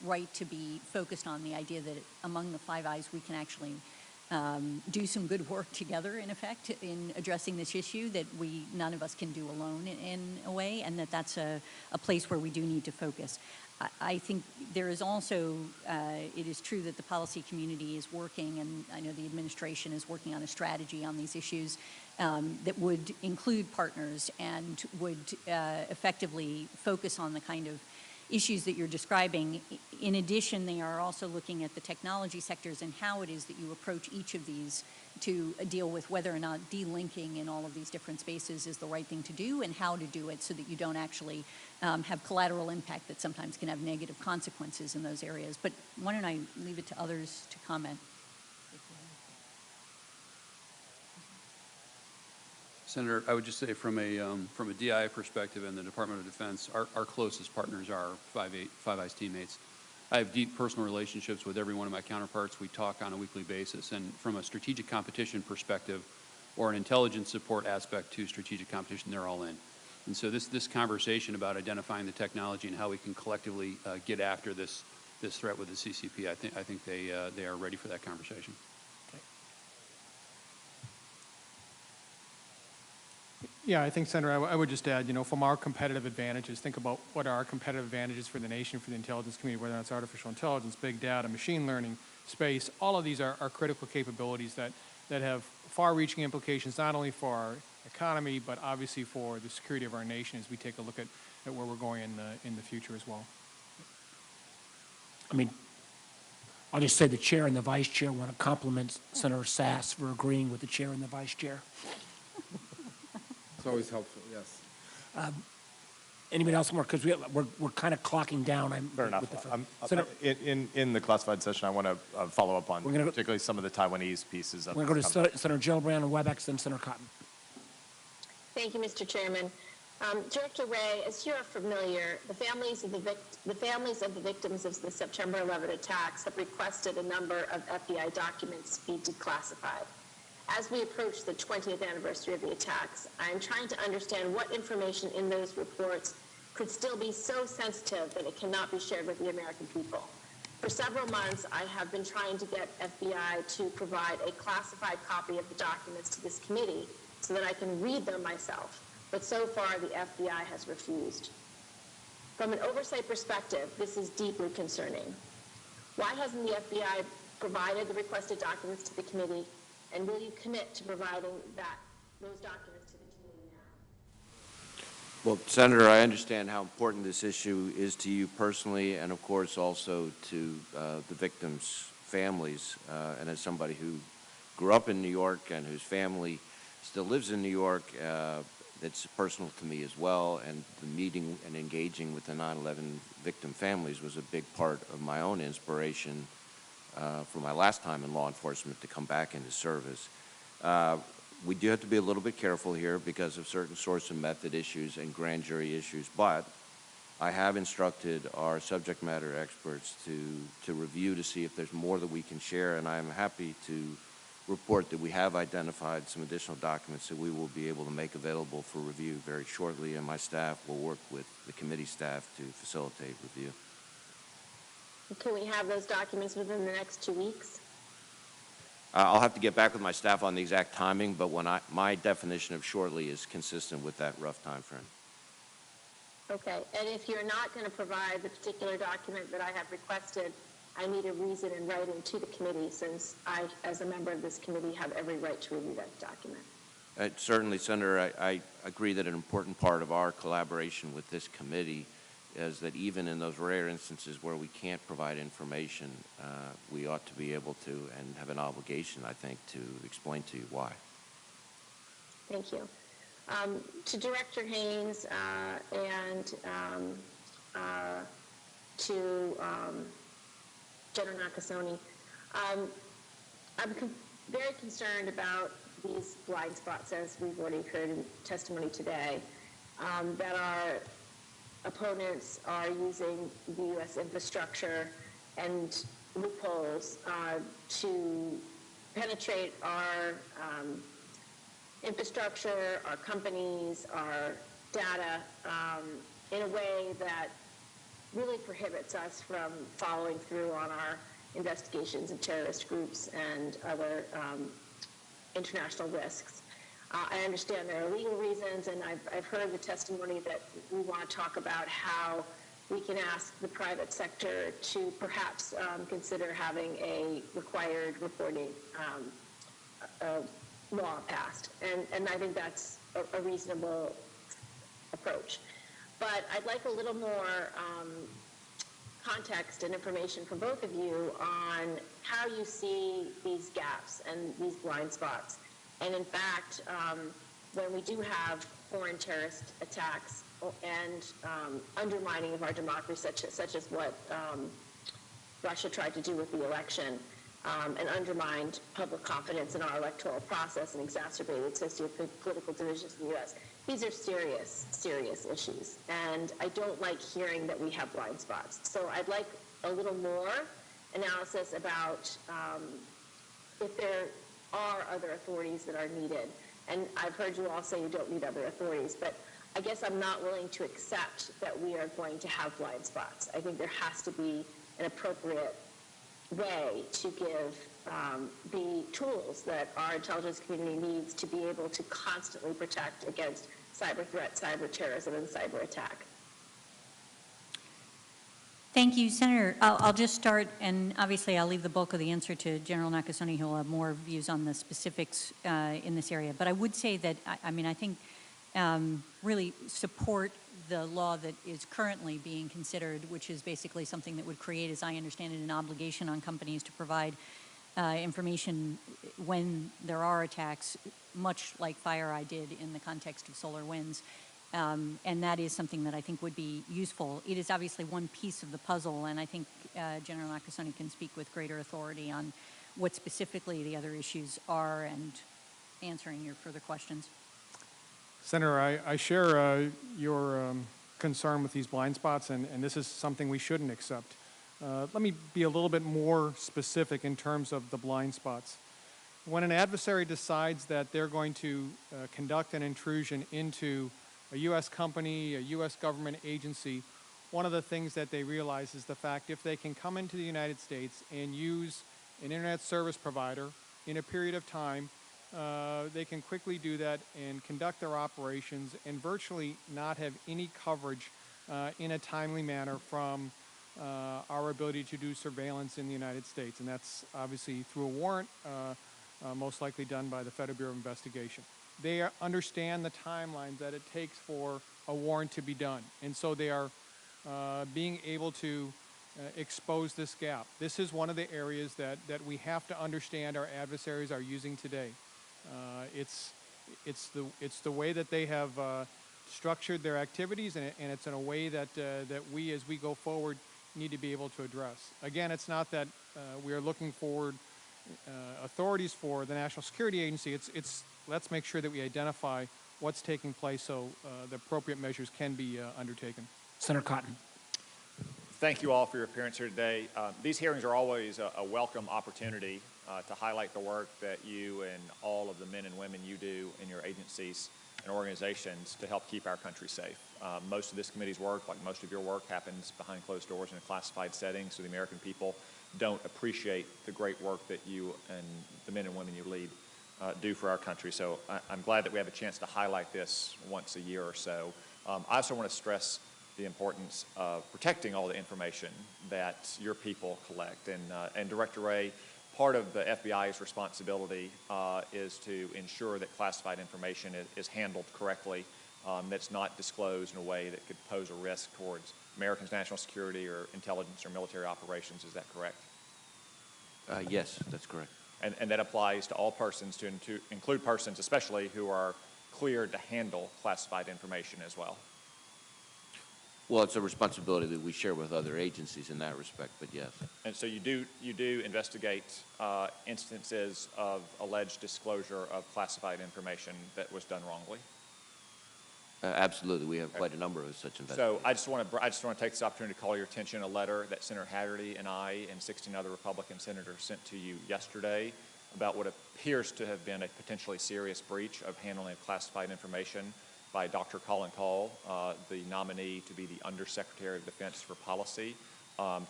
right to be focused on the idea that among the Five Eyes we can actually do some good work together, in effect, in addressing this issue that none of us can do alone in a way, and that's a place where we do need to focus. I think there is also, it is true that the policy community is working, and I know the administration is working on a strategy on these issues that would include partners and would effectively focus on the kind of issues that you're describing. In addition, they are also looking at the technology sectors and how it is that you approach each of these to deal with whether or not delinking in all of these different spaces is the right thing to do, and how to do it so that you don't actually have collateral impact that sometimes can have negative consequences in those areas. But why don't I leave it to others to comment? Senator, I would just say from a DI perspective and the Department of Defense, our closest partners are Five Eyes teammates. I have deep personal relationships with every one of my counterparts. We talk on a weekly basis. And from a strategic competition perspective or an intelligence support aspect to strategic competition, they're all in. And so this conversation about identifying the technology and how we can collectively get after this threat with the CCP, I think they are ready for that conversation. Yeah, I think, Senator, I would just add, from our competitive advantages, think about what are our competitive advantages for the nation, for the intelligence community, whether that's artificial intelligence, big data, machine learning, space. All of these are critical capabilities that have far-reaching implications not only for our economy, but obviously for the security of our nation as we take a look at where we're going in the future as well. I mean, I'll just say the chair and the vice chair want to compliment Senator Sass for agreeing with the chair and the vice chair. It's always helpful, yes. Anybody else more? Because we're kind of clocking down. Fair enough. Senator, In the classified session, I want to follow up on We're gonna particularly some of the Taiwanese pieces. we're going to go to Senator Gillibrand and WebEx, then Senator Cotton. Thank you, Mr. Chairman. Director Wray, as you're familiar, the families of the victims of the September 11 attacks have requested a number of FBI documents be declassified. As we approach the 20th anniversary of the attacks, I am trying to understand what information in those reports could still be so sensitive that it cannot be shared with the American people. For several months, I have been trying to get FBI to provide a classified copy of the documents to this committee so that I can read them myself, but so far the FBI has refused. From an oversight perspective, this is deeply concerning. Why hasn't the FBI provided the requested documents to the committee? And will you commit to providing those documents to the committee now? Well, Senator, I understand how important this issue is to you personally and, of course, also to the victims' families. And as somebody who grew up in New York and whose family still lives in New York, it's personal to me as well. And the meeting and engaging with the 9/11 victim families was a big part of my own inspiration for my last time in law enforcement to come back into service. We do have to be a little bit careful here because of certain source and method issues and grand jury issues, but I have instructed our subject matter experts to review to see if there's more that we can share, and I am happy to report that we have identified some additional documents that we will be able to make available for review very shortly, and my staff will work with the committee staff to facilitate review. Can we have those documents within the next 2 weeks? I'll have to get back with my staff on the exact timing, but my definition of shortly is consistent with that rough time frame. Okay, and if you're not going to provide the particular document that I have requested, I need a reason in writing to the committee, since I, as a member of this committee, have every right to review that document. Certainly, Senator, I agree that an important part of our collaboration with this committee is that even in those rare instances where we can't provide information, we ought to be able to and have an obligation, I think, to explain to you why. Thank you. To Director Haynes and to General Nakasone, I'm very concerned about these blind spots, as we've already heard in testimony today, that our opponents are using the U.S. infrastructure and loopholes to penetrate our infrastructure, our companies, our data in a way that really prohibits us from following through on our investigations of terrorist groups and other international risks. I understand there are legal reasons, and I've heard the testimony that we want to talk about how we can ask the private sector to perhaps consider having a required reporting law passed. And I think that's a reasonable approach. But I'd like a little more context and information from both of you on how you see these gaps and these blind spots. And in fact, when we do have foreign terrorist attacks and undermining of our democracy, such as what Russia tried to do with the election, and undermined public confidence in our electoral process and exacerbated socio-political divisions in the U.S. These are serious, serious issues. And I don't like hearing that we have blind spots. So I'd like a little more analysis about if there are other authorities that are needed. And I've heard you all say you don't need other authorities, but I guess I'm not willing to accept that we are going to have blind spots. I think there has to be an appropriate way to give the tools that our intelligence community needs to be able to constantly protect against cyber threat, cyber terrorism, and cyber attack? Thank you, Senator. I'll just start, and obviously I'll leave the bulk of the answer to General Nakasone, who will have more views on the specifics in this area. But I would say that, I think really support the law that is currently being considered, which is basically something that would create, as I understand it, an obligation on companies to provide information when there are attacks, much like FireEye did in the context of Solarwinds. And that is something that I think would be useful. It is obviously one piece of the puzzle, and I think General Nakasone can speak with greater authority on what specifically the other issues are and answering your further questions. Senator, I share your concern with these blind spots, and this is something we shouldn't accept. Let me be a little bit more specific in terms of the blind spots. When an adversary decides that they're going to conduct an intrusion into a U.S. company, a U.S. government agency, one of the things that they realize is the fact if they can come into the United States and use an internet service provider in a period of time, they can quickly do that and conduct their operations and virtually not have any coverage in a timely manner from our ability to do surveillance in the United States. And that's obviously through a warrant, most likely done by the Federal Bureau of Investigation. They understand the timelines that it takes for a warrant to be done. And so they are being able to expose this gap. This is one of the areas that we have to understand our adversaries are using today. It's the way that they have structured their activities, and it's in a way that we, as we go forward, need to be able to address. Again, it's not that we are looking forward authorities for the National Security Agency. It's let's make sure that we identify what's taking place so the appropriate measures can be undertaken. Senator Cotton. Thank you all for your appearance here today. These hearings are always a welcome opportunity to highlight the work that you and all of the men and women you do in your agencies and organizations to help keep our country safe. Most of this committee's work, like most of your work, happens behind closed doors in a classified setting, so the American people don't appreciate the great work that you and the men and women you lead do for our country. So I'm glad that we have a chance to highlight this once a year or so. I also want to stress the importance of protecting all the information that your people collect. And Director Wray, part of the FBI's responsibility is to ensure that classified information is handled correctly, that's not disclosed in a way that could pose a risk towards Americans' national security or intelligence or military operations. Is that correct? Yes, that's correct. And that applies to all persons, to include persons especially who are cleared to handle classified information as well. Well, it's a responsibility that we share with other agencies in that respect, but yes. And so you do investigate instances of alleged disclosure of classified information that was done wrongly? Absolutely, we have quite a number of such investigations. So I just want to take this opportunity to call your attention to a letter that Senator Hatterty and I and 16 other Republican senators sent to you yesterday about what appears to have been a potentially serious breach of handling of classified information by Dr. Colin Call, the nominee to be the Undersecretary of Defense for Policy.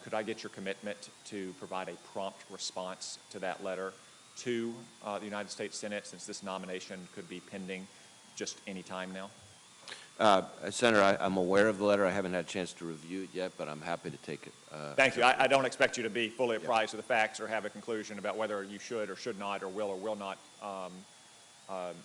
Could I get your commitment to provide a prompt response to that letter to the United States Senate, since this nomination could be pending just any time now? Senator, I'm aware of the letter. I haven't had a chance to review it yet, but I'm happy to take it. Thank you. I don't expect you to be fully apprised of the facts or have a conclusion about whether you should or should not or will not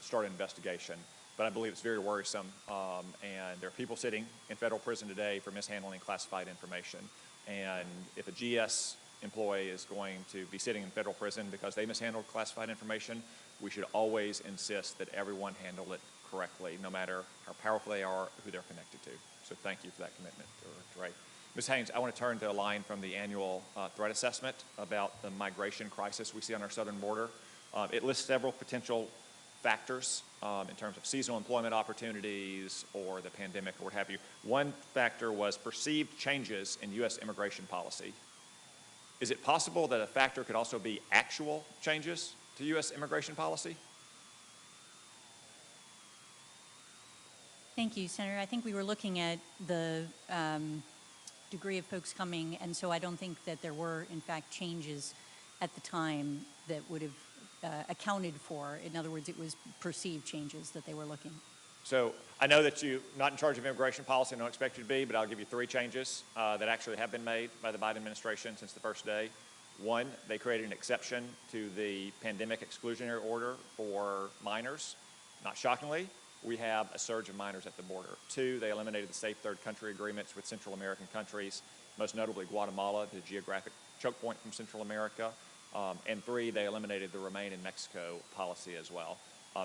start an investigation. But I believe it's very worrisome, and there are people sitting in federal prison today for mishandling classified information. And if a GS employee is going to be sitting in federal prison because they mishandled classified information, we should always insist that everyone handle it correctly, no matter how powerful they are or who they're connected to. So thank you for that commitment, Director Wray. Ms. Haynes, I want to turn to a line from the annual threat assessment about the migration crisis we see on our southern border. It lists several potential factors in terms of seasonal employment opportunities or the pandemic or what have you. One factor was perceived changes in U.S. immigration policy. Is it possible that a factor could also be actual changes to U.S. immigration policy? Thank you, Senator. I think we were looking at the degree of folks coming, and so I don't think that there were, in fact, changes at the time that would have accounted for. In other words, it was perceived changes that they were looking. So I know that you're not in charge of immigration policy, and I don't expect you to be, but I'll give you 3 changes that actually have been made by the Biden administration since the first day. 1, they created an exception to the pandemic exclusionary order for minors. Not shockingly, we have a surge of minors at the border. 2, they eliminated the safe third country agreements with Central American countries, most notably Guatemala, the geographic choke point from Central America. And 3, they eliminated the Remain in Mexico policy as well.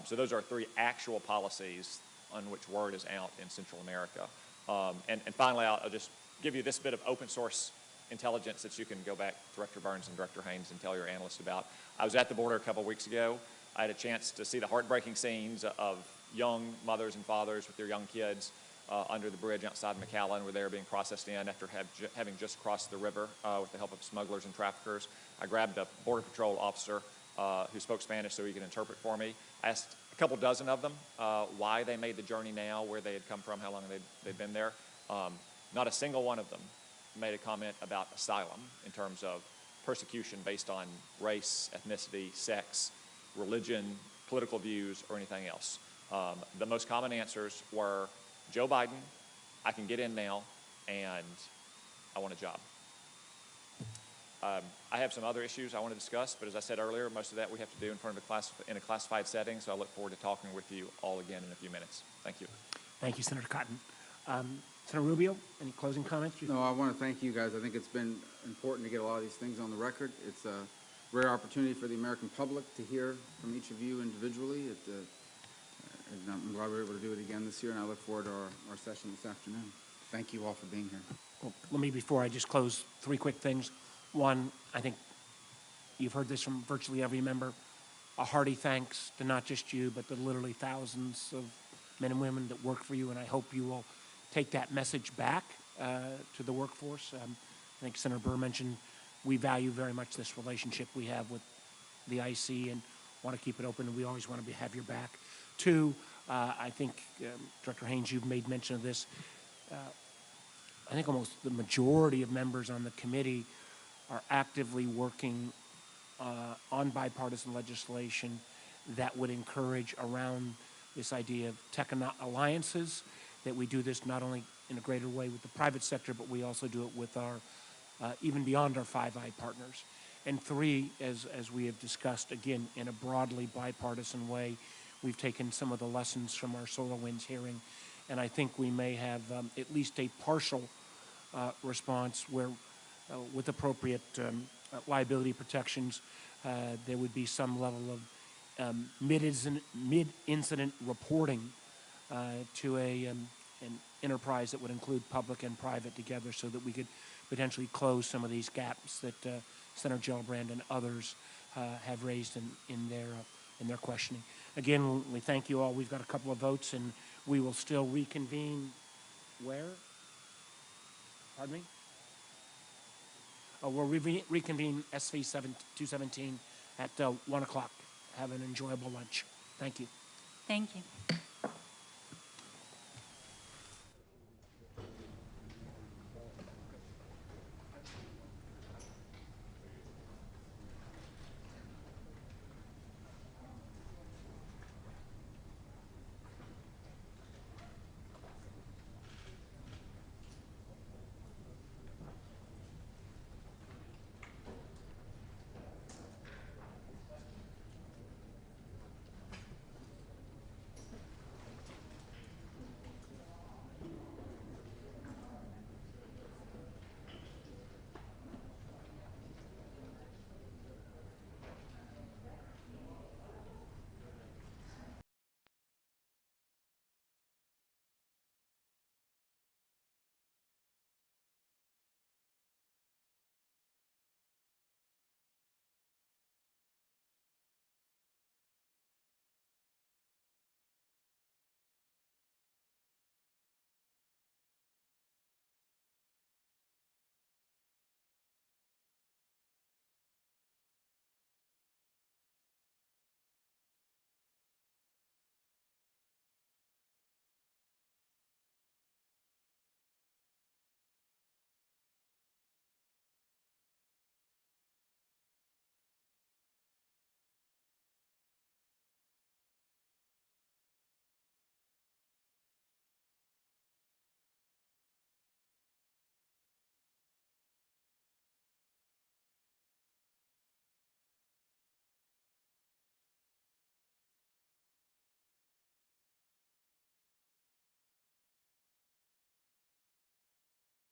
So those are 3 actual policies on which word is out in Central America. And finally, I'll just give you this bit of open source intelligence that you can go back, Director Burns and Director Haynes, and tell your analysts about. I was at the border a couple weeks ago. I had a chance to see the heartbreaking scenes of young mothers and fathers with their young kids under the bridge outside McAllen, where they were being processed in after having just crossed the river with the help of smugglers and traffickers. I grabbed a Border Patrol officer who spoke Spanish so he could interpret for me. I asked a couple dozen of them why they made the journey now, where they had come from, how long they'd been there. Not a single one of them made a comment about asylum in terms of persecution based on race, ethnicity, sex, religion, political views, or anything else. The most common answers were, Joe Biden, I can get in now, and I want a job. I have some other issues I want to discuss, but as I said earlier, most of that we have to do in front of in a classified setting, so I look forward to talking with you all again in a few minutes. Thank you. Thank you, Senator Cotton. Senator Rubio, any closing comments? No, I want to thank you guys. I think it's been important to get a lot of these things on the record. It's a rare opportunity for the American public to hear from each of you individually. And I'm glad we were able to do it again this year, and I look forward to our session this afternoon. Thank you all for being here. Well, let me, before I just close, 3 quick things. 1, I think you've heard this from virtually every member. A hearty thanks to not just you, but the literally thousands of men and women that work for you, and I hope you will take that message back to the workforce. I think Senator Burr mentioned we value very much this relationship we have with the IC and want to keep it open, and we always want to have your back. 2, I think, Director Haynes, you've made mention of this. I think almost the majority of members on the committee are actively working on bipartisan legislation that would encourage around this idea of tech alliances, that we do this not only in a greater way with the private sector, but we also do it with our, even beyond our Five Eye partners. And 3, as we have discussed, again, in a broadly bipartisan way, we've taken some of the lessons from our Solarwinds hearing, and I think we may have at least a partial response where, with appropriate liability protections, there would be some level of mid-incident reporting to an enterprise that would include public and private together, so that we could potentially close some of these gaps that Senator Gillibrand and others have raised in their questioning. Again, we thank you all. We've got a couple of votes, and we will still reconvene. Where? Pardon me? Oh, we'll reconvene SV 217 at 1 o'clock. Have an enjoyable lunch. Thank you. Thank you.